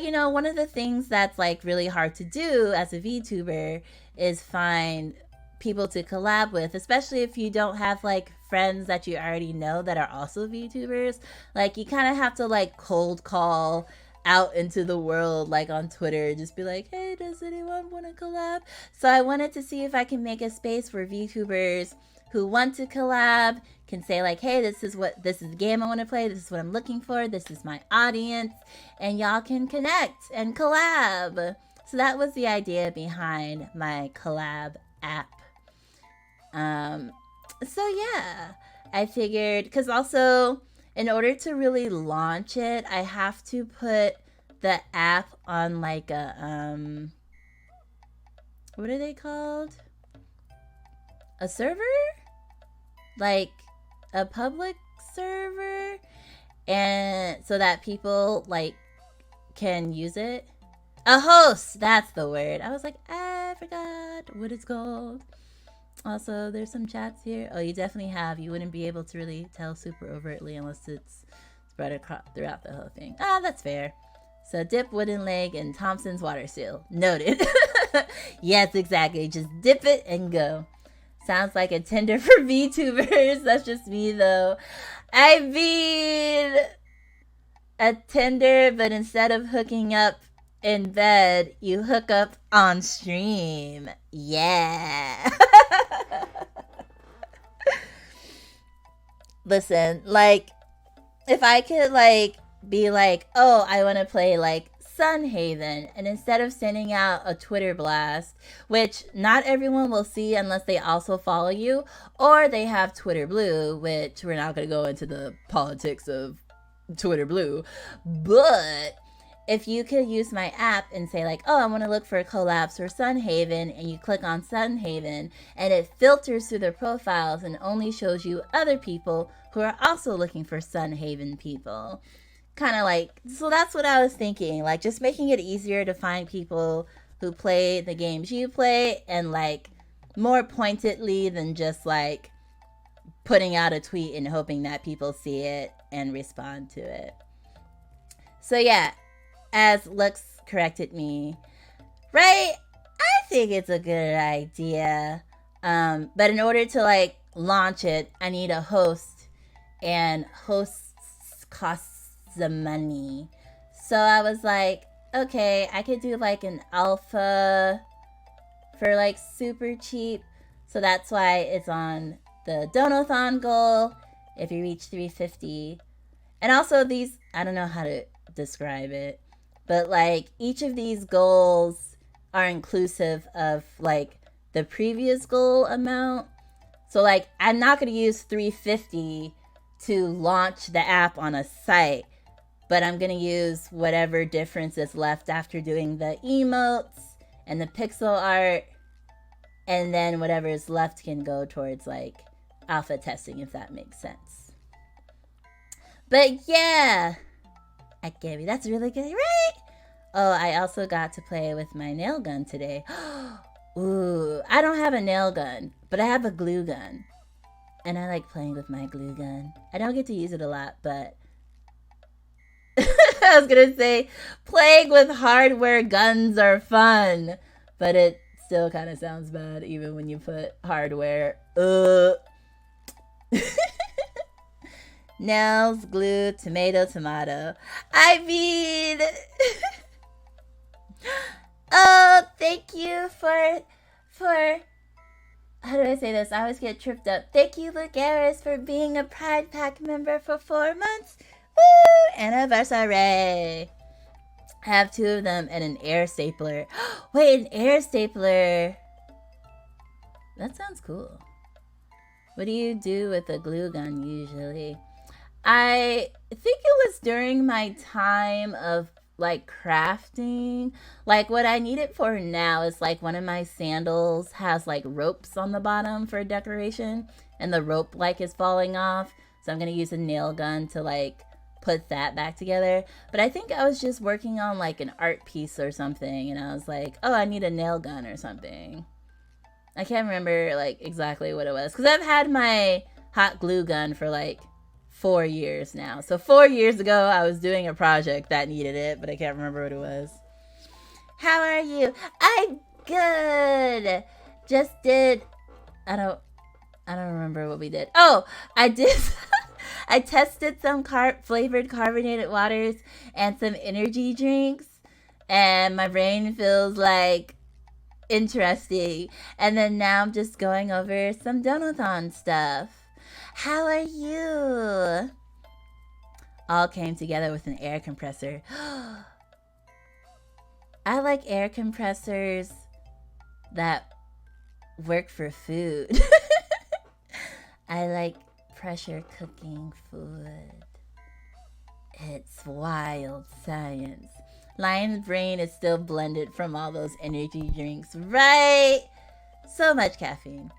you know, one of the things that's like really hard to do as a VTuber is find people to collab with, especially if you don't have like friends that you already know that are also VTubers. Like you kind of have to like cold call out into the world, like on Twitter, just be like, hey, does anyone want to collab? So I wanted to see if I can make a space where VTubers who want to collab can say like, hey, this is the game I want to play, this is what I'm looking for, this is my audience, and y'all can connect and collab. So that was the idea behind my collab app. So yeah, I figured, because also in order to really launch it, I have to put the app on like a what are they called? A server? Like a public server, and so that people like can use it. A host, that's the word. I was like, I forgot what it's called. Also, there's some chats here. Oh, you definitely have. You wouldn't be able to really tell super overtly unless it's spread across throughout the whole thing. Ah, that's fair. So dip wooden leg and Thompson's water seal. Noted. Yes, exactly. Just dip it and go. Sounds like a Tinder for VTubers. That's just me though. I mean, a Tinder, but instead of hooking up in bed, you hook up on stream. Yeah. Listen, like, if I could, like, be like, oh, I want to play, like, Sunhaven, and instead of sending out a Twitter blast, which not everyone will see unless they also follow you, or they have Twitter Blue, which we're not going to go into the politics of Twitter Blue, but if you could use my app and say like, oh, I want to look for collabs for Sunhaven, and you click on Sunhaven and it filters through their profiles and only shows you other people who are also looking for Sunhaven people. Kind of like, so that's what I was thinking, like just making it easier to find people who play the games you play, and like more pointedly than just like putting out a tweet and hoping that people see it and respond to it. So yeah, as Lux corrected me, right? I think it's a good idea. But in order to like launch it, I need a host, and hosts costs some money. So I was like, okay, I could do like an alpha for like super cheap. So that's why it's on the Donothon goal if you reach 350. And also these, I don't know how to describe it, but like each of these goals are inclusive of like the previous goal amount. So like I'm not going to use 350 to launch the app on a site, but I'm going to use whatever difference is left after doing the emotes and the pixel art, and then whatever is left can go towards like alpha testing, if that makes sense. But yeah, I gave you, that's really good, right? Oh, I also got to play with my nail gun today. Ooh, I don't have a nail gun, but I have a glue gun. And I like playing with my glue gun. I don't get to use it a lot, but I was gonna say playing with hardware guns are fun, but it still kind of sounds bad even when you put hardware. Nails, glue, tomato. I mean, oh, thank you for how do I say this? I always get tripped up. Thank you, Lugaris, for being a Pride Pack member for 4 months. Woo! Anniversary! I have 2 of them and an air stapler. Wait, an air stapler! That sounds cool. What do you do with a glue gun usually? I think it was during my time of like crafting. Like what I need it for now is like one of my sandals has like ropes on the bottom for decoration, and the rope like is falling off. So I'm gonna use a nail gun to like put that back together. But I think I was just working on like an art piece or something, and I was like, oh, I need a nail gun or something. I can't remember like exactly what it was, because I've had my hot glue gun for like 4 years now. So 4 years ago I was doing a project that needed it, but I can't remember what it was. How are you? I'm good. Just did, I don't remember what we did. Oh, I did I tested some flavored carbonated waters and some energy drinks, and my brain feels like interesting. And then now I'm just going over some Donothon stuff. How are you? All came together with an air compressor. I like air compressors that work for food. I like pressure cooking food. It's wild science. Lion's brain is still blended from all those energy drinks, right? So much caffeine.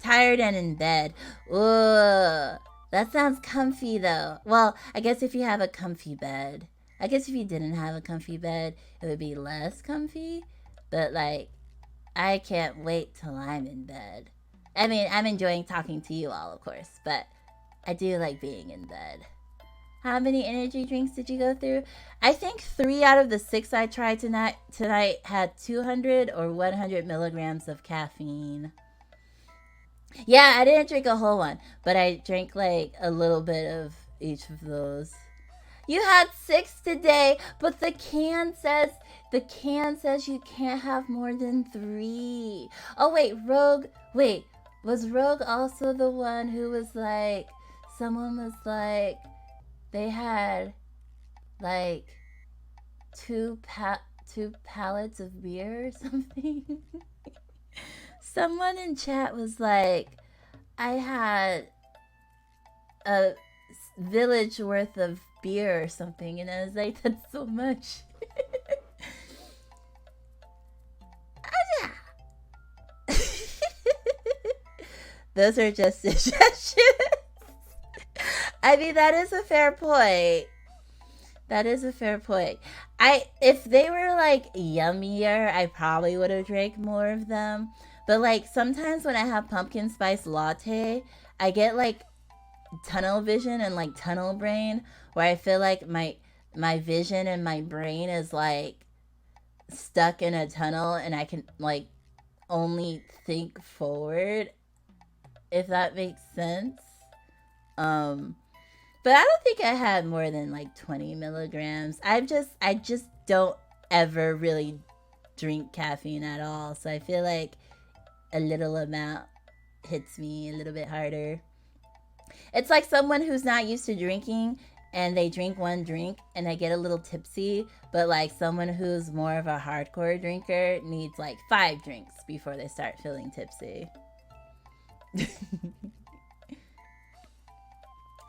Tired and in bed. Ugh. That sounds comfy though. Well, I guess if you have a comfy bed. I guess if you didn't have a comfy bed, it would be less comfy. But like, I can't wait till I'm in bed. I mean, I'm enjoying talking to you all, of course, but I do like being in bed. How many energy drinks did you go through? I think 3 out of the 6 I tried tonight had 200 or 100 milligrams of caffeine. Yeah, I didn't drink a whole one, but I drank like a little bit of each of those. You had 6 today, but the can says you can't have more than 3. Oh wait, was Rogue also the one who was like, someone was like, they had like two pallets of beer or something? Someone in chat was like, I had a village worth of beer or something, and I was like, that's so much. Those are just suggestions. I mean, that is a fair point. If they were like yummier, I probably would have drank more of them. But like sometimes when I have pumpkin spice latte, I get like tunnel vision and like tunnel brain, where I feel like my vision and my brain is like stuck in a tunnel and I can like only think forward, if that makes sense. But I don't think I had more than like 20 milligrams. I just don't ever really drink caffeine at all, so I feel like a little amount hits me a little bit harder. It's like someone who's not used to drinking and they drink one drink and they get a little tipsy, but like someone who's more of a hardcore drinker needs like 5 drinks before they start feeling tipsy.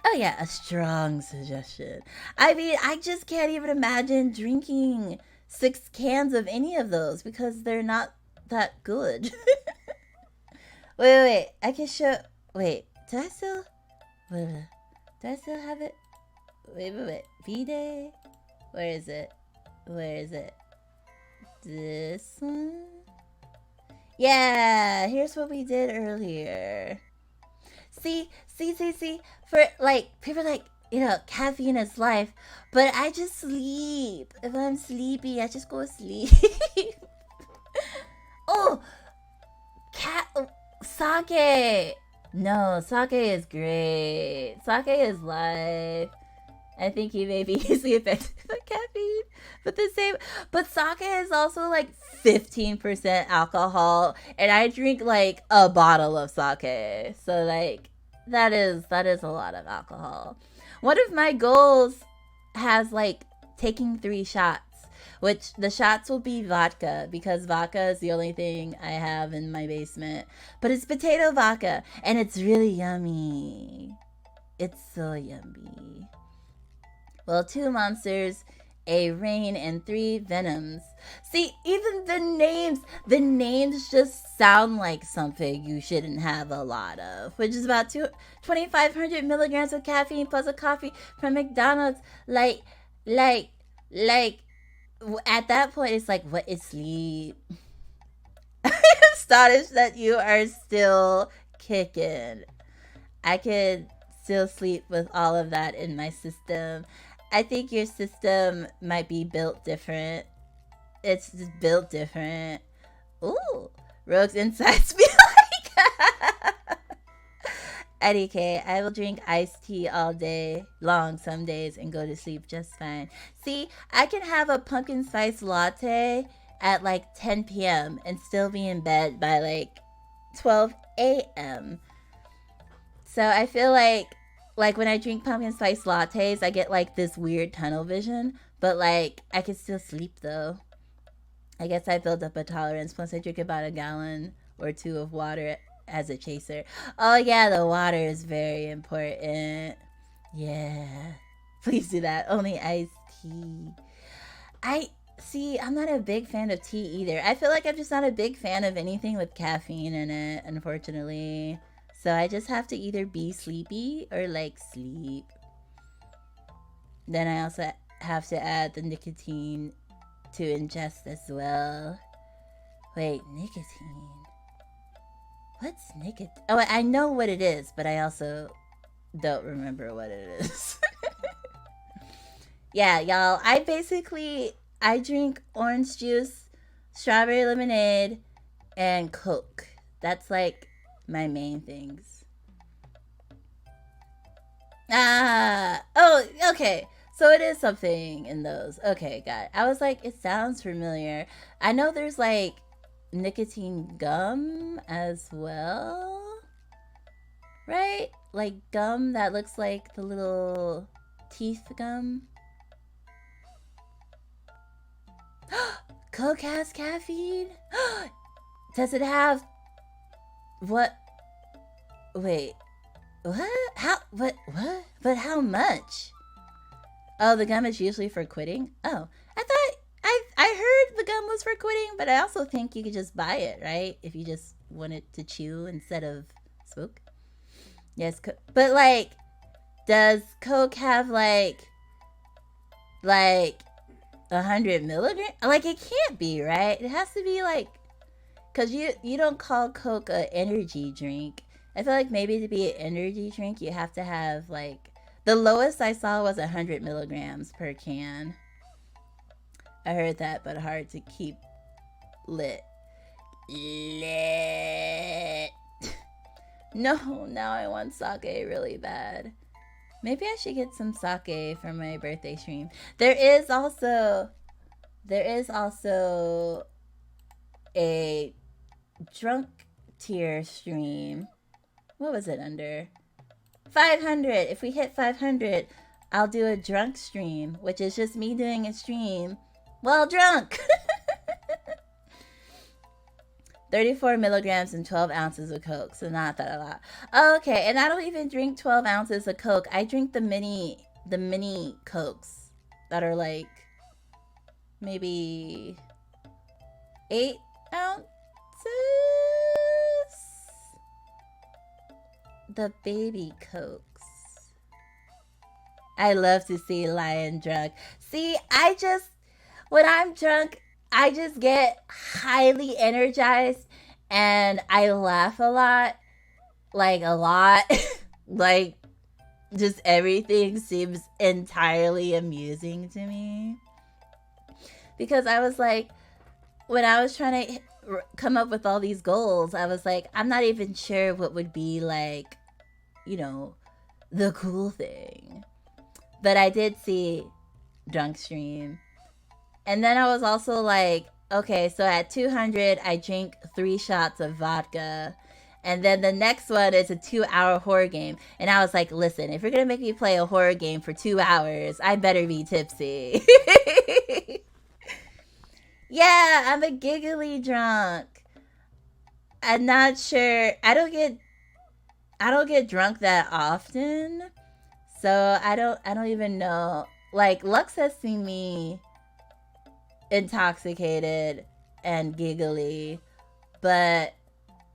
Oh yeah, a strong suggestion. I mean, I just can't even imagine drinking 6 cans of any of those because they're not that good. Wait, I can show. Wait, do I still have it? Wait. Bday? Where is it? This one? Yeah, here's what we did earlier. See. For like, people are like, you know, caffeine is life, but I just sleep. If I'm sleepy, I just go to sleep. Oh, sake. No, sake is great. Sake is life. I think he may be easily affected by caffeine, but sake is also like 15% alcohol, and I drink like a bottle of sake. So like, that is a lot of alcohol. One of my goals has like taking 3 shots, which the shots will be vodka, because vodka is the only thing I have in my basement. But it's potato vodka, and it's really yummy. It's so yummy. Well, 2 monsters, a rain, and 3 venoms. See, even the names just sound like something you shouldn't have a lot of, which is about 2,500 milligrams of caffeine plus a coffee from McDonald's. Like, at that point, it's like, what is sleep? I'm astonished that you are still kicking. I could still sleep with all of that in my system. I think your system might be built different. It's just built different. Ooh, Rogue's insides be like. Eddie K, I will drink iced tea all day long some days and go to sleep just fine. See, I can have a pumpkin spice latte at like 10 p.m. and still be in bed by like 12 a.m. So I feel like when I drink pumpkin spice lattes, I get like this weird tunnel vision, but like I can still sleep though. I guess I built up a tolerance. Plus, I drink about a gallon or two of water as a chaser. Oh, yeah, the water is very important. Yeah. Please do that. Only iced tea. I'm not a big fan of tea either. I feel like I'm just not a big fan of anything with caffeine in it, unfortunately. So I just have to either be sleepy or like sleep. Then I also have to add the nicotine to ingest as well. Wait, nicotine. What's nicotine? Oh, I know what it is, but I also don't remember what it is. Yeah, y'all. I drink orange juice, strawberry lemonade, and Coke. That's like my main things. Oh, okay. So it is something in those. Okay, got it. I was like, it sounds familiar. I know there's like nicotine gum as well. Right? Like gum that looks like the little teeth gum. Coke has caffeine? Does it have... What? Wait. What? How? What? But how much? Oh, the gum is usually for quitting? Oh, I thought... I heard the gum was for quitting, but I also think you could just buy it, right? If you just wanted to chew instead of smoke. Yes, but like, does Coke have like 100 milligrams? Like, it can't be, right? It has to be like, because you don't call Coke an energy drink. I feel like maybe to be an energy drink, you have to have like, the lowest I saw was 100 milligrams per can. I heard that, but hard to keep lit. No, now I want sake really bad. Maybe I should get some sake for my birthday stream. There is also a drunk tier stream. What was it under? 500. If we hit 500, I'll do a drunk stream, which is just me doing a stream while drunk. 34 milligrams and 12 ounces of Coke, so not that a lot. Okay, and I don't even drink 12 ounces of Coke. I drink the mini Cokes that are like maybe 8 ounces. The baby Cokes. I love to see Lion drunk. See, when I'm drunk, I just get highly energized and I laugh a lot. Like, a lot. Like, just everything seems entirely amusing to me. Because I was like, when I was trying to come up with all these goals, I was like, I'm not even sure what would be like, the cool thing. But I did see drunk stream. And then I was also like, okay, so at 200, I drink 3 shots of vodka. And then the next one is a 2-hour horror game. And I was like, listen, if you're going to make me play a horror game for 2 hours, I better be tipsy. Yeah, I'm a giggly drunk. I'm not sure. I don't get drunk that often. So I don't even know. Like, Lux has seen me intoxicated and giggly, but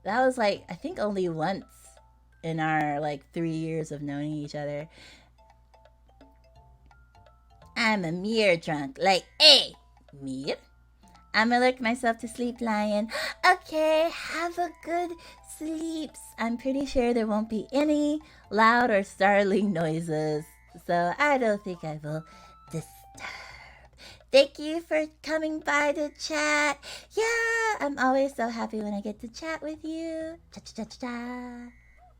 that was like, I think only once in our like 3 years of knowing each other. I'm a mere drunk. Like, hey, mere. I'm gonna lurk myself to sleep, Lion. Okay, have a good sleeps. I'm pretty sure there won't be any loud or startling noises, so I don't think I will disturb. Thank you for coming by to chat. Yeah, I'm always so happy when I get to chat with you. Cha-cha-cha-cha.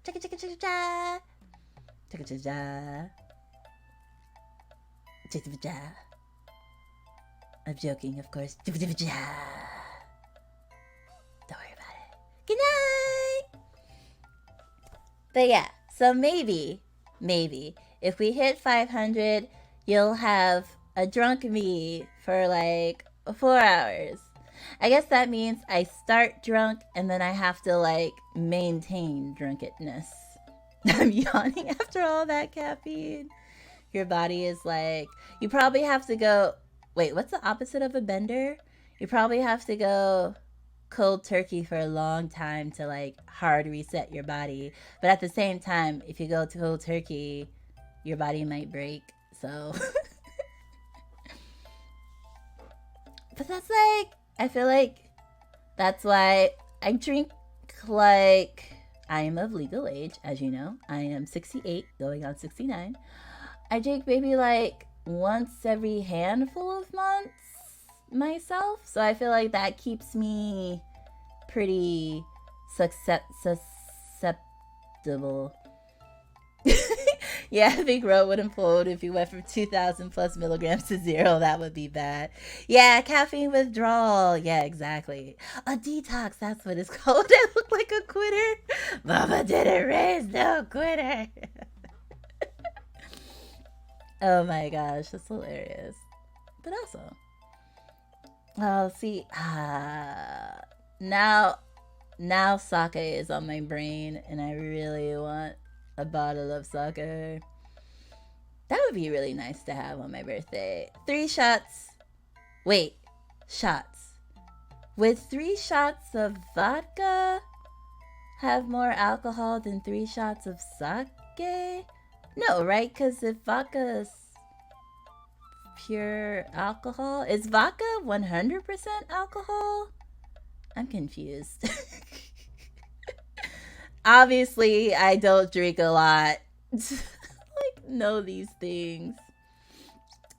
Cha-cha-cha-cha-cha. Cha-cha-cha-cha. Cha-cha-cha. I'm joking, of course. Don't worry about it. Good night! But yeah, so maybe, if we hit 500, you'll have a drunk me for like 4 hours. I guess that means I start drunk and then I have to like maintain drunkenness. I'm yawning after all that caffeine. Your body is like, you probably have to go, wait, what's the opposite of a bender? You probably have to go cold turkey for a long time to like hard reset your body. But at the same time, if you go to cold turkey, your body might break. So, but that's like, I feel like that's why I drink like I am of legal age, as you know. I am 68, going on 69. I drink maybe like once every handful of months myself. So I feel like that keeps me pretty susceptible. Yeah, I think Roe would implode if you went from 2,000 plus milligrams to 0. That would be bad. Yeah, caffeine withdrawal. Yeah, exactly. A detox, that's what it's called. I look like a quitter. Mama didn't raise no quitter. Oh my gosh, that's hilarious. But also, oh, see, now sake is on my brain, and I really want a bottle of sake. That would be really nice to have on my birthday. 3 shots. Wait, shots. Would 3 shots of vodka have more alcohol than 3 shots of sake? No, right? Because if vodka is pure alcohol, is vodka 100% alcohol? I'm confused. Obviously, I don't drink a lot. Like, know these things.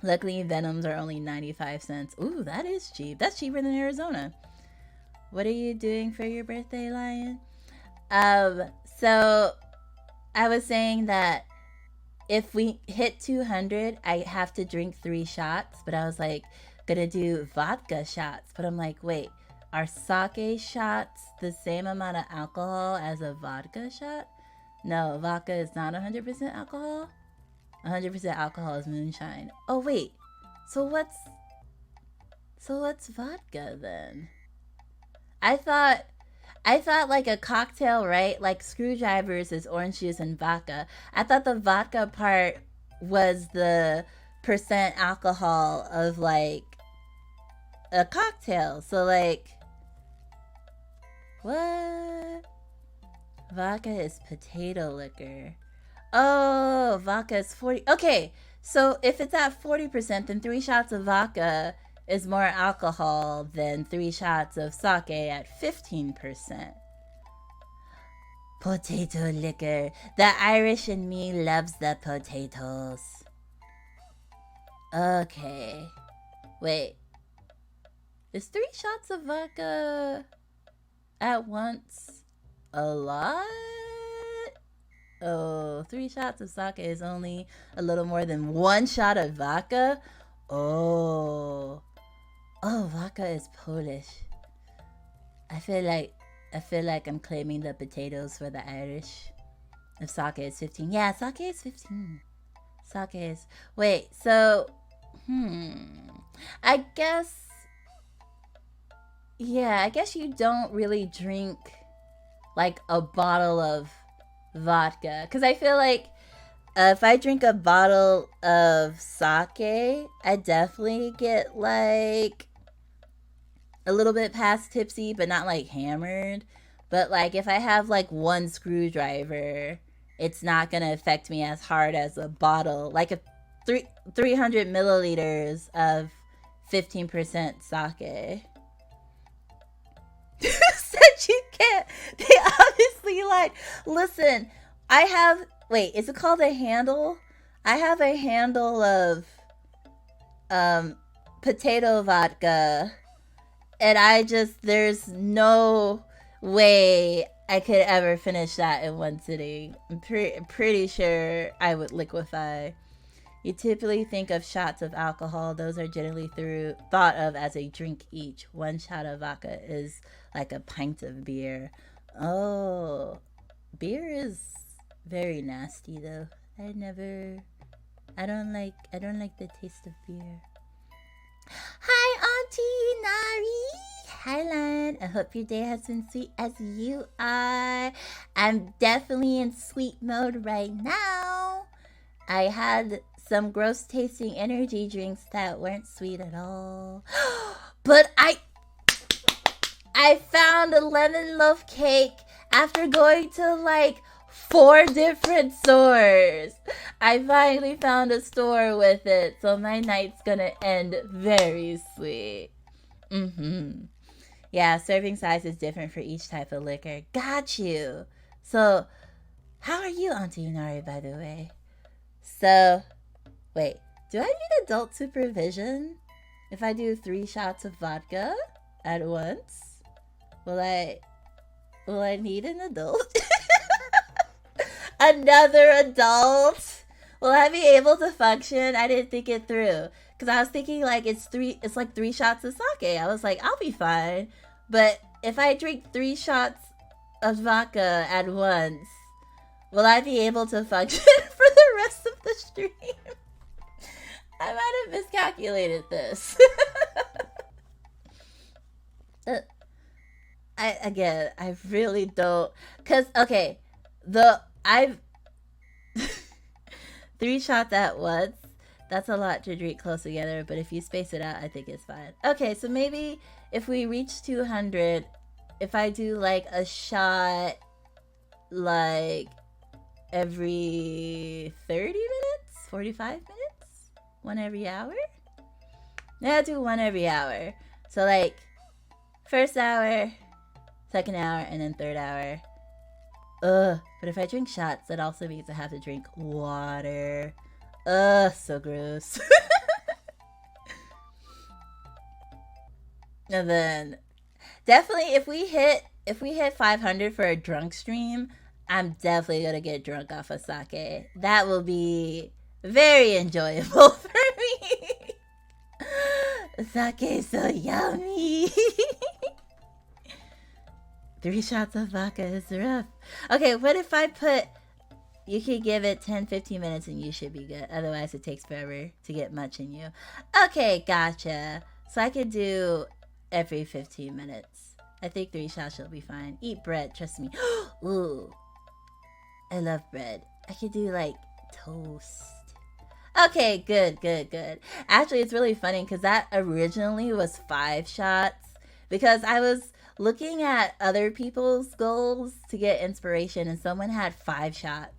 Luckily, Venoms are only 95 cents. Ooh, that is cheap. That's cheaper than Arizona. What are you doing for your birthday, Lion? So I was saying that if we hit 200, I have to drink 3 shots. But I was like, gonna do vodka shots. But I'm like, wait, are sake shots the same amount of alcohol as a vodka shot? No, vodka is not 100% alcohol. 100% alcohol is moonshine. Oh wait, so what's vodka then? I thought like a cocktail, right? Like screwdrivers is orange juice and vodka. I thought the vodka part was the percent alcohol of like a cocktail. So like, what? Vodka is potato liquor. Oh, vodka is 40. Okay, so if it's at 40%, then 3 shots of vodka is more alcohol than 3 shots of sake at 15%. Potato liquor. The Irish in me loves the potatoes. Okay. Wait. Is 3 shots of vodka at once a lot? Oh, 3 shots of sake is only a little more than 1 shot of vodka? Oh, vodka is Polish. I feel like I'm claiming the potatoes for the Irish. If sake is 15. Yeah, sake is 15. Sake is... Wait, so... I guess... Yeah, I guess you don't really drink like a bottle of vodka. Because I feel like if I drink a bottle of sake, I definitely get like a little bit past tipsy, but not like hammered. But like if I have like 1 screwdriver, it's not going to affect me as hard as a bottle. Like a 300 milliliters of 15% sake. Said you can't. They obviously like, listen, I have, wait, is it called a handle? I have a handle of potato vodka, and there's no way I could ever finish that in one sitting. I'm pretty sure I would liquefy. You typically think of shots of alcohol. Those are generally thought of as a drink each. 1 shot of vodka is like a pint of beer. Oh, beer is very nasty though. I don't like the taste of beer. Hi, Auntie Nari. Thailand. I hope your day has been sweet as you are. I'm definitely in sweet mode right now. I had some gross tasting energy drinks that weren't sweet at all. But I found a lemon loaf cake after going to like 4 different stores. I finally found a store with it, so my night's gonna end very sweet. Yeah, serving size is different for each type of liquor. Got you. So, how are you, Auntie Unari, by the way? So, wait, do I need adult supervision if I do 3 shots of vodka at once? Will I need an adult? Another adult? Will I be able to function? I didn't think it through. Because I was thinking like it's like 3 shots of sake. I was like, I'll be fine. But if I drink 3 shots of vodka at once, will I be able to function for the rest of the stream? I might have miscalculated this. I really don't. Because, okay, I've 3 shots at once. That's a lot to drink close together, but if you space it out, I think it's fine. Okay, so maybe if we reach 200, if I do like a shot like every 30 minutes, 45 minutes, 1 every hour? Yeah, I'll do 1 every hour. So like first hour, second hour, and then third hour. But if I drink shots, that also means I have to drink water. So gross. And then definitely if we hit 500 for a drunk stream, I'm definitely gonna get drunk off of sake. That will be very enjoyable for me. Sake is so yummy. 3 shots of vodka is rough. Okay, what if I put... You could give it 10-15 minutes and you should be good. Otherwise, it takes forever to get much in you. Okay, gotcha. So I could do every 15 minutes. I think 3 shots will be fine. Eat bread, trust me. Ooh, I love bread. I could do like toast. Okay, good. Actually, it's really funny because that originally was 5 shots. Because I was looking at other people's goals to get inspiration and someone had 5 shots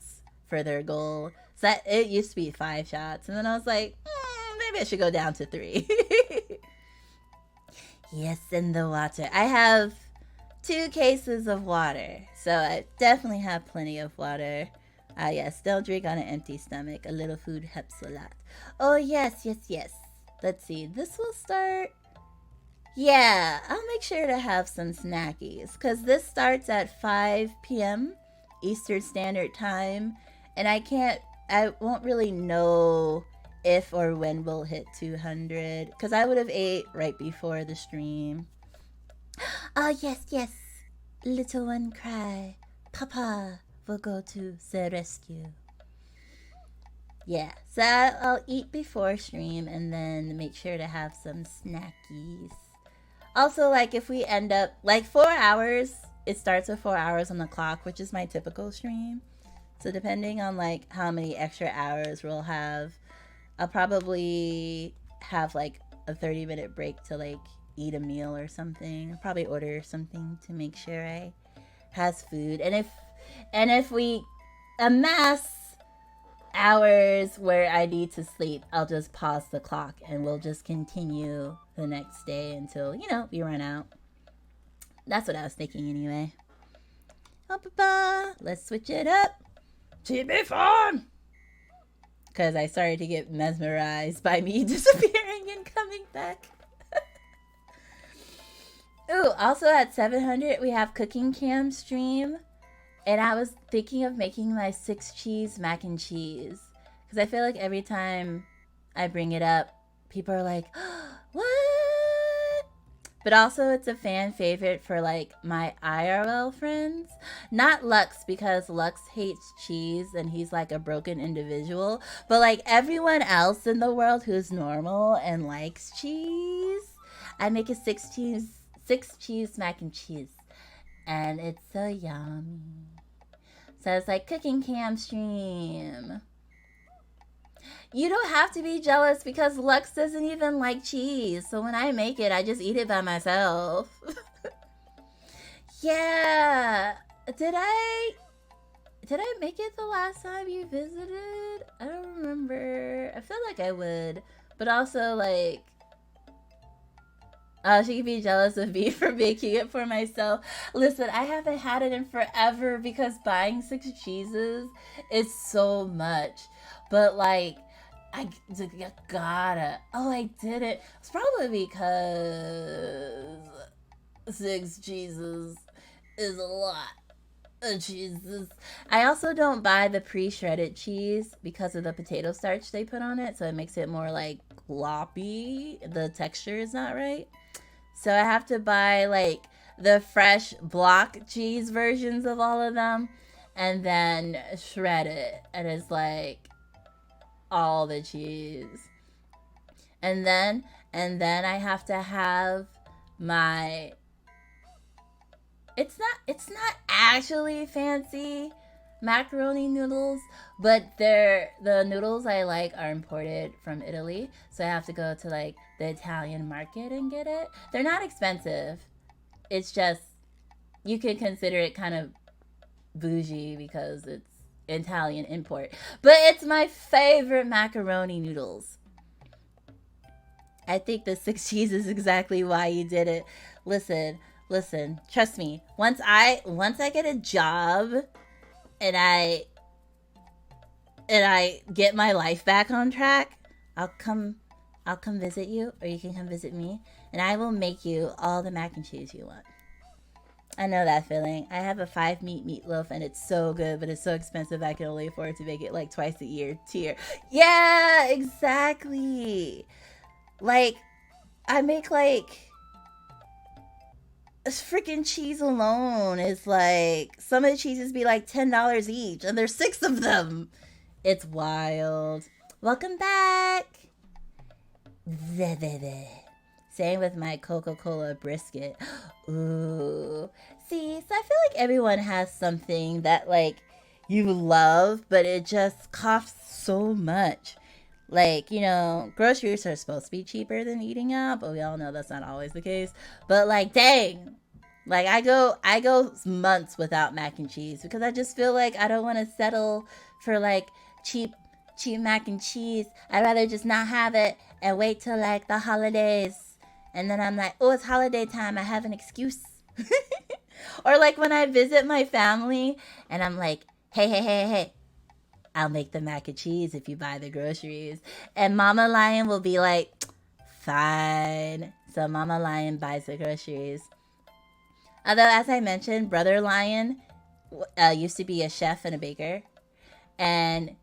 for their goal. So it used to be 5 shots. And then I was like, maybe I should go down to 3. Yes, in the water. I have 2 cases of water. So I definitely have plenty of water. Yes, don't drink on an empty stomach. A little food helps a lot. Oh, yes. Let's see. This will start... Yeah, I'll make sure to have some snackies. Because this starts at 5 p.m. Eastern Standard Time. And I won't really know if or when we'll hit 200. Because I would have ate right before the stream. Oh, yes. Little one cry. Papa will go to the rescue. Yeah, so I'll eat before stream and then make sure to have some snackies. Also, like, if we end up, like, 4 hours, it starts with 4 hours on the clock, which is my typical stream. So depending on, like, how many extra hours we'll have, I'll probably have, like, a 30-minute break to, like, eat a meal or something. I'll probably order something to make sure I has food. And if we amass hours where I need to sleep, I'll just pause the clock and we'll just continue the next day until, we run out. That's what I was thinking anyway. Let's switch it up. TB fun! Because I started to get mesmerized by me disappearing and coming back. Ooh, also at 700, we have Cooking Cam stream. And I was thinking of making my 6 cheese mac and cheese. Because I feel like every time I bring it up, people are like, what? But also it's a fan favorite for like my IRL friends. Not Lux, because Lux hates cheese and he's like a broken individual. But like everyone else in the world who's normal and likes cheese, I make a 6 6 cheese mac and cheese. And it's so yummy. So it's like cooking cam stream. You don't have to be jealous because Lux doesn't even like cheese. So when I make it, I just eat it by myself. Yeah. Did I make it the last time you visited? I don't remember. I feel like I would. But also, like, she could be jealous of me for making it for myself. Listen, I haven't had it in forever because buying 6 cheeses is so much. But, like, I gotta. Oh, I did it. It's probably because 6 cheeses is a lot of cheeses. I also don't buy the pre-shredded cheese because of the potato starch they put on it. So it makes it more, like, gloppy. The texture is not right. So I have to buy, like, the fresh block cheese versions of all of them and then shred it. And it's, like, all the cheese. And then I have to have my... It's not actually fancy macaroni noodles, but the noodles I like are imported from Italy, so I have to go to like the Italian market and get it. They're not expensive. It's just you can consider it kind of bougie because it's Italian import. But it's my favorite macaroni noodles. I think the 6 cheese is exactly why you did it. Listen, trust me. Once I get a job and I get my life back on track, I'll come visit you, or you can come visit me, and I will make you all the mac and cheese you want. I know that feeling. I have a 5-meat meatloaf and it's so good, but it's so expensive I can only afford to make it like twice a year. Yeah, exactly. Like, I make like freaking cheese alone is like, some of the cheeses be like $10 each, and there's 6 of them. It's wild. Welcome back. Same with my Coca-Cola brisket. Ooh. See, so I feel like everyone has something that like you love, but it just costs so much. Like, you know, groceries are supposed to be cheaper than eating out, but we all know that's not always the case. But like, dang, like I go months without mac and cheese because I just feel like I don't want to settle for like cheap mac and cheese. I'd rather just not have it and wait till like the holidays. And then I'm like, oh, it's holiday time. I have an excuse. Or like when I visit my family and I'm like, hey. I'll make the mac and cheese if you buy the groceries. And Mama Lion will be like, fine. So Mama Lion buys the groceries. Although, as I mentioned, Brother Lion used to be a chef and a baker. And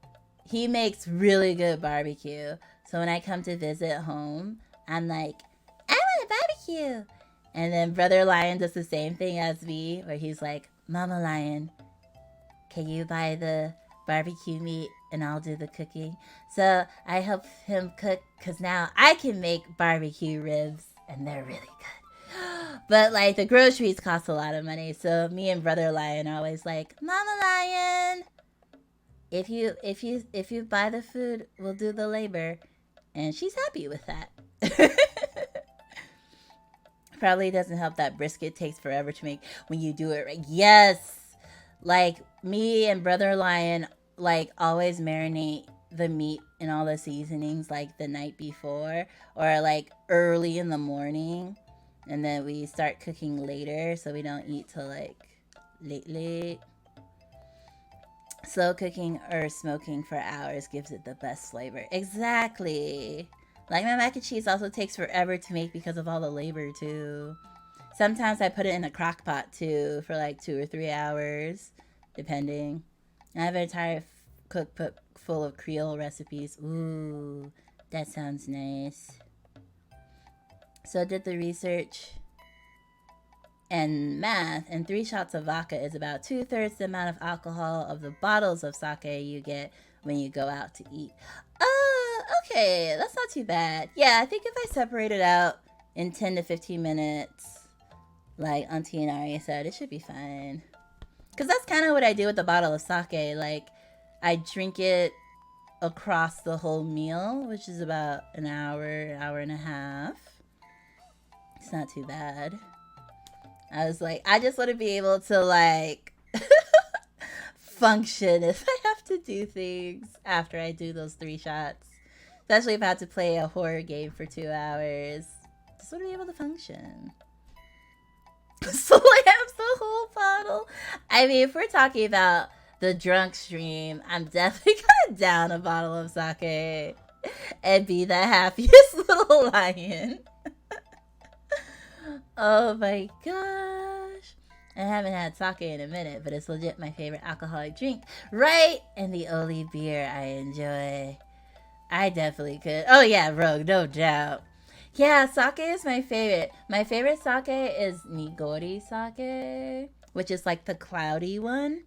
he makes really good barbecue. So when I come to visit home, I'm like, I want a barbecue. And then Brother Lion does the same thing as me, where he's like, Mama Lion, can you buy the barbecue meat and I'll do the cooking? So I help him cook because now I can make barbecue ribs and they're really good. But like the groceries cost a lot of money, so me and Brother Lion are always like, Mama Lion, if you buy the food, we'll do the labor. And she's happy with that. Probably doesn't help that brisket takes forever to make when you do it right. Yes. Like, me and Brother Lion, like, always marinate the meat in all the seasonings, like, the night before. Or, like, early in the morning. And then we start cooking later, so we don't eat till, like, late. Slow cooking or smoking for hours gives it the best flavor. Exactly. Like, my mac and cheese also takes forever to make because of all the labor, too. Sometimes I put it in a crock pot, too, for like 2 or 3 hours, depending. I have an entire cookbook full of Creole recipes. Ooh, that sounds nice. So I did the research and math, and 3 shots of vodka is about 2/3 the amount of alcohol of the bottles of sake you get when you go out to eat. Okay, that's not too bad. Yeah, I think if I separate it out in 10 to 15 minutes, like Auntie and Ari said, it should be fine. Because that's kind of what I do with the bottle of sake. Like, I drink it across the whole meal, which is about an hour and a half. It's not too bad. I was like, I just want to be able to, like, function if I have to do things after I do those 3 shots. Especially if I have to play a horror game for 2 hours. Just want to be able to function. So I have the whole bottle. I mean, if we're talking about the drunk stream, I'm definitely gonna down a bottle of sake and be the happiest little lion. Oh my gosh. I haven't had sake in a minute, but it's legit my favorite alcoholic drink. Right? And the only beer I enjoy. I definitely could. Oh yeah, Rogue, no doubt. Yeah, sake is my favorite. My favorite sake is nigori sake, which is like the cloudy one.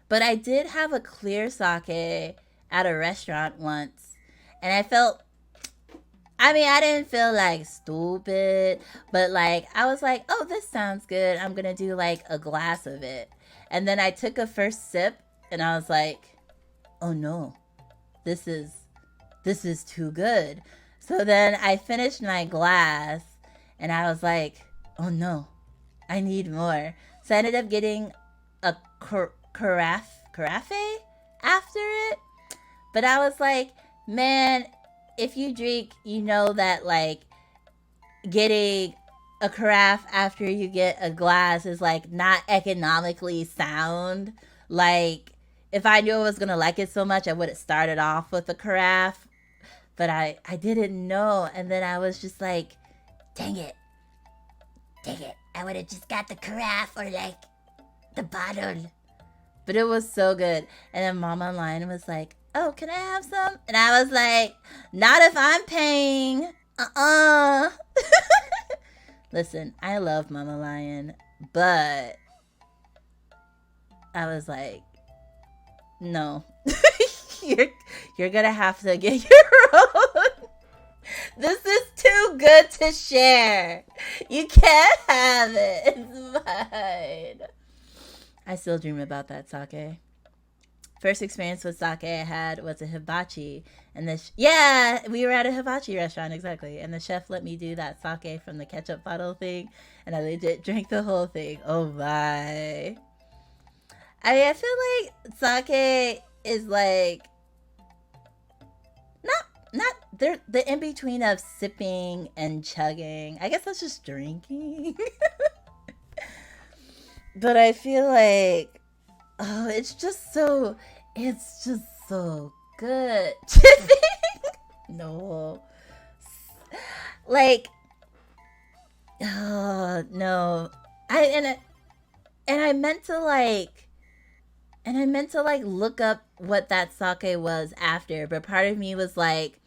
But I did have a clear sake at a restaurant once. And I didn't feel like stupid, but like I was like, oh, this sounds good. I'm going to do like a glass of it. And then I took a first sip and I was like, oh no, this is too good. So then I finished my glass and I was like, oh no, I need more. So I ended up getting a carafe after it. But I was like, man, if you drink, you know that like getting a carafe after you get a glass is like not economically sound. Like if I knew I was going to like it so much, I would have started off with a carafe. But I didn't know. And then I was just like, dang it. I would have just got the carafe or like the bottle. But it was so good. And then Mom online was like, oh, can I have some? And I was like, not if I'm paying. Listen, I love Mama Lion. But I was like, no. You're gonna have to get your own. This is too good to share. You can't have it. It's mine. I still dream about that sake. First experience with sake I had was a hibachi, and we were at a hibachi restaurant, exactly. And the chef let me do that sake from the ketchup bottle thing, and I legit drank the whole thing. Oh my! I mean, I feel like sake is like not the in between of sipping and chugging. I guess that's just drinking. But I feel like it's just so good. No. Like no. I meant to like look up what that sake was after, but part of me was like,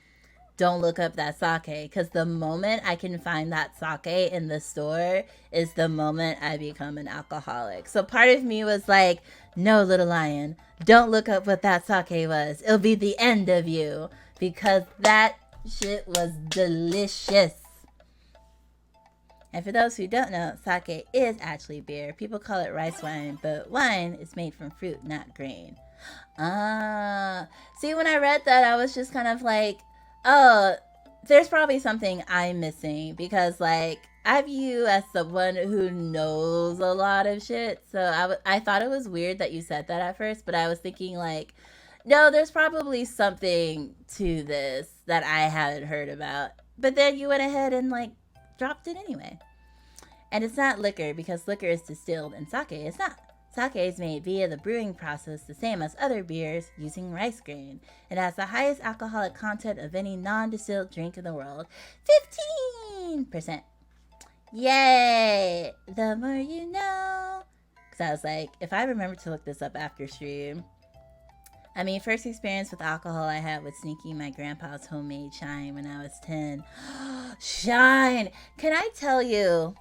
don't look up that sake, because the moment I can find that sake in the store is the moment I become an alcoholic. So part of me was like, no, little lion, don't look up what that sake was. It'll be the end of you, because that shit was delicious. And for those who don't know, sake is actually beer. People call it rice wine, but wine is made from fruit, not grain. See, when I read that, I was just kind of like, oh, there's probably something I'm missing, because like I view as someone who knows a lot of shit. So I thought it was weird that you said that at first, but I was thinking like, no, there's probably something to this that I haven't heard about. But then you went ahead and like dropped it anyway. And it's not liquor, because liquor is distilled and sake is not. Sake is made via the brewing process, the same as other beers, using rice grain. It has the highest alcoholic content of any non-distilled drink in the world, 15%. Yay! The more you know. Because I was like, if I remember to look this up after stream. I mean, first experience with alcohol I had was sneaking my grandpa's homemade shine when I was 10. Shine! Can I tell you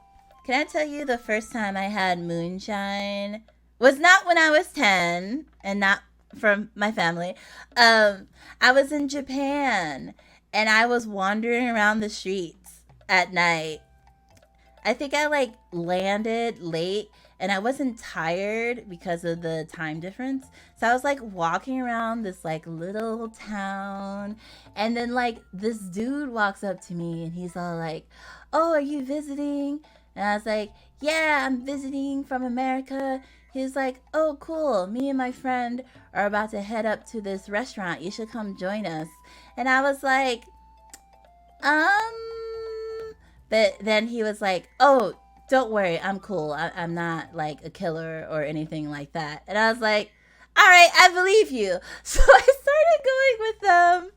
the first time I had moonshine was not when I was 10 and not from my family. I was in Japan and I was wandering around the streets at night. I think I like landed late and I wasn't tired because of the time difference. So I was like walking around this like little town, and then like this dude walks up to me and he's all like, "Oh, are you visiting?" And I was like, "Yeah, I'm visiting from America." He's like, "Oh, cool. Me and my friend are about to head up to this restaurant. You should come join us." And I was like, um, but then he was like, "Oh, don't worry, I'm cool. I'm not like a killer or anything like that." And I was like, "All right, I believe you." So I started going with them.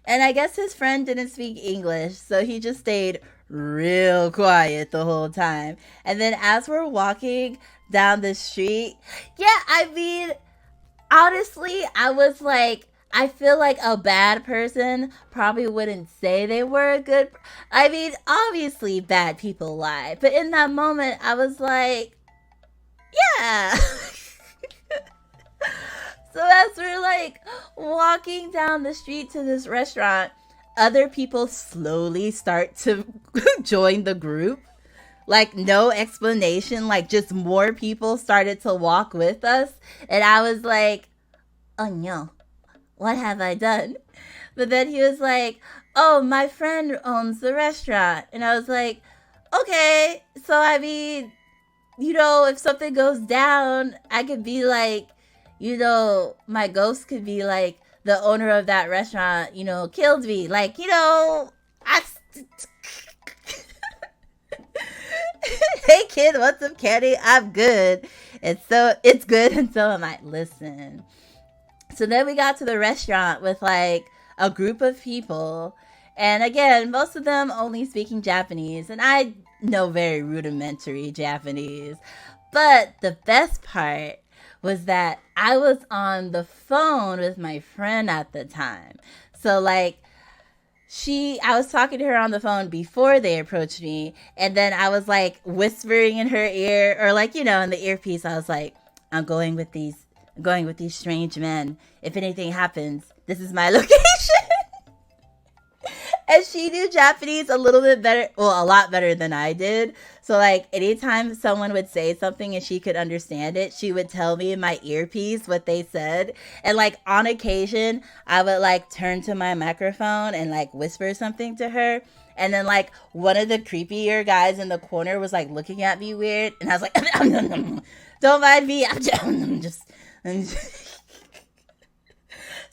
And I guess his friend didn't speak English, so he just stayed real quiet the whole time. And then as we're walking down the street, yeah, I mean, honestly, I was like, I feel like a bad person probably wouldn't say they were a good. I mean, obviously, bad people lie, but in that moment, I was like, yeah. So as we're like walking down the street to this restaurant, other people slowly start to join the group. Like, no explanation, like just more people started to walk with us, and I was like, "Oh no, what have I done?" But then he was like, "Oh, my friend owns the restaurant." And I was like, "Okay, so I mean, if something goes down, I could be like, my ghost could be like, the owner of that restaurant, killed me. Like, I. Hey kid, what's up, Candy? I'm good. It's good until I'm like, listen. So then we got to the restaurant with like a group of people. And again, most of them only speaking Japanese. And I know very rudimentary Japanese. But the best part was that I was on the phone with my friend at the time. So like, I was talking to her on the phone before they approached me, and then I was like whispering in her ear, or like, in the earpiece, I was like, I'm going with these strange men. If anything happens, this is my location." And she knew Japanese a little bit better, well, a lot better than I did. So like anytime someone would say something and she could understand it, she would tell me in my earpiece what they said. And like on occasion, I would like turn to my microphone and like whisper something to her. And then like one of the creepier guys in the corner was like looking at me weird. And I was like, "Don't mind me. I'm just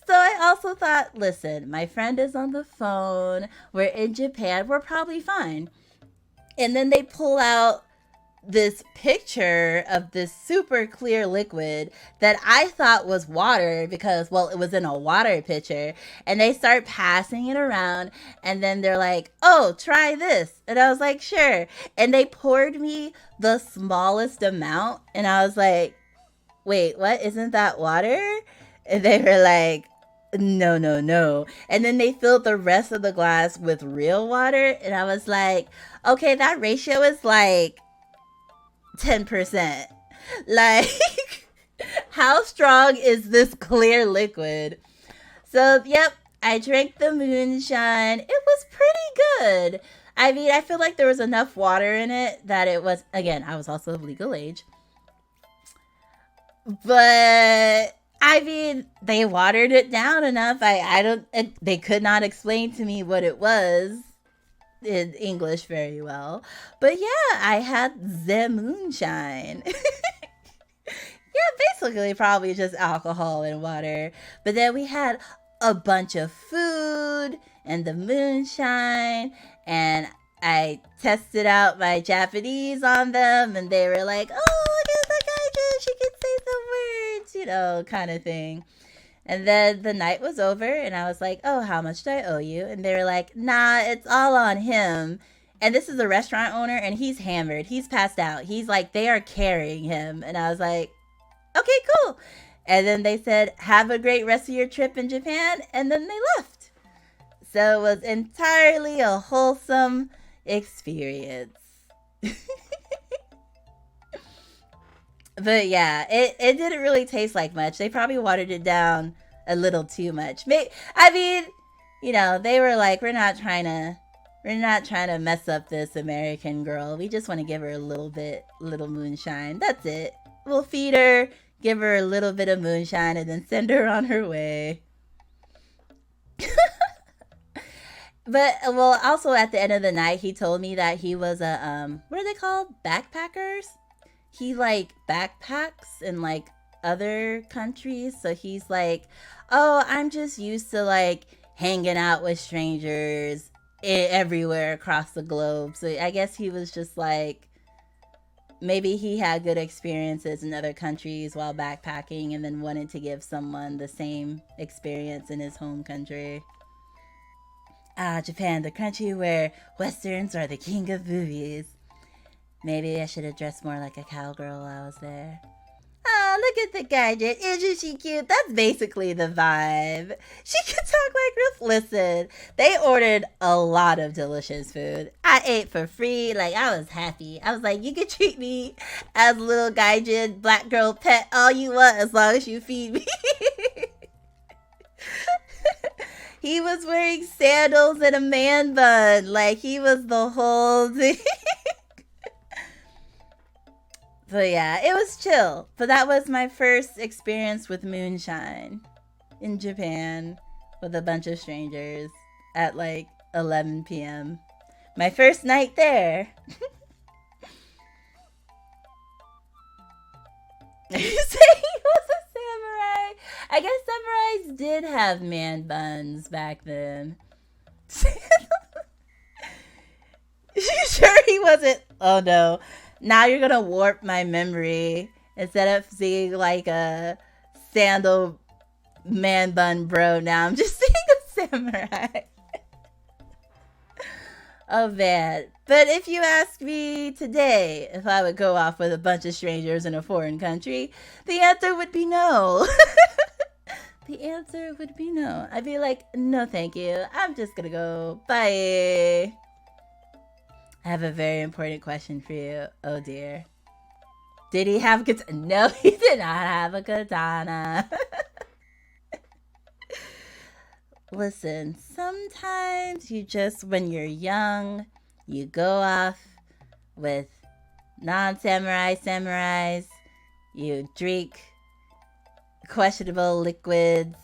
So I also thought, listen, my friend is on the phone. We're in Japan. We're probably fine. And then they pull out this picture of this super clear liquid that I thought was water because, well, it was in a water pitcher. And they start passing it around. And then they're like, "Oh, try this." And I was like, "Sure." And they poured me the smallest amount. And I was like, "Wait, what? Isn't that water?" And they were like, "No, no, no." And then they filled the rest of the glass with real water. And I was like, "Okay, that ratio is like 10%. Like, how strong is this clear liquid?" So, yep, I drank the moonshine. It was pretty good. I mean, I feel like there was enough water in it that it was, again, I was also of legal age. But I mean, they watered it down enough. They could not explain to me what it was in English very well. But yeah, I had the moonshine. Yeah, basically probably just alcohol and water. But then we had a bunch of food and the moonshine, and I tested out my Japanese on them, and they were like, "Oh, look at the guy, she can say some words," kind of thing. And then the night was over, and I was like, "Oh, how much do I owe you?" And they were like, "Nah, it's all on him." And this is a restaurant owner, and he's hammered. He's passed out. He's like, they are carrying him. And I was like, "Okay, cool." And then they said, "Have a great rest of your trip in Japan." And then they left. So it was entirely a wholesome experience. But yeah, it didn't really taste like much. They probably watered it down a little too much. I mean, they were like, we're not trying We're not trying to mess up this American girl. We just want to give her a little moonshine. That's it. We'll feed her, give her a little bit of moonshine, and then send her on her way. But, well, also at the end of the night, he told me that he was a, what are they called? Backpackers? He, like, backpacks in, like, other countries. So he's like, oh, I'm just used to, like, hanging out with strangers everywhere across the globe. So I guess he was just like, maybe he had good experiences in other countries while backpacking and then wanted to give someone the same experience in his home country. Ah, Japan, the country where westerns are the king of movies. Maybe I should have dressed more like a cowgirl while I was there. Oh, look at the gadget. Isn't she cute? That's basically the vibe. She can talk like Ruth. Listen, they ordered a lot of delicious food. I ate for free. Like, I was happy. I was like, you can treat me as a little gaijin black girl pet all you want as long as you feed me. He was wearing sandals and a man bun. Like, he was the whole thing. But yeah, it was chill. But that was my first experience with moonshine in Japan with a bunch of strangers at like 11 p.m. My first night there. Are you saying he was a samurai? I guess samurais did have man buns back then. You sure he wasn't? Oh no. Now you're gonna warp my memory. Instead of seeing like a sandal man bun bro, now I'm just seeing a samurai. Oh man. But if you ask me today if I would go off with a bunch of strangers in a foreign country, the answer would be no. The answer would be no. I'd be like, no thank you. I'm just gonna go. Bye. I have a very important question for you. Oh dear. Did he have a katana? No, he did not have a katana. Listen, sometimes you just, when you're young, you go off with samurais. You drink questionable liquids.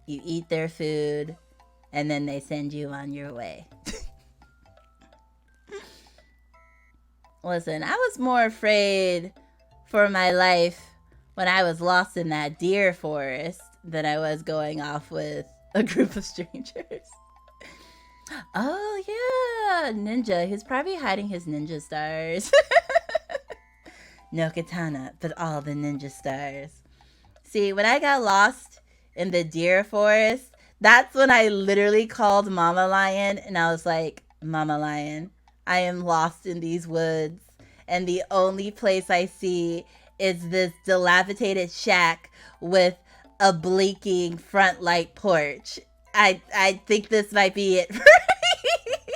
You eat their food. And then they send you on your way. Listen, I was more afraid for my life when I was lost in that deer forest than I was going off with a group of strangers. Oh, yeah, ninja. He's probably hiding his ninja stars. No katana, but all the ninja stars. See, when I got lost in the deer forest, that's when I literally called Mama Lion, and I was like, Mama Lion, I am lost in these woods, and the only place I see is this dilapidated shack with a blinking front light porch. I think this might be it for me.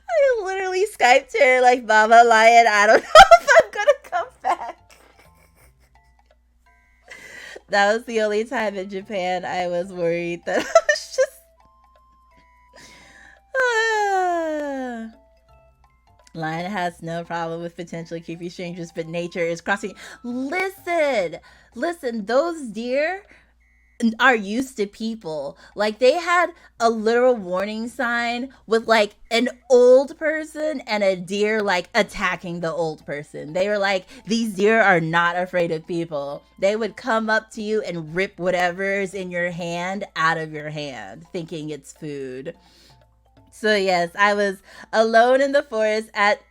I literally Skyped her like, Mama Lion, I don't know if I'm gonna come back. That was the only time in Japan I was worried that I was just... Lion has no problem with potentially creepy strangers, but nature is crossing. Listen, those deer are used to people. Like, they had a literal warning sign with like an old person and a deer like attacking the old person. They were like, these deer are not afraid of people. They would come up to you and rip whatever's in your hand out of your hand, thinking it's food. So yes, I was alone in the forest at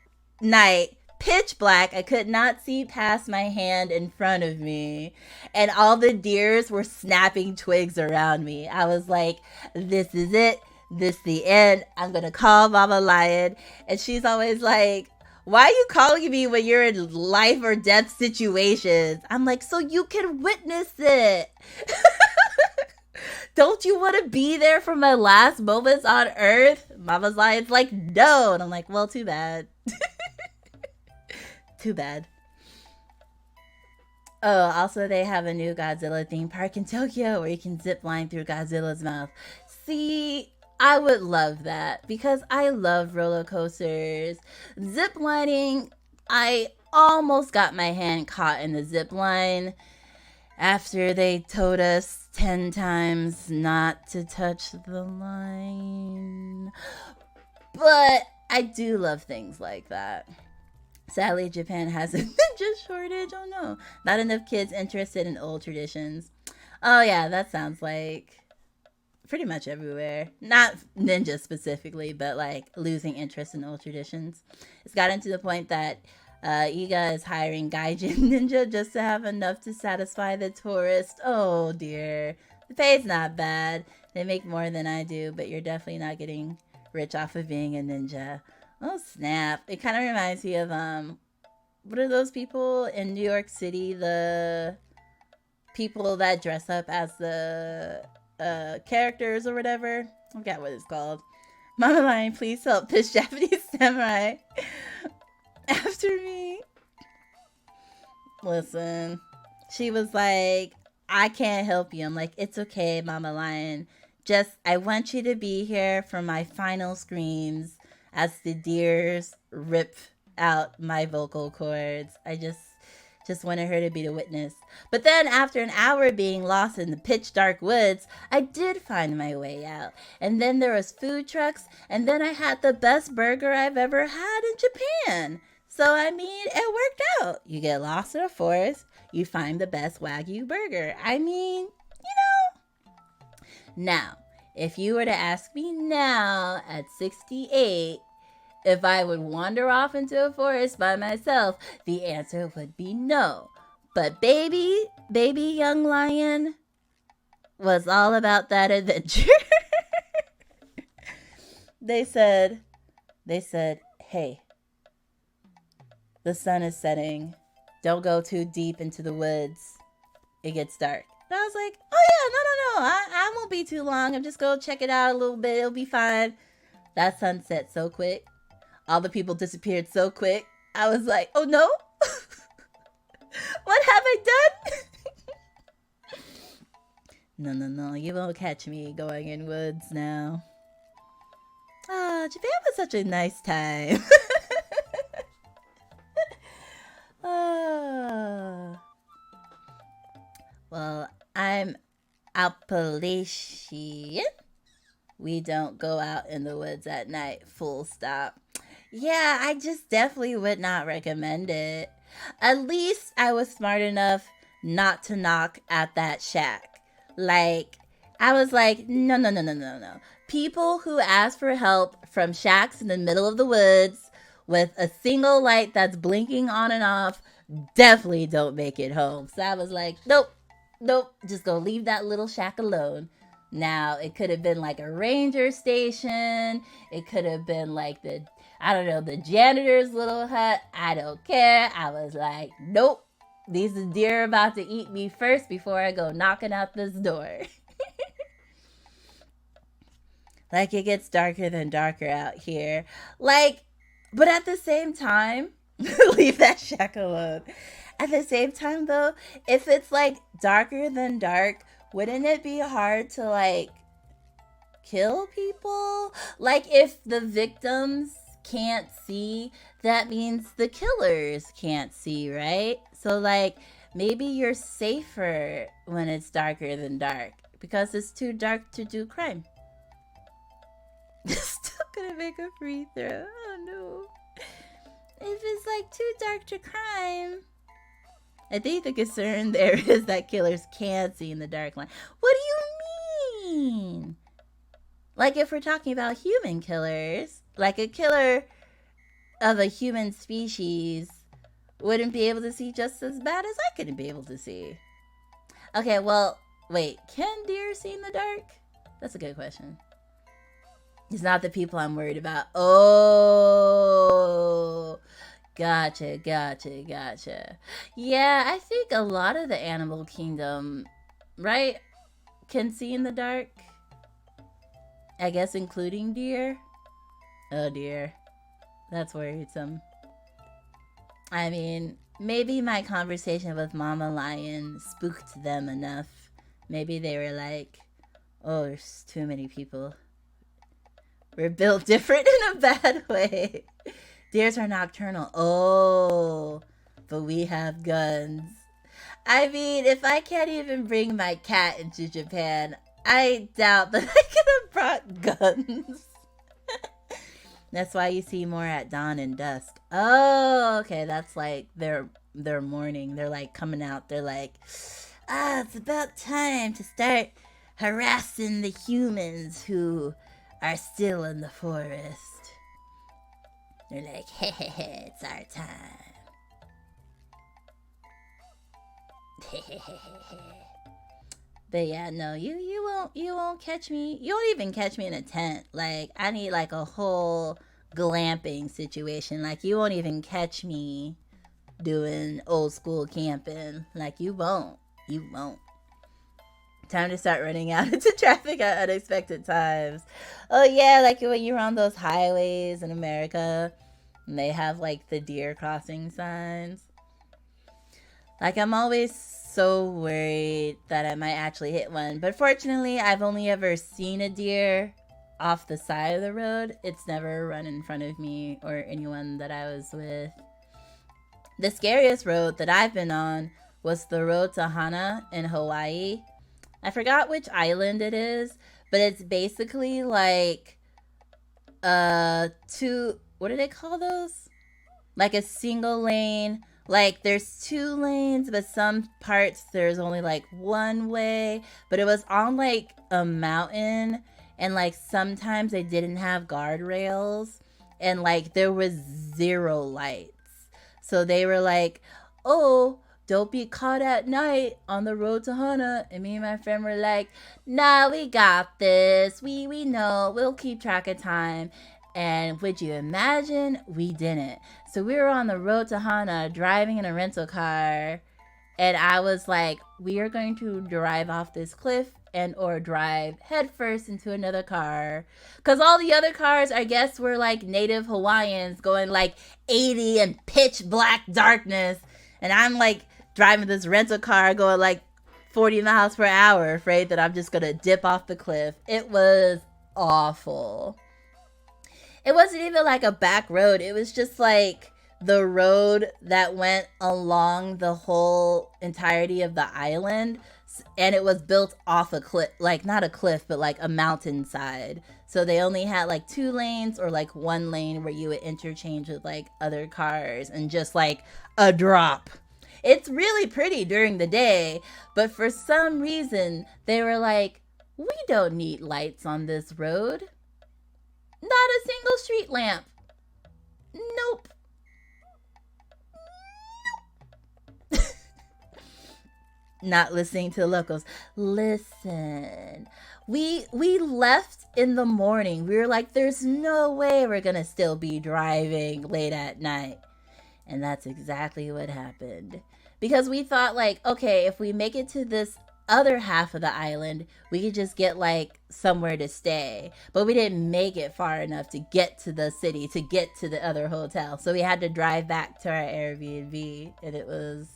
night, pitch black. I could not see past my hand in front of me, and all the deers were snapping twigs around me. I was like, this is it. This is the end. I'm gonna call Mama Lion. And she's always like, why are you calling me when you're in life or death situations? I'm like, so you can witness it. Don't you want to be there for my last moments on Earth? Mama's Lion's like, no. And I'm like, well, too bad. Too bad. Oh, also they have a new Godzilla theme park in Tokyo where you can zip line through Godzilla's mouth. See, I would love that because I love roller coasters. Zip lining, I almost got my hand caught in the zip line after they told us 10 times not to touch the line. But I do love things like that. Sadly, Japan has a ninja shortage. Oh no. Not enough kids interested in old traditions. Oh yeah, that sounds like pretty much everywhere. Not ninja specifically, but like losing interest in old traditions. It's gotten to the point that Iga is hiring Gaijin ninja just to have enough to satisfy the tourist. Oh dear. The pay's not bad. They make more than I do, but you're definitely not getting rich off of being a ninja. Oh snap. It kind of reminds me of what are those people in New York City, the people that dress up as the characters or whatever. I forgot what it's called. Mama Lion, please help this Japanese samurai after me. Listen, she was like, I can't help you. I'm like, it's okay, Mama Lion. Just, I want you to be here for my final screams as the deers rip out my vocal cords. I just wanted her to be the witness. But then after an hour being lost in the pitch dark woods, I did find my way out. And then there was food trucks, and then I had the best burger I've ever had in Japan. So I mean, it worked out. You get lost in a forest, you find the best Wagyu burger. I mean, Now, if you were to ask me now at 68 if I would wander off into a forest by myself, the answer would be no. But baby young lion was all about that adventure. They said, hey, the sun is setting. Don't go too deep into the woods. It gets dark. And I was like, oh yeah, no. I won't be too long. I'm just going to check it out a little bit. It'll be fine. That sun set so quick. All the people disappeared so quick. I was like, oh no? What have I done? No. You won't catch me going in woods now. Japan was such a nice time. Well, I'm Appalachian. We don't go out in the woods at night, full stop. Yeah, I just definitely would not recommend it. At least I was smart enough not to knock at that shack. Like, I was like, no. People who ask for help from shacks in the middle of the woods with a single light that's blinking on and off definitely don't make it home. So I was like, nope, just go leave that little shack alone. Now, it could have been like a ranger station. It could have been like the janitor's little hut. I don't care. I was like, nope. These deer are about to eat me first before I go knocking out this door. Like, it gets darker than darker out here. Like, but at the same time, leave that shack alone. At the same time, though, if it's like darker than dark, wouldn't it be hard to like kill people? Like, if the victims can't see, that means the killers can't see, right? So like, maybe you're safer when it's darker than dark because it's too dark to do crime. Still gonna make a free throw. Oh no. If it's like too dark to crime, I think the concern there is that killers can't see in the dark line. What do you mean? Like, if we're talking about human killers, like a killer of a human species wouldn't be able to see just as bad as I couldn't be able to see. Okay, well, wait, can deer see in the dark? That's a good question. It's not the people I'm worried about. Oh, gotcha. Yeah, I think a lot of the animal kingdom, right, can see in the dark. I guess including deer. Oh dear, that's worrisome. I mean, maybe my conversation with Mama Lion spooked them enough. Maybe they were like, oh, there's too many people. We're built different in a bad way. Deers are nocturnal. Oh, but we have guns. I mean, if I can't even bring my cat into Japan, I doubt that I could have brought guns. That's why you see more at dawn and dusk. Oh, okay. That's like their morning. They're like coming out. They're like, it's about time to start harassing the humans who are still in the forest. They're like, hey, it's our time. But yeah, no, you won't catch me. You won't even catch me in a tent. Like, I need like a whole glamping situation. Like, you won't even catch me doing old school camping. Like, you won't. Time to start running out into traffic at unexpected times. Oh yeah, like when you're on those highways in America and they have like the deer crossing signs. Like, I'm always so worried that I might actually hit one. But fortunately, I've only ever seen a deer off the side of the road. It's never run in front of me or anyone that I was with. The scariest road that I've been on was the road to Hana in Hawaii. I forgot which island it is, but it's basically like what do they call those? Like a single lane. Like, there's 2 lanes, but some parts there's only like 1 way. But it was on like a mountain, and like sometimes they didn't have guardrails, and like there was 0 lights. So they were like, oh, don't be caught at night on the road to Hana. And me and my friend were like, nah, we got this. We know. We'll keep track of time. And would you imagine? We didn't. So we were on the road to Hana driving in a rental car. And I was like, we are going to drive off this cliff and or drive headfirst into another car. Because all the other cars, I guess, were like native Hawaiians going like 80 in pitch black darkness. And I'm like driving this rental car going like 40 miles per hour, afraid that I'm just going to dip off the cliff. It was awful. It wasn't even like a back road. It was just like the road that went along the whole entirety of the island. And it was built off a cliff, like not a cliff, but like a mountainside. So they only had like 2 lanes or like 1 lane where you would interchange with like other cars and just like a drop. It's really pretty during the day, but for some reason they were like, we don't need lights on this road. Not a single street lamp. Nope. Not listening to the locals. Listen. We left in the morning. We were like, there's no way we're gonna still be driving late at night. And that's exactly what happened. Because we thought like, okay, if we make it to this other half of the island, we could just get like somewhere to stay. But we didn't make it far enough to get to the city, to get to the other hotel. So we had to drive back to our Airbnb, and it was,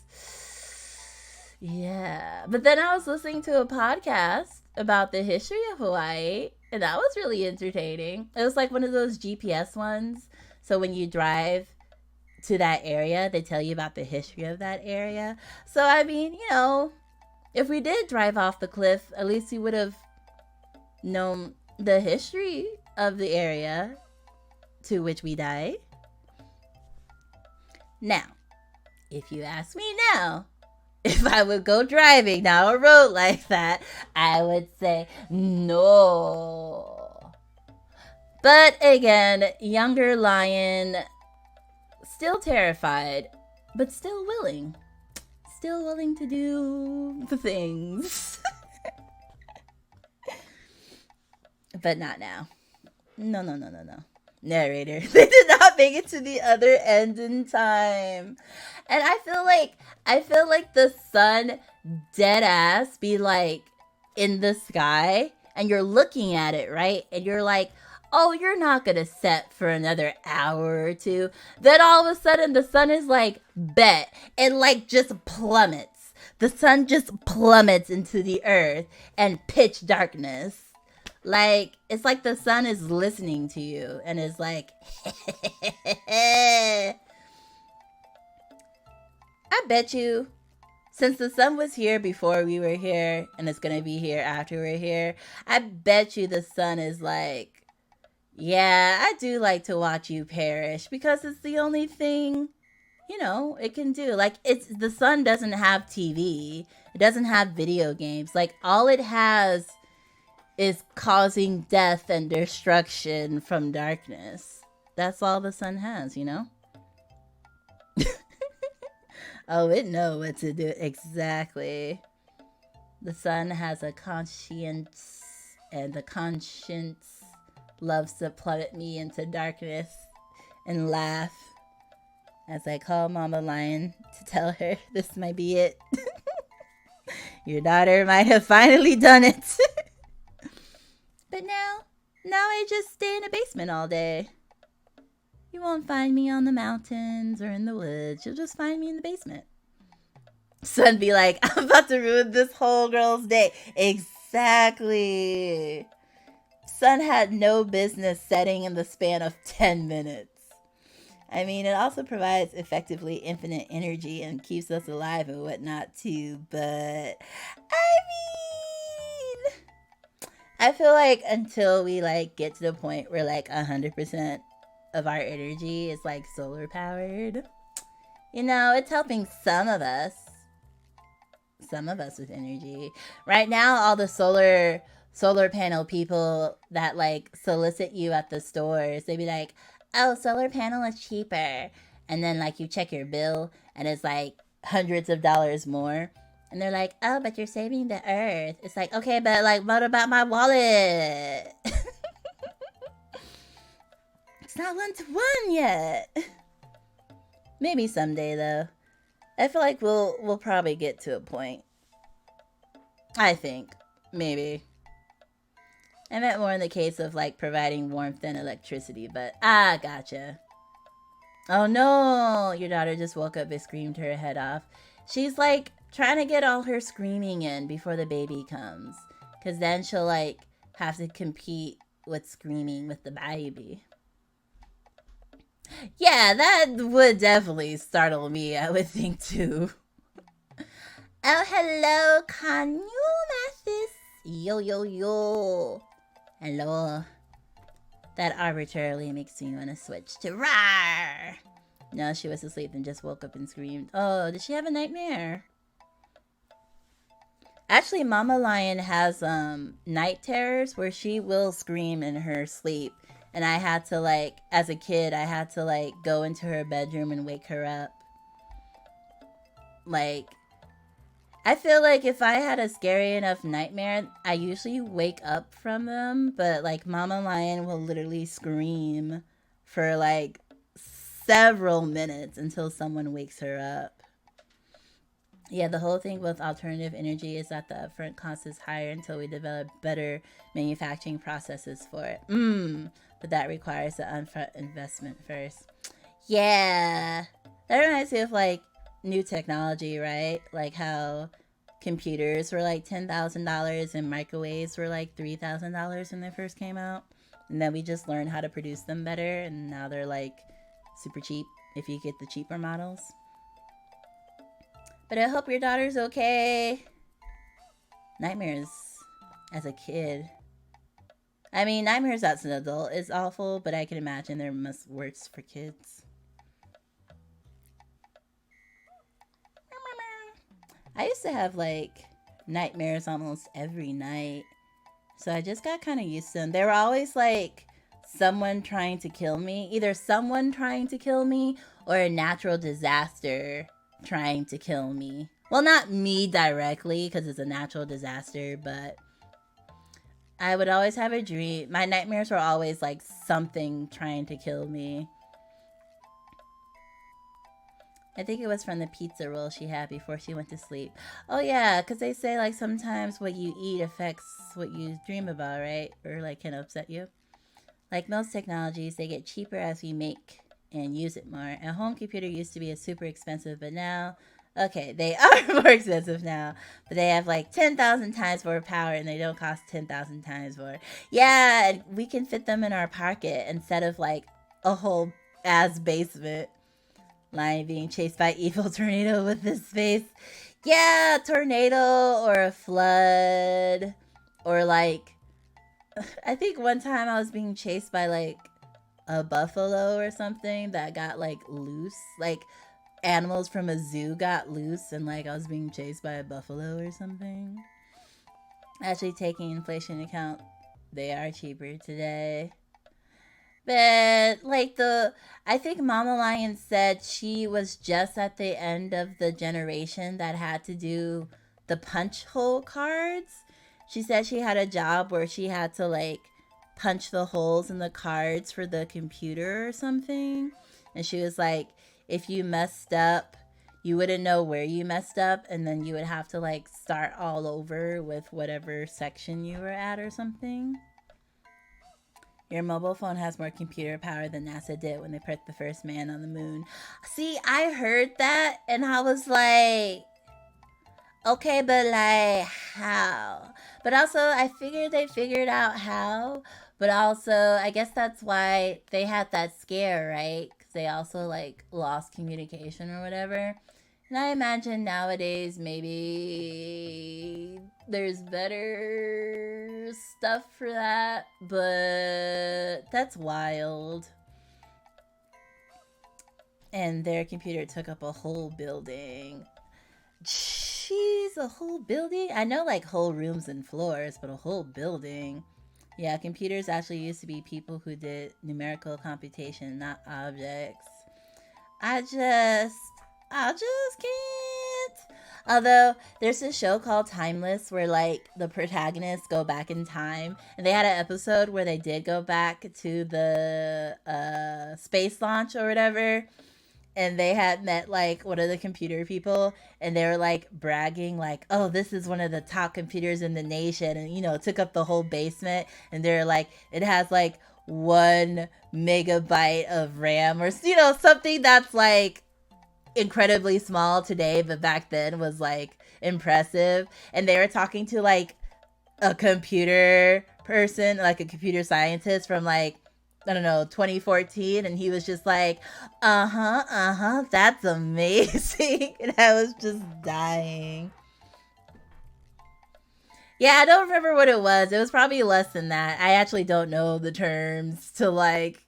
yeah. But then I was listening to a podcast about the history of Hawaii, and that was really entertaining. It was like one of those GPS ones. So when you drive to that area, they tell you about the history of that area. So I mean, you know, if we did drive off the cliff, at least we would have known the history of the area to which we died. Now, if you ask me now, if I would go driving down a road like that, I would say no. But again, younger lion, still terrified, but still willing. Still willing to do the things. But not now. No. Narrator. They did not make it to the other end in time. And I feel like the sun dead ass be like in the sky and you're looking at it, right? And you're like, oh, you're not gonna set for another hour or 2. Then all of a sudden the sun is like, bet. And like just plummets. The sun just plummets into the earth and pitch darkness. Like, it's like the sun is listening to you and is like, I bet you, since the sun was here before we were here and it's going to be here after we're here, I bet you the sun is like, yeah, I do like to watch you perish because it's the only thing, you know, it can do. Like, it's the sun doesn't have TV, it doesn't have video games. Like, all it has is causing death and destruction from darkness. That's all the sun has, you know? Oh, it know what to do. Exactly. The sun has a conscience, and the conscience loves to plummet me into darkness and laugh as I call Mama Lion to tell her this might be it. Your daughter might have finally done it. But now I just stay in a basement all day. You won't find me on the mountains or in the woods. You'll just find me in the basement. Son be like, I'm about to ruin this whole girl's day. Exactly. Son had no business setting in the span of 10 minutes. I mean, it also provides effectively infinite energy and keeps us alive and whatnot too, but I feel like until we like get to the point where like 100% of our energy is like solar powered, you know, it's helping some of us with energy. Right now, all the solar panel people that like solicit you at the stores, they be like, oh, solar panel is cheaper. And then like you check your bill and it's like hundreds of dollars more. And they're like, oh, but you're saving the earth. It's like, okay, but like, what about my wallet? It's not 1-to-1 yet. Maybe someday though. I feel like we'll probably get to a point. I think. Maybe. I meant more in the case of like providing warmth and electricity, but gotcha. Oh no! Your daughter just woke up and screamed her head off. She's like trying to get all her screaming in before the baby comes. Because then she'll like have to compete with screaming with the baby. Yeah, that would definitely startle me, I would think too. Oh, hello, can you Mathis? Yo, yo, yo. Hello. That arbitrarily makes me want to switch to rawr. No, she was asleep and just woke up and screamed. Oh, did she have a nightmare? Actually, Mama Lion has night terrors where she will scream in her sleep. And I had to like, as a kid, I had to like go into her bedroom and wake her up. Like, I feel like if I had a scary enough nightmare, I usually wake up from them. But like Mama Lion will literally scream for like several minutes until someone wakes her up. Yeah, the whole thing with alternative energy is that the upfront cost is higher until we develop better manufacturing processes for it. But that requires the upfront investment first. Yeah. That reminds me of like new technology, right? Like how computers were like $10,000 and microwaves were like $3,000 when they first came out. And then we just learned how to produce them better, and now they're like super cheap if you get the cheaper models. But I hope your daughter's okay. Nightmares as a kid. I mean, nightmares as an adult is awful, but I can imagine they're much worse for kids. I used to have like nightmares almost every night. So I just got kind of used to them. They were always like someone trying to kill me. Either someone trying to kill me or a natural disaster trying to kill me. Well, not me directly because it's a natural disaster, but I would always have a dream. My nightmares were always like something trying to kill me. I think it was from the pizza roll she had before she went to sleep. Oh yeah, because they say like sometimes what you eat affects what you dream about, right? Or like can upset you. Like most technologies, they get cheaper as we make and use it more. A home computer used to be super expensive, but now Okay, they are more expensive now, but they have like 10,000 times more power and they don't cost 10,000 times more. Yeah, and we can fit them in our pocket instead of like a whole ass basement. Lion being chased by evil tornado with his face. Yeah, tornado or a flood. Or like, I think one time I was being chased by like a buffalo or something that got like loose. Like, animals from a zoo got loose and like I was being chased by a buffalo or something. Actually, taking inflation into account, they are cheaper today. But like I think Mama Lion said she was just at the end of the generation that had to do the punch hole cards. She said she had a job where she had to like punch the holes in the cards for the computer or something. And she was like, if you messed up, you wouldn't know where you messed up, and then you would have to like start all over with whatever section you were at or something. Your mobile phone has more computer power than NASA did when they put the first man on the moon. See, I heard that and I was like, okay, but like, how? But also, I figured they figured out how. But also, I guess that's why they had that scare, right? Because they also like lost communication or whatever. And I imagine nowadays maybe there's better stuff for that, but that's wild. And their computer took up a whole building. Jeez, a whole building? I know like whole rooms and floors, but a whole building. Yeah, computers actually used to be people who did numerical computation, not objects. I just can't. Although there's a show called Timeless where like the protagonists go back in time, and they had an episode where they did go back to the space launch or whatever, and they had met like one of the computer people, and they were like bragging like, oh, this is one of the top computers in the nation, and it took up the whole basement, and they're like, it has like 1 megabyte of RAM or something that's like incredibly small today, but back then was like impressive. And they were talking to like a computer person, like a computer scientist from like, I don't know, 2014, and he was just like, that's amazing. And I was just dying. Yeah, I don't remember what it was. It was probably less than that. I actually don't know the terms to like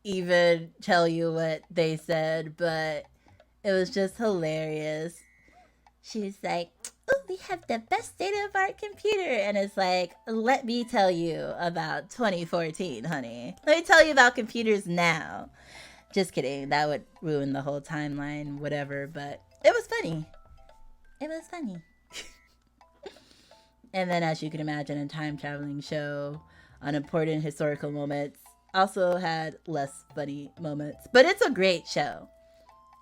even tell you what they said, but it was just hilarious. She was like, oh, we have the best state-of-the-art computer. And it's like, let me tell you about 2014, honey. Let me tell you about computers now. Just kidding. That would ruin the whole timeline, whatever. But it was funny. It was funny. And then, as you can imagine, a time-traveling show on important historical moments also had less funny moments. But it's a great show.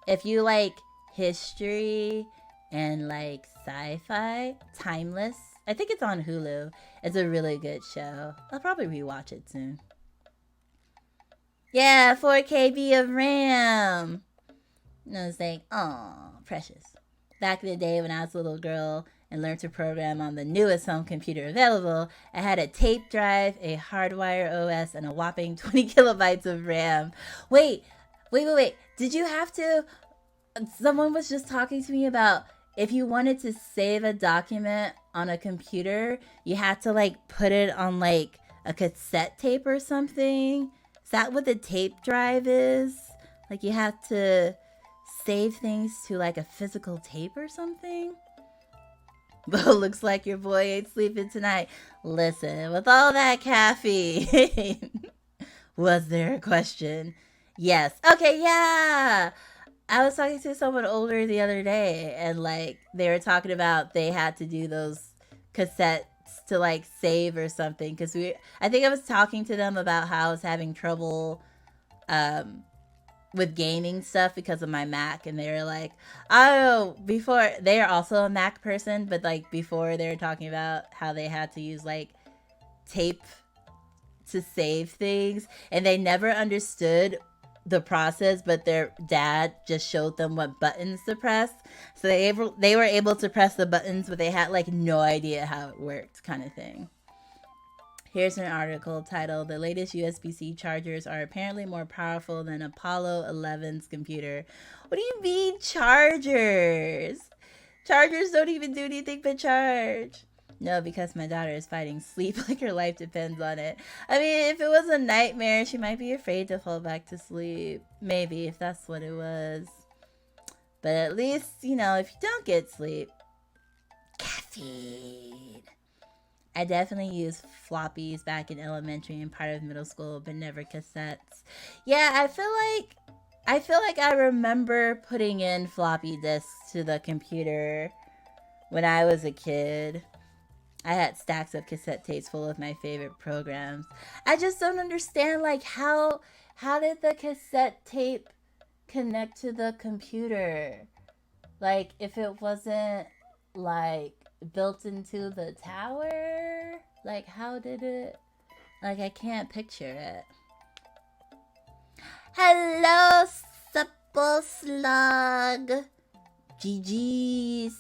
If you like history and like sci-fi, Timeless, I think it's on Hulu. It's a really good show. I'll probably rewatch it soon. Yeah, 4 KB of RAM. And I was like, oh, precious. Back in the day when I was a little girl and learned to program on the newest home computer available, I had a tape drive, a hardwire OS, and a whopping 20 kilobytes of RAM. Wait. Did you have to... Someone was just talking to me about if you wanted to save a document on a computer, you had to like put it on like a cassette tape or something. Is that what the tape drive is? Like you have to save things to like a physical tape or something? But it looks like your boy ain't sleeping tonight. Listen, with all that caffeine, was there a question? Yes. Okay, yeah. I was talking to someone older the other day, and like they were talking about they had to do those cassettes to like save or something, because I think I was talking to them about how I was having trouble with gaming stuff because of my Mac, and they were like, oh, before, they are also a Mac person, but like before they were talking about how they had to use like tape to save things, and they never understood the process, but their dad just showed them what buttons to press. So they were able to press the buttons, but they had like no idea how it worked, kind of thing. Here's an article titled, "The latest USB-C chargers are apparently more powerful than Apollo 11's computer." What do you mean chargers? Chargers don't even do anything but charge. No, because my daughter is fighting sleep like her life depends on it. I mean, if it was a nightmare, she might be afraid to fall back to sleep. Maybe, if that's what it was. But at least, you know, if you don't get sleep, caffeine. I definitely used floppies back in elementary and part of middle school, but never cassettes. Yeah, I feel like I remember putting in floppy disks to the computer when I was a kid. I had stacks of cassette tapes full of my favorite programs. I just don't understand, like, how did the cassette tape connect to the computer? Like, if it wasn't, like, built into the tower? Like, how did it? Like, I can't picture it. Hello, supple slug. GG's.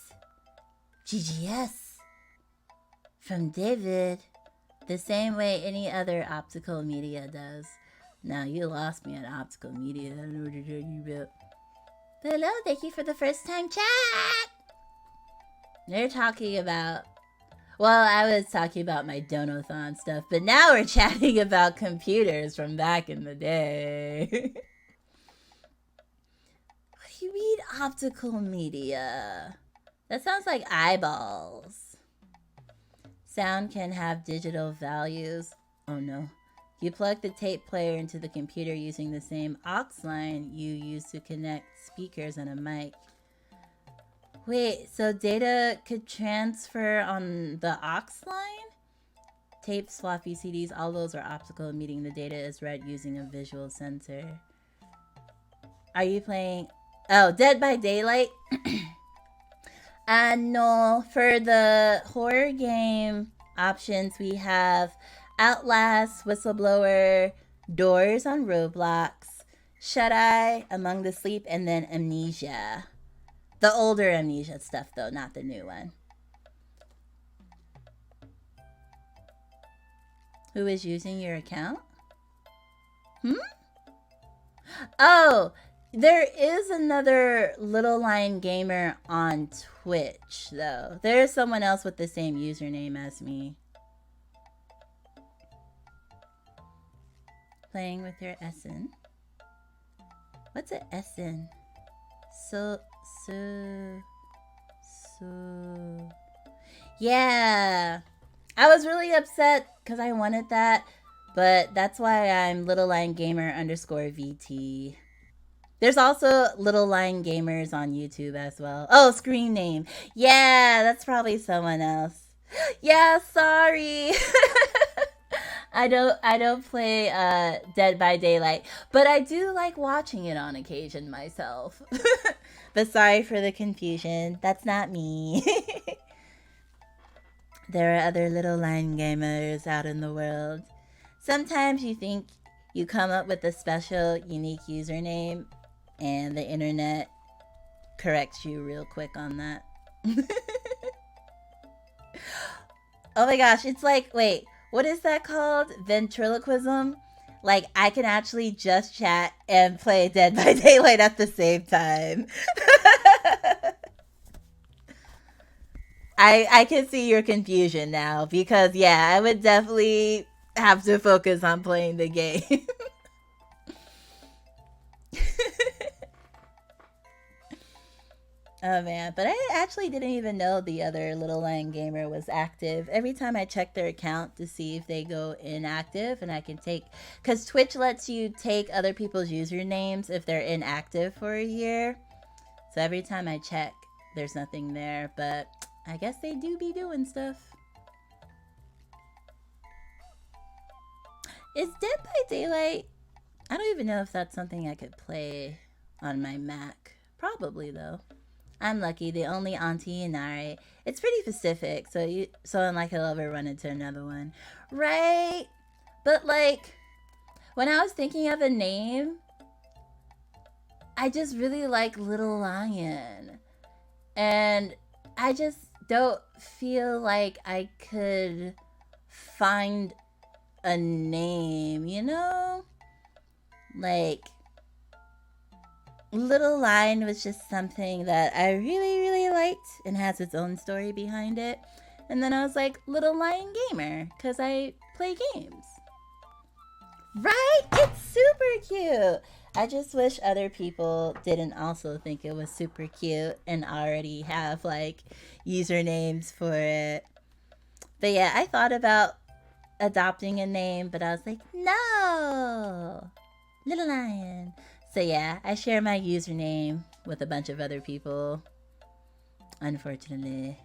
GGS. From David. The same way any other optical media does. Now, you lost me at optical media. I don't know what you're talking about. But hello, thank you for the first time chat. They're talking about... Well, I was talking about my Donothon stuff, but now we're chatting about computers from back in the day. What do you mean optical media? That sounds like eyeballs. Sound can have digital values. Oh no. You plug the tape player into the computer using the same aux line you use to connect speakers and a mic. Wait, so data could transfer on the aux line? Tapes, floppy CDs, all those are optical, meaning the data is read using a visual sensor. Are you playing... Oh, Dead by Daylight? No, for the horror game options, we have Outlast, Whistleblower, Doors on Roblox, Shut-Eye, Among the Sleep, and then Amnesia. The older Amnesia stuff, though, not the new one. Who is using your account? Oh, there is another Little Lion Gamer on Twitch, though. There is someone else with the same username as me. Playing with your Essen. What's an Essen? So. Yeah. I was really upset because I wanted that, but that's why I'm Little Lion Gamer _VT. There's also Little Lion Gamers on YouTube as well. Oh, screen name. Yeah, that's probably someone else. Yeah, sorry. I don't play Dead by Daylight, but I do like watching it on occasion myself. But sorry for the confusion. That's not me. There are other Little Lion Gamers out in the world. Sometimes you think you come up with a special, unique username, and the internet corrects you real quick on that. Oh my gosh, it's like, wait, what is that called? Ventriloquism? Like, I can actually just chat and play Dead by Daylight at the same time. I can see your confusion now, because yeah, I would definitely have to focus on playing the game. Oh man, but I actually didn't even know the other Little Lion Gamer was active. Every time I check their account to see if they go inactive, and I can take, because Twitch lets you take other people's usernames if they're inactive for a year. So every time I check, there's nothing there, but I guess they do be doing stuff. Is Dead by Daylight? I don't even know if that's something I could play on my Mac. Probably though. I'm lucky, the only auntie in Nare. It's pretty specific, so unlike I'll ever run into another one. Right? But like, when I was thinking of a name, I just really like Little Lion. And I just don't feel like I could find a name, you know? Like, Little Lion was just something that I really, really liked and has its own story behind it. And then I was like, Little Lion Gamer, because I play games. Right? It's super cute. I just wish other people didn't also think it was super cute and already have like usernames for it. But yeah, I thought about adopting a name, but I was like, no, Little Lion. So yeah, I share my username with a bunch of other people, unfortunately.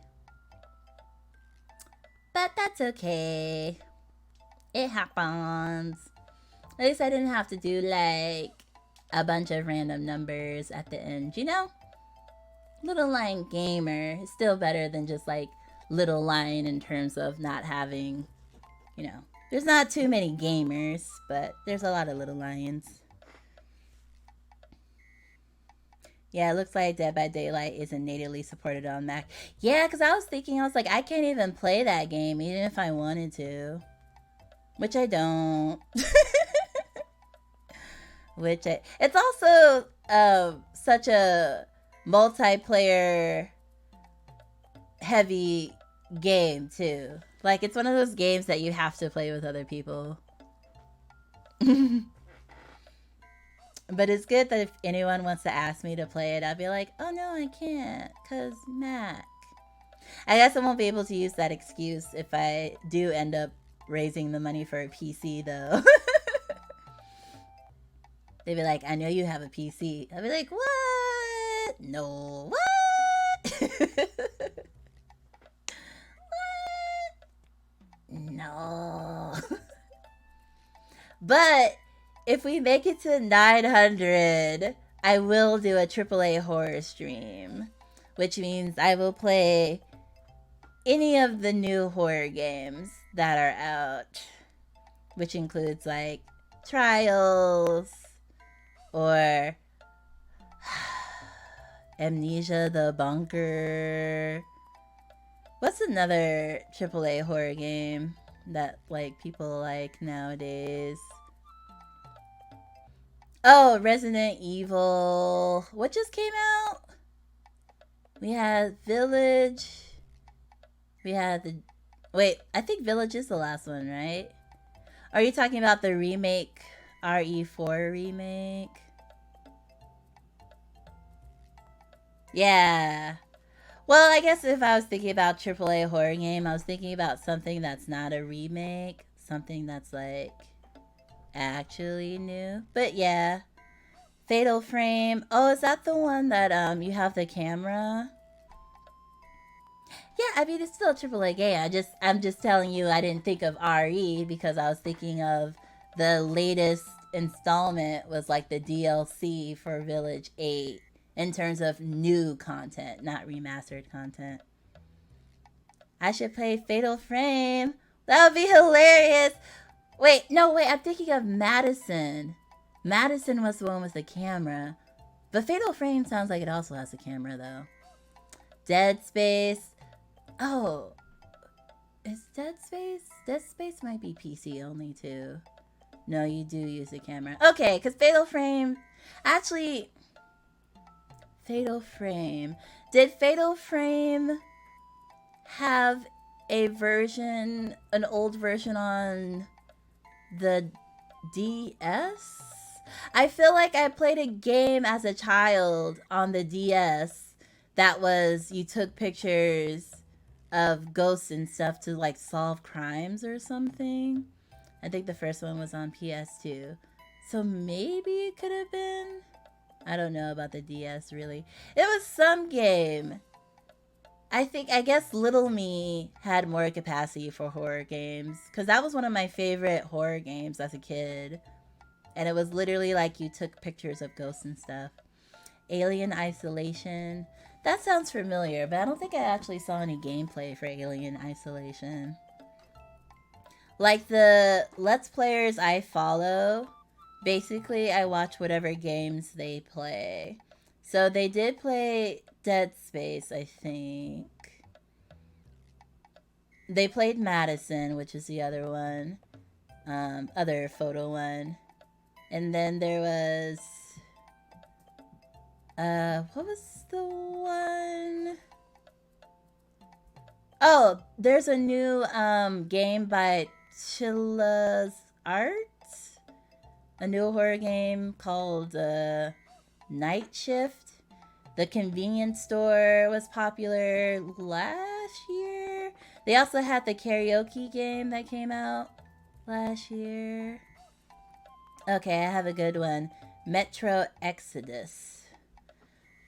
But that's okay. It happens. At least I didn't have to do like a bunch of random numbers at the end, you know? Little Lion Gamer is still better than just like Little Lion in terms of not having, you know, there's not too many gamers, but there's a lot of Little Lions. Yeah, it looks like Dead by Daylight isn't natively supported on Mac. Yeah, because I was like, I can't even play that game even if I wanted to. Which I don't. It's also such a multiplayer heavy game too. Like it's one of those games that you have to play with other people. But it's good that if anyone wants to ask me to play it, I'll be like, oh no, I can't, cause Mac. I guess I won't be able to use that excuse if I do end up raising the money for a PC though. They'd be like, I know you have a PC. I'd be like, what? No, what? What? No. But if we make it to 900, I will do a AAA horror stream, which means I will play any of the new horror games that are out, which includes like Trials or Amnesia the Bunker. What's another AAA horror game that like people like nowadays? Oh, Resident Evil. What just came out? We had Village. We had the... Wait, I think Village is the last one, right? Are you talking about the remake? RE4 remake? Yeah. Well, I guess if I was thinking about AAA horror game, I was thinking about something that's not a remake. Something that's like actually new. But yeah. Fatal Frame. Oh, is that the one that you have the camera? Yeah, I mean it's still a AAA game. I'm just telling you I didn't think of RE because I was thinking of the latest installment was like the DLC for Village 8 in terms of new content, not remastered content. I should play Fatal Frame. That would be hilarious. Wait, I'm thinking of Madison. Madison was the one with the camera. But Fatal Frame sounds like it also has a camera though. Dead Space. Oh. Is Dead Space? Dead Space might be PC only too. No, you do use a camera. Okay, because Fatal Frame... Actually... Fatal Frame. Did Fatal Frame have a version, an old version on the DS? I feel like I played a game as a child on the DS that was, you took pictures of ghosts and stuff to like solve crimes or something. I think the first one was on PS2. So maybe it could have been. I don't know about the DS really. It was some game. I guess Little Me had more capacity for horror games because that was one of my favorite horror games as a kid. And it was literally like you took pictures of ghosts and stuff. Alien Isolation. That sounds familiar, but I don't think I actually saw any gameplay for Alien Isolation. Like the Let's Players I follow, basically I watch whatever games they play. So they did play Dead Space, I think. They played Madison, which is the other one. Other photo one. And then there was... what was the one? Oh, there's a new game by Chilla's Art. A new horror game called Night Shift. The convenience store was popular last year. They also had the karaoke game that came out last year. Okay, I have a good one. Metro Exodus.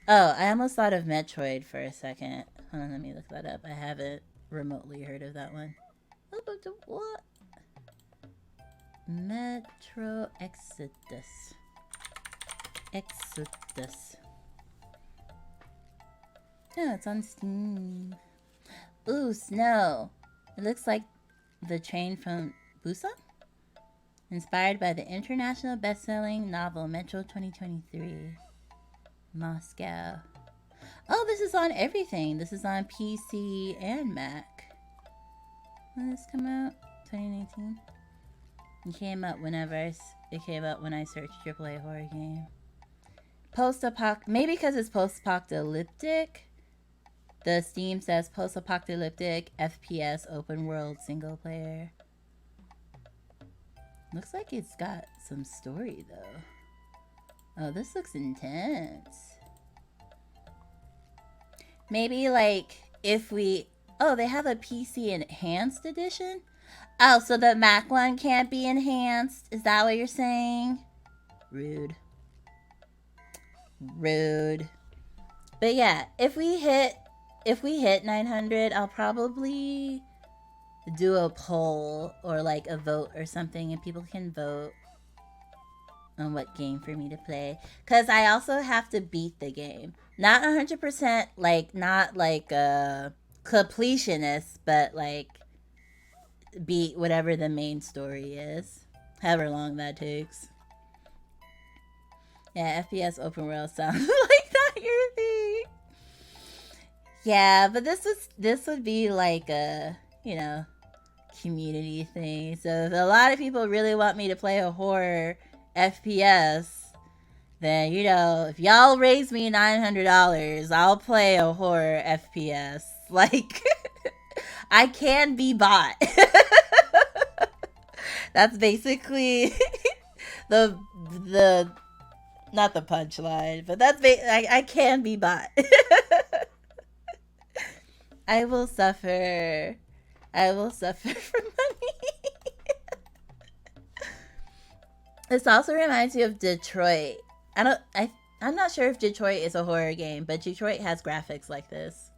Oh, I almost thought of Metroid for a second. Hold on, let me look that up. I haven't remotely heard of that one. What? Metro Exodus. Exodus. Yeah, it's on Steam. Ooh, snow. It looks like the train from Busan? Inspired by the international best-selling novel Metro 2023. Moscow. Oh, this is on everything. This is on PC and Mac. When did this come out? 2019? It came out whenever it came out when I searched AAA horror game. Post-apocalyptic. Maybe because it's post-apocalyptic. The Steam says post-apocalyptic FPS open world single player. Looks like it's got some story though. Oh, this looks intense. Maybe like if we... Oh, they have a PC enhanced edition? Oh, so the Mac one can't be enhanced? Is that what you're saying? Rude. Rude. But yeah, if we hit 900, I'll probably do a poll or like a vote or something, and people can vote on what game for me to play. Because I also have to beat the game. Not 100%, like, not like a completionist, but like beat whatever the main story is. However long that takes. Yeah, FPS open world sounds like not your thing. Yeah, but this would be like a, you know, community thing. So if a lot of people really want me to play a horror FPS, then, you know, if y'all raise me $900, I'll play a horror FPS. Like, I can be bought. That's basically the not the punchline, but that's I can be bought. I will suffer. I will suffer for money. This also reminds me of Detroit. I'm not sure if Detroit is a horror game, but Detroit has graphics like this.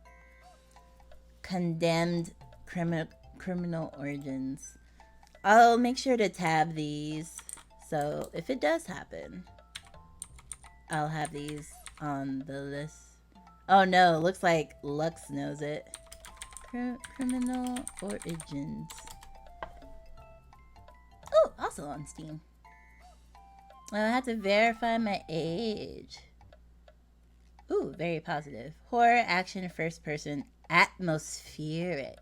Condemned criminal origins. I'll make sure to tab these, so if it does happen, I'll have these on the list. Oh no, looks like Lux knows it. Criminal origins. Oh, also on Steam. I have to verify my age. Ooh, very positive. Horror, action, first person, atmospheric.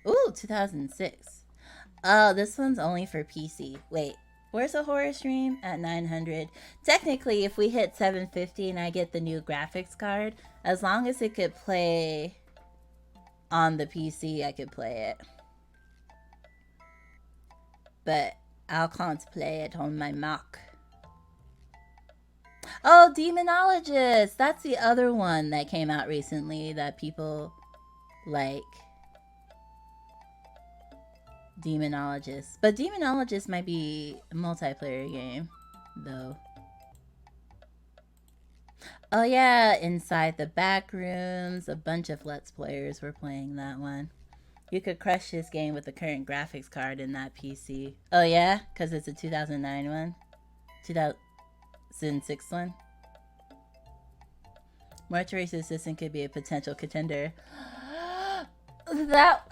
Ooh, 2006. Oh, this one's only for PC. Wait, where's a horror stream? At 900. Technically, if we hit 750 and I get the new graphics card, as long as it could play on the PC, I could play it. But I'll can't play it on my Mac. Oh, Demonologist! That's the other one that came out recently that people like. Demonologist. But Demonologist might be a multiplayer game, though. Oh yeah, Inside the Backrooms. A bunch of Let's Players were playing that one. You could crush this game with the current graphics card in that PC. Oh yeah? Because it's a 2009 one? 2006 one? Mortuary's Assistant could be a potential contender.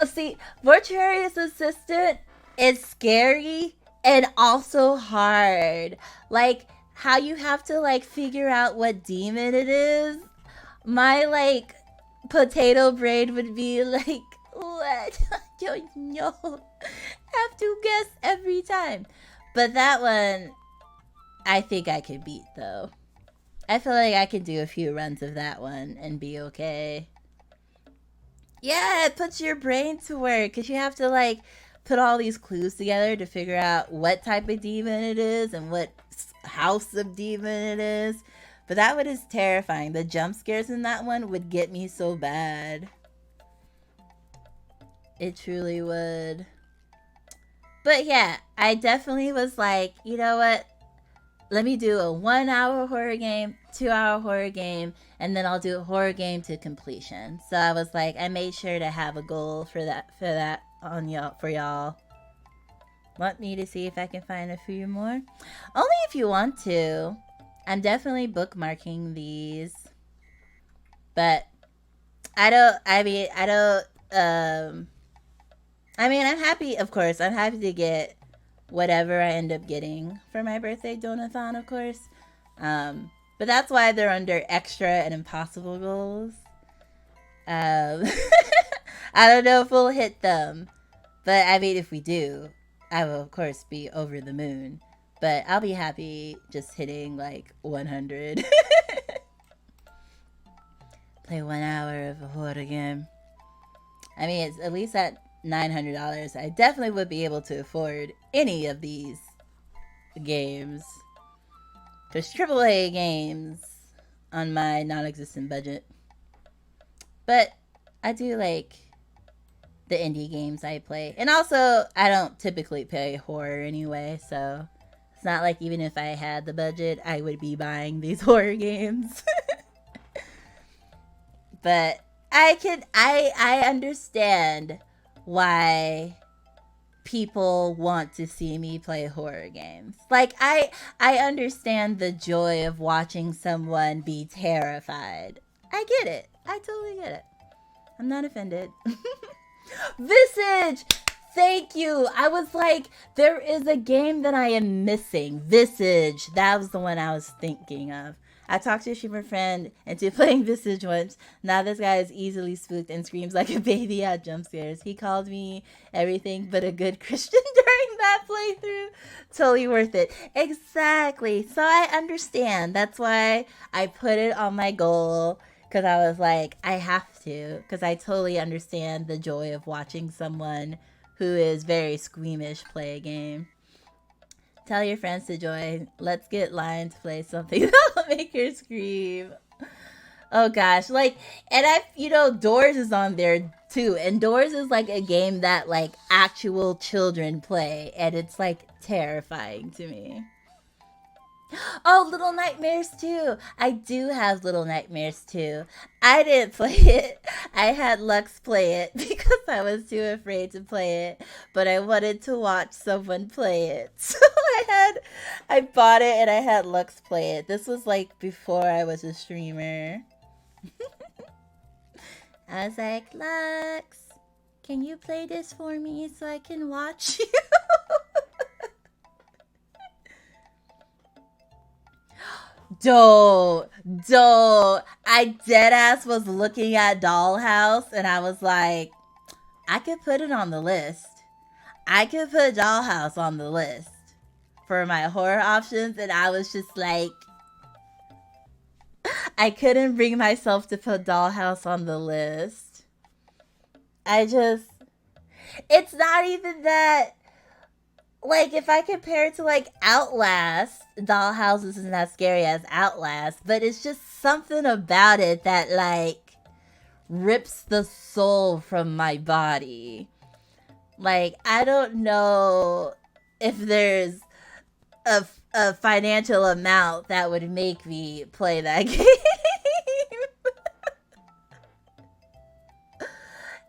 See, Mortuary's Assistant is scary and also hard. Like, how you have to, like, figure out what demon it is. My, like, potato brain would be like, what? I don't know. Have to guess every time. But that one, I think I could beat, though. I feel like I could do a few runs of that one and be okay. Yeah, it puts your brain to work because you have to, like, put all these clues together to figure out what type of demon it is and what house of demon it is. But that one is terrifying. The jump scares in that one would get me so bad. It truly would. But yeah, I definitely was like, you know what? Let me do a 1 hour horror game, 2 hour horror game, and then I'll do a horror game to completion. So I was like, I made sure to have a goal for that on y'all, for y'all. Want me to see if I can find a few more? Only if you want to. I'm definitely bookmarking these. But I'm happy, of course. I'm happy to get whatever I end up getting for my birthday donathon, of course. But that's why they're under extra and impossible goals. I don't know if we'll hit them. But I mean, if we do, I will, of course, be over the moon. But I'll be happy just hitting, like, 100. Play 1 hour of a horror game. I mean, it's at least at $900. I definitely would be able to afford any of these games. Because AAA games on my non-existent budget. But I do like the indie games I play. And also, I don't typically play horror anyway, so it's not like even if I had the budget, I would be buying these horror games. But I understand why people want to see me play horror games. Like, I understand the joy of watching someone be terrified. I get it. I totally get it. I'm not offended. Visage! Thank you. I was like, there is a game that I am missing. Visage. That was the one I was thinking of. I talked to a streamer friend into playing Visage once. Now this guy is easily spooked and screams like a baby at jump scares. He called me everything but a good Christian during that playthrough. Totally worth it. Exactly. So I understand. That's why I put it on my goal. Because I was like, I have to. Because I totally understand the joy of watching someone who is very squeamish play a game. Tell your friends to join. Let's get Lion to play something that'll make her scream. Oh gosh, like, and Doors is on there too. And Doors is like a game that like actual children play. And it's like terrifying to me. Oh, Little Nightmares 2. I do have Little Nightmares 2. I didn't play it. I had Lux play it because I was too afraid to play it. But I wanted to watch someone play it. So I bought it and I had Lux play it. This was like before I was a streamer. I was like, Lux, can you play this for me so I can watch you? Don't. I deadass was looking at Dollhouse and I was like, I could put it on the list. I could put Dollhouse on the list for my horror options, and I was just like, I couldn't bring myself to put Dollhouse on the list. It's not even that. Like, if I compare it to, like, Outlast, Dollhouse isn't as scary as Outlast, but it's just something about it that, like, rips the soul from my body. Like, I don't know if there's a financial amount that would make me play that game.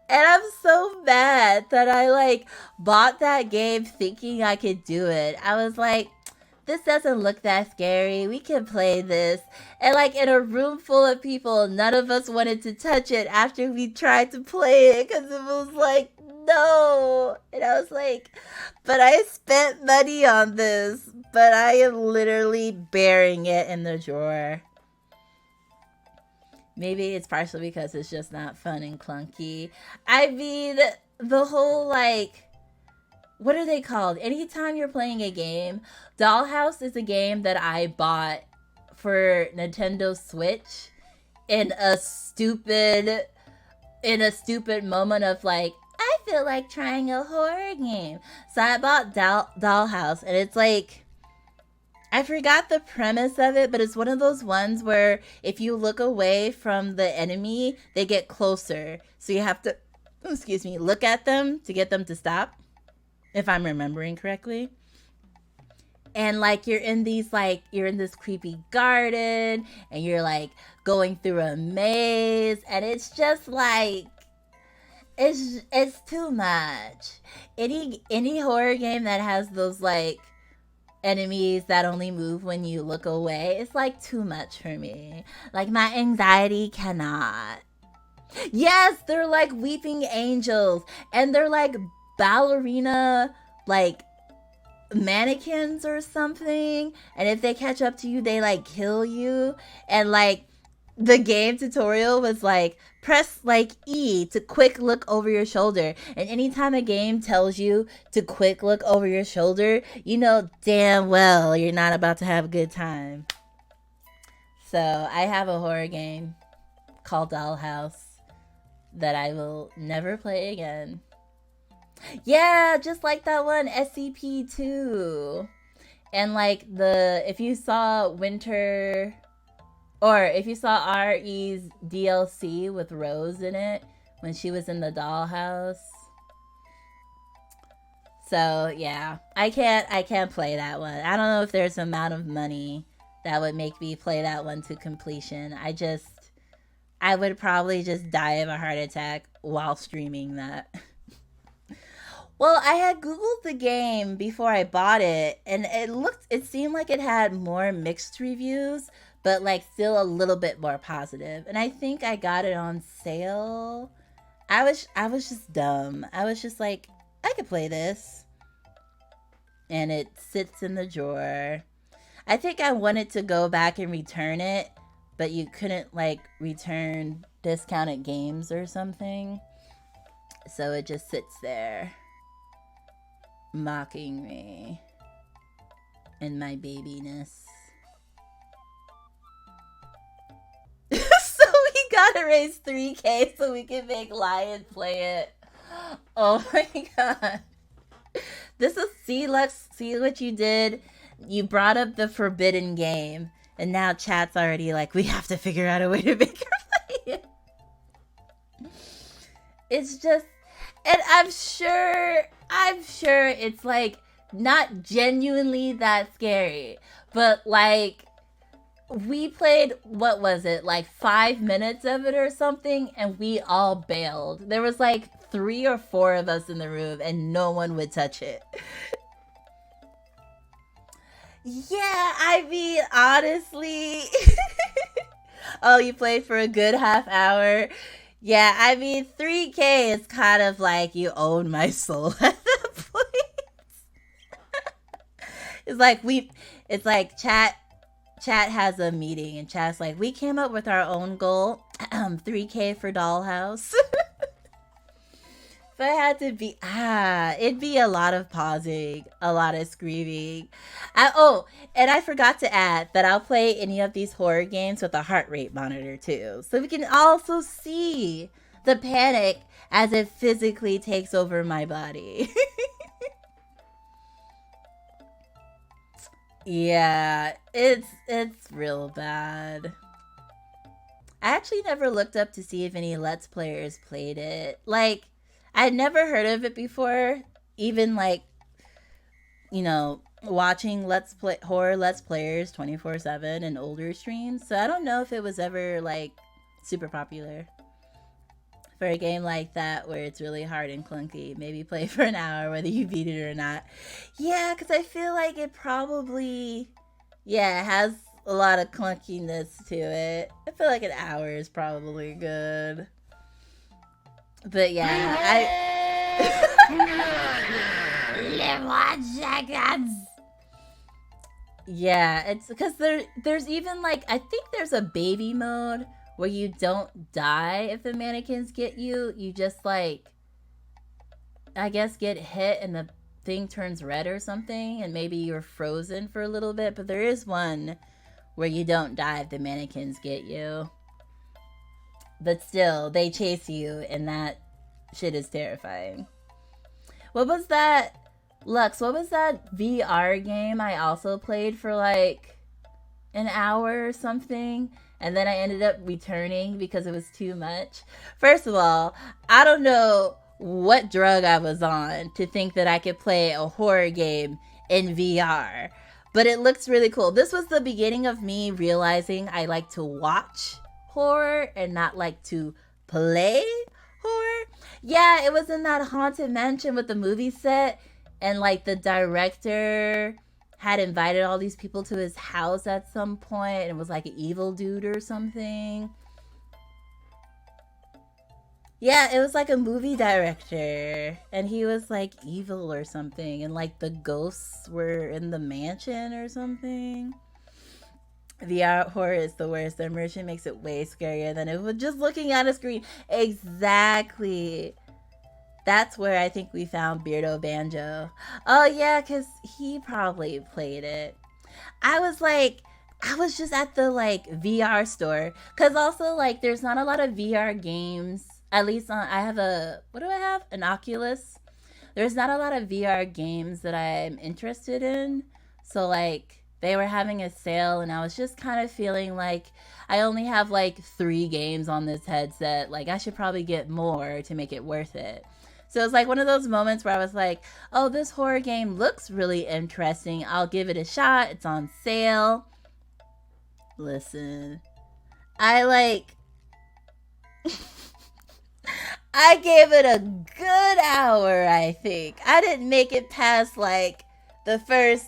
And I'm so mad that I, like, bought that game thinking I could do it. I was like, this doesn't look that scary. We can play this. And, like, in a room full of people, none of us wanted to touch it after we tried to play it. Because it was like, no. And I was like, but I spent money on this, but I am literally burying it in the drawer. Maybe it's partially because it's just not fun and clunky. I mean, the whole, like, what are they called? Anytime you're playing a game, Dollhouse is a game that I bought for Nintendo Switch in a stupid moment of like, I feel like trying a horror game. So I bought Dollhouse, and it's like, I forgot the premise of it, but it's one of those ones where if you look away from the enemy, they get closer. So you have to, look at them to get them to stop, if I'm remembering correctly. And like you're in this creepy garden, and you're like going through a maze, and it's just like, it's too much. Any horror game that has those like enemies that only move when you look away, it's like too much for me. Like my anxiety cannot. Yes, they're like weeping angels, and they're like ballerina like mannequins or something, and if they catch up to you, they like kill you. And like the game tutorial was like, press like E to quick look over your shoulder. And anytime a game tells you to quick look over your shoulder, you know damn well you're not about to have a good time. So I have a horror game called Dollhouse that I will never play again. Yeah, just like that one, SCP-2. And like if you saw Winter, or if you saw RE's DLC with Rose in it when she was in the dollhouse. So yeah, I can't play that one. I don't know if there's an amount of money that would make me play that one to completion. I would probably just die of a heart attack while streaming that. Well, I had Googled the game before I bought it, and it seemed like it had more mixed reviews, but like still a little bit more positive. And I think I got it on sale. I was just dumb. I was just like, I could play this. And it sits in the drawer. I think I wanted to go back and return it, but you couldn't like return discounted games or something. So it just sits there, mocking me and my babiness. So we gotta raise 3K so we can make Lion play it. Oh my god. This is, see what you did? You brought up the forbidden game, and now chat's already like, we have to figure out a way to make her play it. It's just, and I'm sure it's like not genuinely that scary, but like we played, what was it, like 5 minutes of it or something, and we all bailed. There was like 3 or 4 of us in the room, and no one would touch it. Yeah, I mean, honestly. Oh, you played for a good half hour? Yeah, I mean, 3K is kind of like you own my soul at that point. It's like chat has a meeting, and chat's like, we came up with our own goal, 3K for Dollhouse. But it had to be, it'd be a lot of pausing, a lot of screaming. And I forgot to add that I'll play any of these horror games with a heart rate monitor too. So we can also see the panic as it physically takes over my body. Yeah, it's real bad. I actually never looked up to see if any Let's Players played it. Like, I'd never heard of it before, even like, you know, watching horror Let's Players 24/7 and older streams. So I don't know if it was ever like super popular for a game like that where it's really hard and clunky. Maybe play for an hour whether you beat it or not. Yeah, because I feel like it probably, it has a lot of clunkiness to it. I feel like an hour is probably good. But yeah, Live 1 seconds. Yeah, it's because there's even like, I think there's a baby mode where you don't die if the mannequins get you. You just like, I guess, get hit and the thing turns red or something, and maybe you're frozen for a little bit. But there is one where you don't die if the mannequins get you. But still, they chase you, and that shit is terrifying. What was that, Lux? What was that VR game I also played for like an hour or something? And then I ended up returning because it was too much. First of all, I don't know what drug I was on to think that I could play a horror game in VR. But it looks really cool. This was the beginning of me realizing I like to watch horror and not like to play horror. Yeah, it was in that haunted mansion with the movie set, and like the director had invited all these people to his house at some point, and it was like an evil dude or something. Yeah, it was like a movie director, and he was like evil or something, and like the ghosts were in the mansion or something. VR horror is the worst. The immersion makes it way scarier than it was just looking at a screen. Exactly. That's where I think we found Beardo Banjo. Oh yeah, because he probably played it. I was just at the like VR store, because also like there's not a lot of VR games. At least I have what do I have? An Oculus. There's not a lot of VR games that I'm interested in. So like they were having a sale, and I was just kind of feeling like I only have like 3 games on this headset. Like I should probably get more to make it worth it. So it's like one of those moments where I was like, oh, this horror game looks really interesting. I'll give it a shot. It's on sale. Listen, I gave it a good hour, I think. I didn't make it past like the first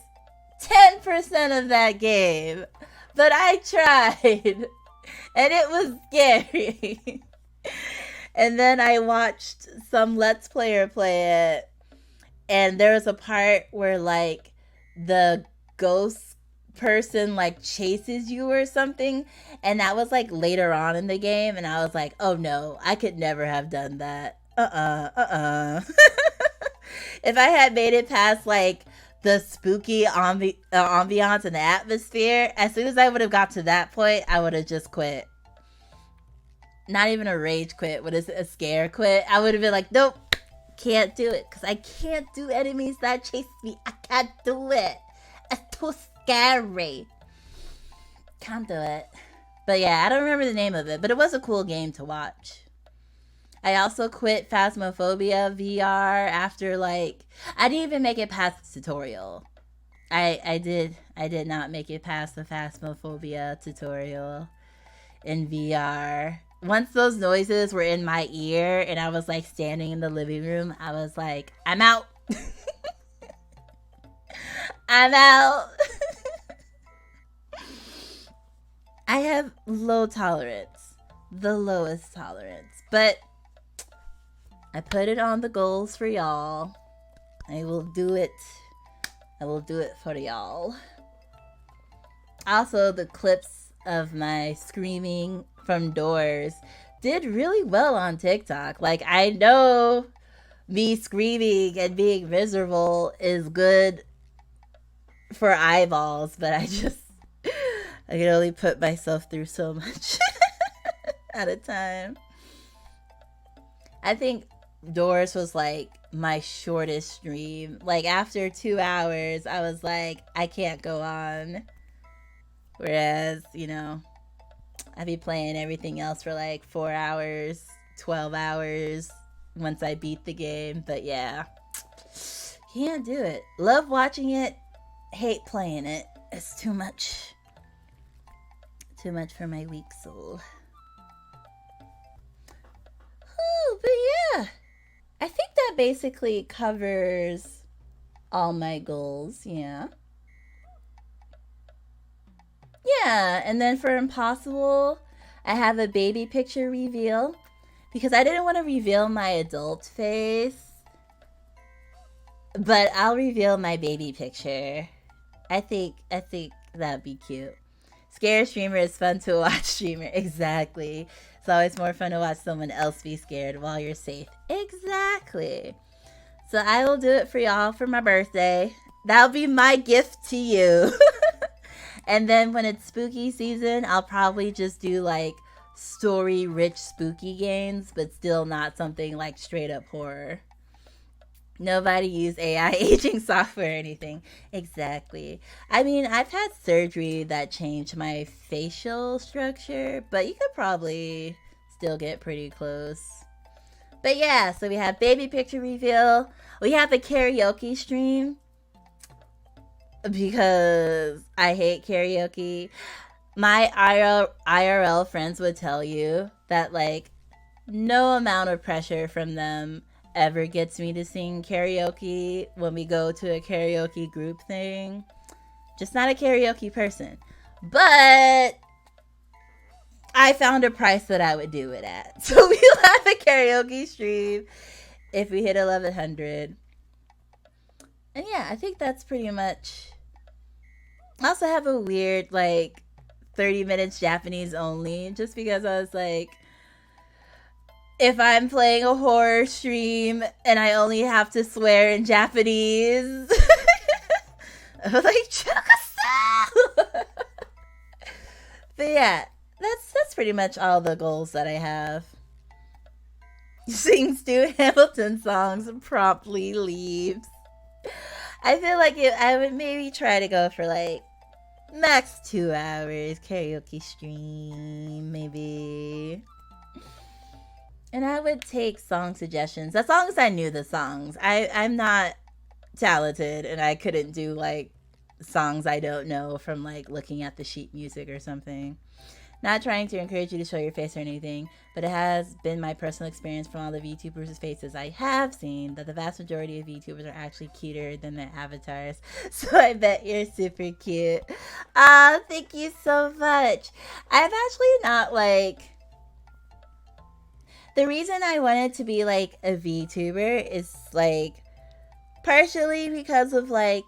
10% of that game. But I tried. And it was scary. And then I watched some Let's Player play it. And there was a part where like the ghost person like chases you or something. And that was like later on in the game. And I was like, oh no, I could never have done that. If I had made it past like the spooky ambiance and the atmosphere, as soon as I would have got to that point, I would have just quit. Not even a rage quit, but a scare quit. I would have been like, nope, can't do it. Because I can't do enemies that chase me. I can't do it. It's too scary. Can't do it. But yeah, I don't remember the name of it, but it was a cool game to watch. I also quit Phasmophobia VR after like, I didn't even make it past the tutorial. I did not make it past the Phasmophobia tutorial in VR. Once those noises were in my ear and I was like standing in the living room, I was like, I'm out. I'm out. I have low tolerance, the lowest tolerance, but I put it on the goals for y'all. I will do it. I will do it for y'all. Also, the clips of my screaming from doors did really well on TikTok. Like, I know me screaming and being miserable is good for eyeballs, but I can only put myself through so much at a time. I think Doors was like my shortest stream. Like after 2 hours, I was like, I can't go on. Whereas, you know, I'd be playing everything else for like 4 hours, 12 hours once I beat the game. But yeah, can't do it. Love watching it, hate playing it. It's too much. Too much for my weak soul. Oh, but yeah. I think that basically covers all my goals, yeah. Yeah, and then for Impossible, I have a baby picture reveal because I didn't want to reveal my adult face But I'll reveal my baby picture. I think that'd be cute. Scare streamer is fun to watch streamer. Exactly. It's always more fun to watch someone else be scared while you're safe. Exactly. So I will do it for y'all for my birthday. That'll be my gift to you. And then when it's spooky season, I'll probably just do like story rich spooky games, but still not something like straight up horror. Nobody use AI aging software or anything. Exactly. I mean, I've had surgery that changed my facial structure, but you could probably still get pretty close. But yeah, so we have baby picture reveal. We have the karaoke stream because I hate karaoke. My IRL friends would tell you that like no amount of pressure from them ever gets me to sing karaoke when we go to a karaoke group thing. Just not a karaoke person. But I found a price that I would do it at. So we'll have a karaoke stream if we hit 1100. And yeah, I think that's pretty much. I also have a weird like 30 minutes Japanese only, just because I was like, if I'm playing a horror stream and I only have to swear in Japanese, I was like, but yeah, that's pretty much all the goals that I have. Sing Stu Hamilton songs and promptly leaves. I feel like I would maybe try to go for like max 2 hours karaoke stream, maybe. And I would take song suggestions as long as I knew the songs. I'm not talented and I couldn't do like songs I don't know from like looking at the sheet music or something. Not trying to encourage you to show your face or anything, but it has been my personal experience from all the VTubers' faces I have seen that the vast majority of VTubers are actually cuter than their avatars. So I bet you're super cute. Thank you so much. I've actually not like... The reason I wanted to be like a VTuber is like partially because of like,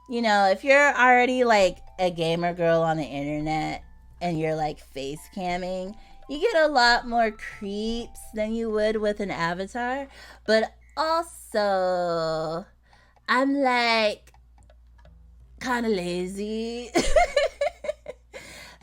you know, if you're already like a gamer girl on the internet and you're like face camming, you get a lot more creeps than you would with an avatar. But also, I'm like kind of lazy.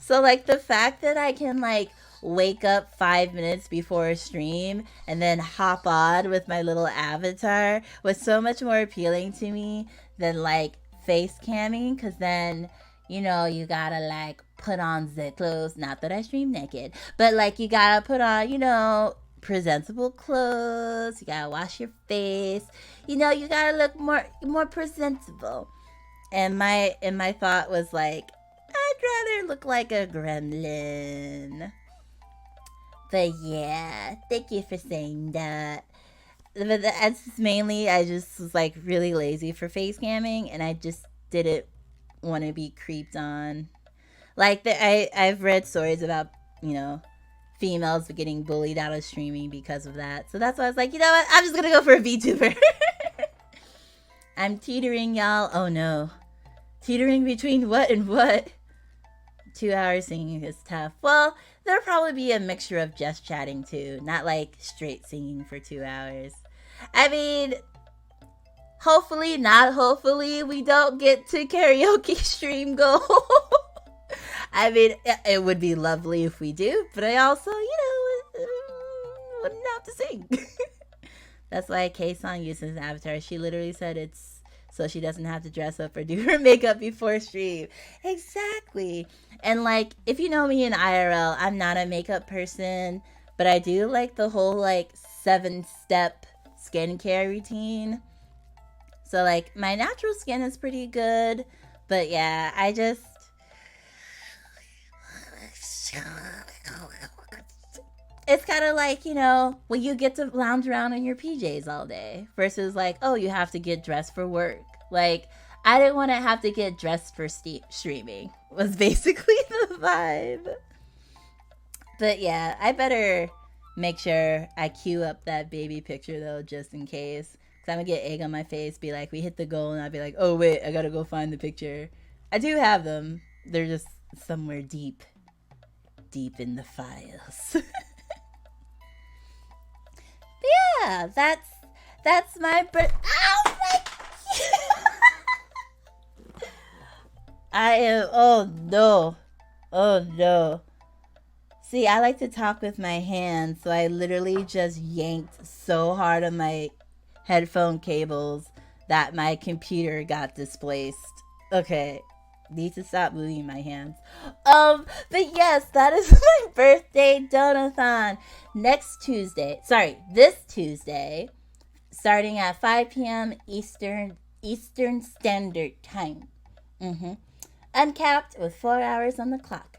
So like the fact that I can like wake up 5 minutes before a stream and then hop on with my little avatar was so much more appealing to me than like face camming, because then, you know, you gotta like put on the clothes. Not that I stream naked, but like you gotta put on, you know, presentable clothes. You gotta wash your face. You know, you gotta look more presentable. And my thought was like, I'd rather look like a gremlin. But yeah, thank you for saying that. But that's mainly, I just was like really lazy for face camming, and I just didn't want to be creeped on. Like I've read stories about, you know, females getting bullied out of streaming because of that. So that's why I was like, you know what? I'm just gonna go for a VTuber. I'm teetering, y'all. Oh no, teetering between what and what? 2 hours singing is tough. Well, there'll probably be a mixture of just chatting too, not like straight singing for 2 hours. I mean, hopefully, not hopefully, we don't get to karaoke stream goal. I mean, it would be lovely if we do, but I also, you know, wouldn't have to sing. That's why K-Song uses an avatar. She literally said it's so she doesn't have to dress up or do her makeup before stream. Exactly. And like, if you know me in IRL, I'm not a makeup person, but I do like the whole like 7-step skincare routine. So like my natural skin is pretty good, but yeah, I just... It's kind of like, you know, when you get to lounge around in your PJs all day versus like, oh, you have to get dressed for work. Like, I didn't want to have to get dressed for streaming was basically the vibe. But yeah, I better make sure I queue up that baby picture though, just in case. Because I'm going to get egg on my face, be like, we hit the goal, and I'll be like, oh, wait, I got to go find the picture. I do have them. They're just somewhere deep in the files. Yeah, that's my Ow, my I am, oh no. See, I like to talk with my hands, so I literally just yanked so hard on my headphone cables that my computer got displaced. Okay, need to stop moving my hands. But yes, that is my birthday donathon. This Tuesday, starting at 5 p.m. Eastern Standard Time. Uncapped with 4 hours on the clock.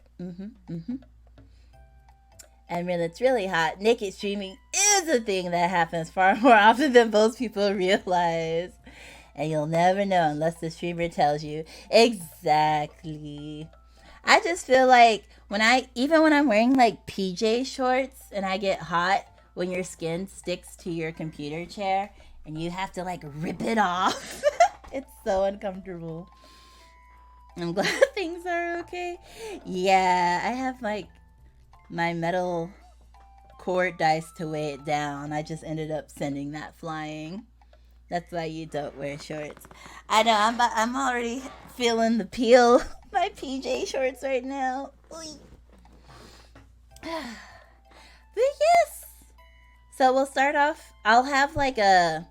And when it's really hot, naked streaming is a thing that happens far more often than most people realize. And you'll never know unless the streamer tells you. Exactly. I just feel like even when I'm wearing like PJ shorts and I get hot, when your skin sticks to your computer chair and you have to like rip it off. It's so uncomfortable. I'm glad things are okay. Yeah, I have like my metal cord dice to weigh it down. I just ended up sending that flying. That's why you don't wear shorts. I know, I'm already feeling the peel of my PJ shorts right now. But yes. So we'll start off. I'll have like an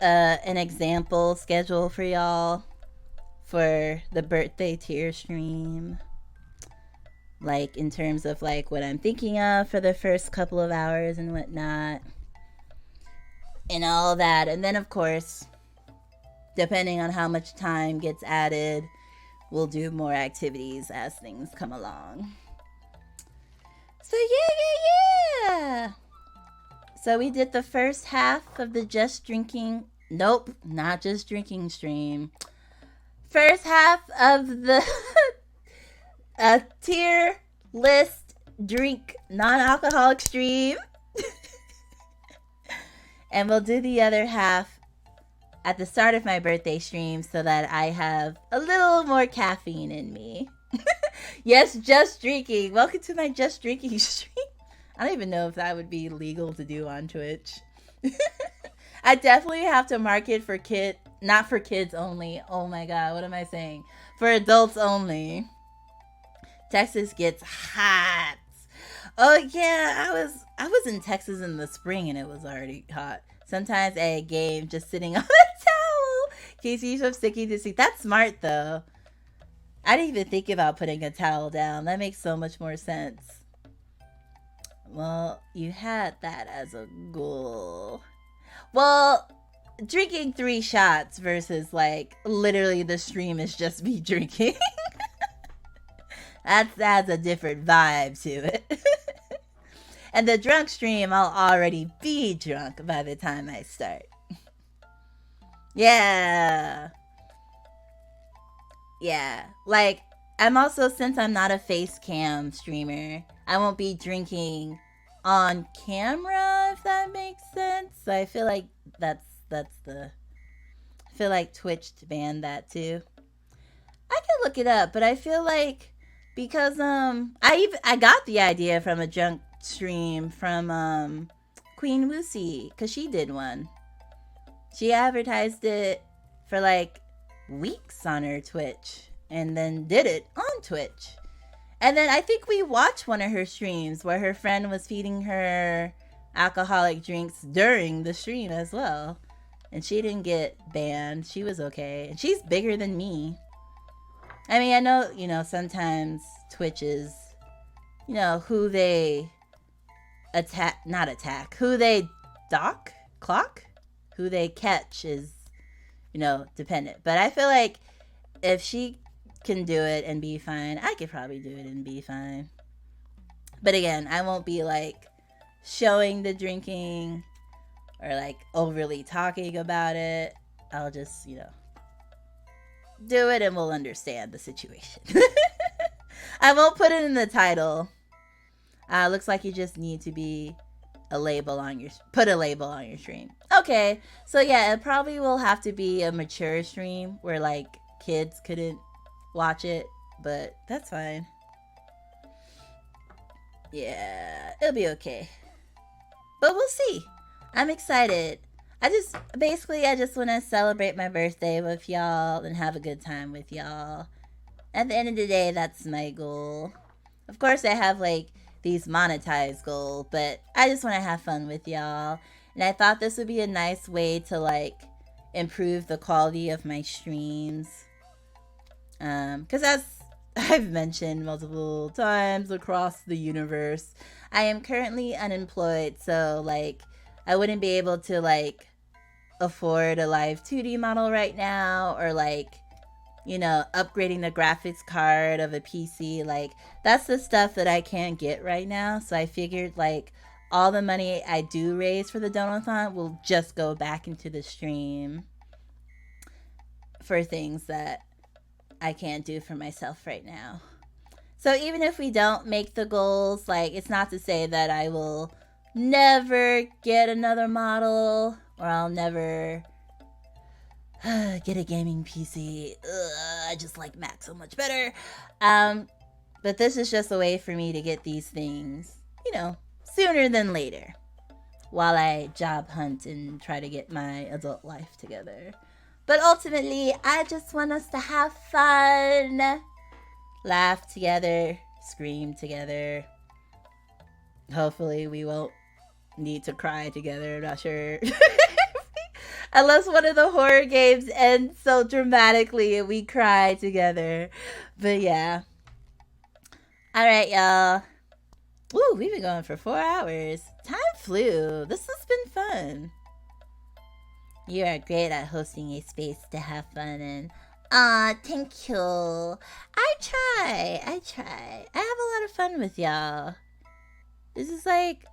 example schedule for y'all for the birthday tier stream. Like in terms of like what I'm thinking of for the first couple of hours and whatnot. And all that. And then, of course, depending on how much time gets added, we'll do more activities as things come along. So, yeah. So, we did the first half of the just drinking. Nope, not just drinking stream. First half of the tier list drink non-alcoholic stream. And we'll do the other half at the start of my birthday stream so that I have a little more caffeine in me. Yes, just drinking. Welcome to my just drinking stream. I don't even know if that would be legal to do on Twitch. I definitely have to market for not for kids only. Oh my god, what am I saying? For adults only. Texas gets hot. Oh yeah, I was in Texas in the spring and it was already hot. Sometimes a game just sitting on a towel keeps you from sticking to sleep. That's smart though. I didn't even think about putting a towel down. That makes so much more sense. Well, you had that as a goal. Well, drinking 3 shots versus like literally the stream is just me drinking. That adds a different vibe to it. And the drunk stream, I'll already be drunk by the time I start. Yeah. Like, I'm also, since I'm not a face cam streamer, I won't be drinking on camera, if that makes sense. So I feel like I feel like Twitch banned that too. I can look it up, but I feel like because I got the idea from a drunk stream from Queen Lucy, because she did one. She advertised it for like weeks on her Twitch and then did it on Twitch. And then I think we watched one of her streams where her friend was feeding her alcoholic drinks during the stream as well. And she didn't get banned. She was okay. And she's bigger than me. I mean, I know, sometimes Twitch is, who they who they clock, who they catch is, dependent. But I feel like if she can do it and be fine, I could probably do it and be fine. But again, I won't be like showing the drinking or like overly talking about it. I'll just, do it and we'll understand the situation. I won't put it in the title. Looks like you just need to be put a label on your stream. Okay, so yeah, it probably will have to be a mature stream where like kids couldn't watch it, but that's fine. Yeah, it'll be okay. But we'll see. I'm excited. I just want to celebrate my birthday with y'all and have a good time with y'all. At the end of the day, that's my goal. Of course, I have like these monetized goals, but I just want to have fun with y'all. And I thought this would be a nice way to like improve the quality of my streams. Because as I've mentioned multiple times across the universe, I am currently unemployed, so like I wouldn't be able to like afford a live 2D model right now, or like, you know, upgrading the graphics card of a PC. Like that's the stuff that I can't get right now. So I figured like all the money I do raise for the Donathon will just go back into the stream for things that I can't do for myself right now. So even if we don't make the goals, like it's not to say that I will never get another model, or I'll never get a gaming PC. I just like Mac so much better. But this is just a way for me to get these things, you know, sooner than later, while I job hunt and try to get my adult life together. But ultimately, I just want us to have fun, laugh together, scream together. Hopefully we won't need to cry together. I'm not sure. Unless one of the horror games ends so dramatically and we cry together. But yeah. Alright, y'all. Woo, we've been going for 4 hours. Time flew. This has been fun. You are great at hosting a space to have fun in. Thank you. I try. I have a lot of fun with y'all. This is like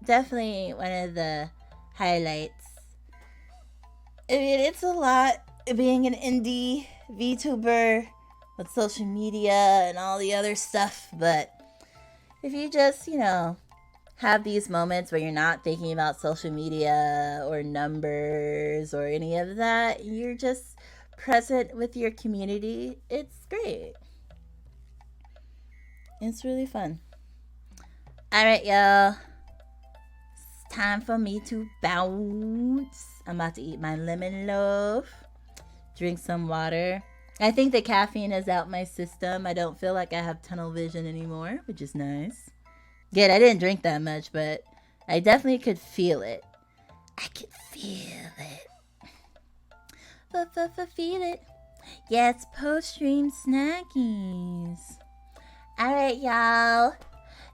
definitely one of the highlights. I mean, it's a lot being an indie VTuber with social media and all the other stuff, but if you just, you know, have these moments where you're not thinking about social media or numbers or any of that, you're just present with your community, it's great. It's really fun. Alright, y'all. It's time for me to bounce. I'm about to eat my lemon loaf, drink some water. I think the caffeine is out my system. I don't feel like I have tunnel vision anymore, which is nice. Good, I didn't drink that much, but I definitely could feel it. I could feel it. Feel it. Yeah, it's post-stream snackies. Alright, y'all.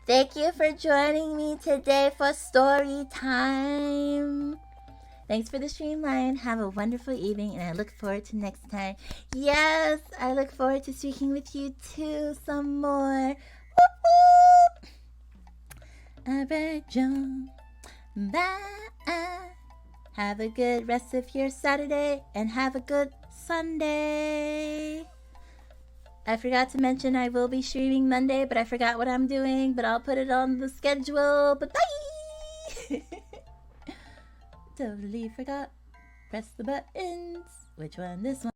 Thank you for joining me today for story time. Thanks for the streamline. Have a wonderful evening, and I look forward to next time. Yes, I look forward to speaking with you too some more. Whoop, whoop. Alright, John. Bye. Have a good rest of your Saturday, and have a good Sunday. I forgot to mention I will be streaming Monday, but I forgot what I'm doing, but I'll put it on the schedule. But bye! Totally forgot. Press the buttons. Which one? This one.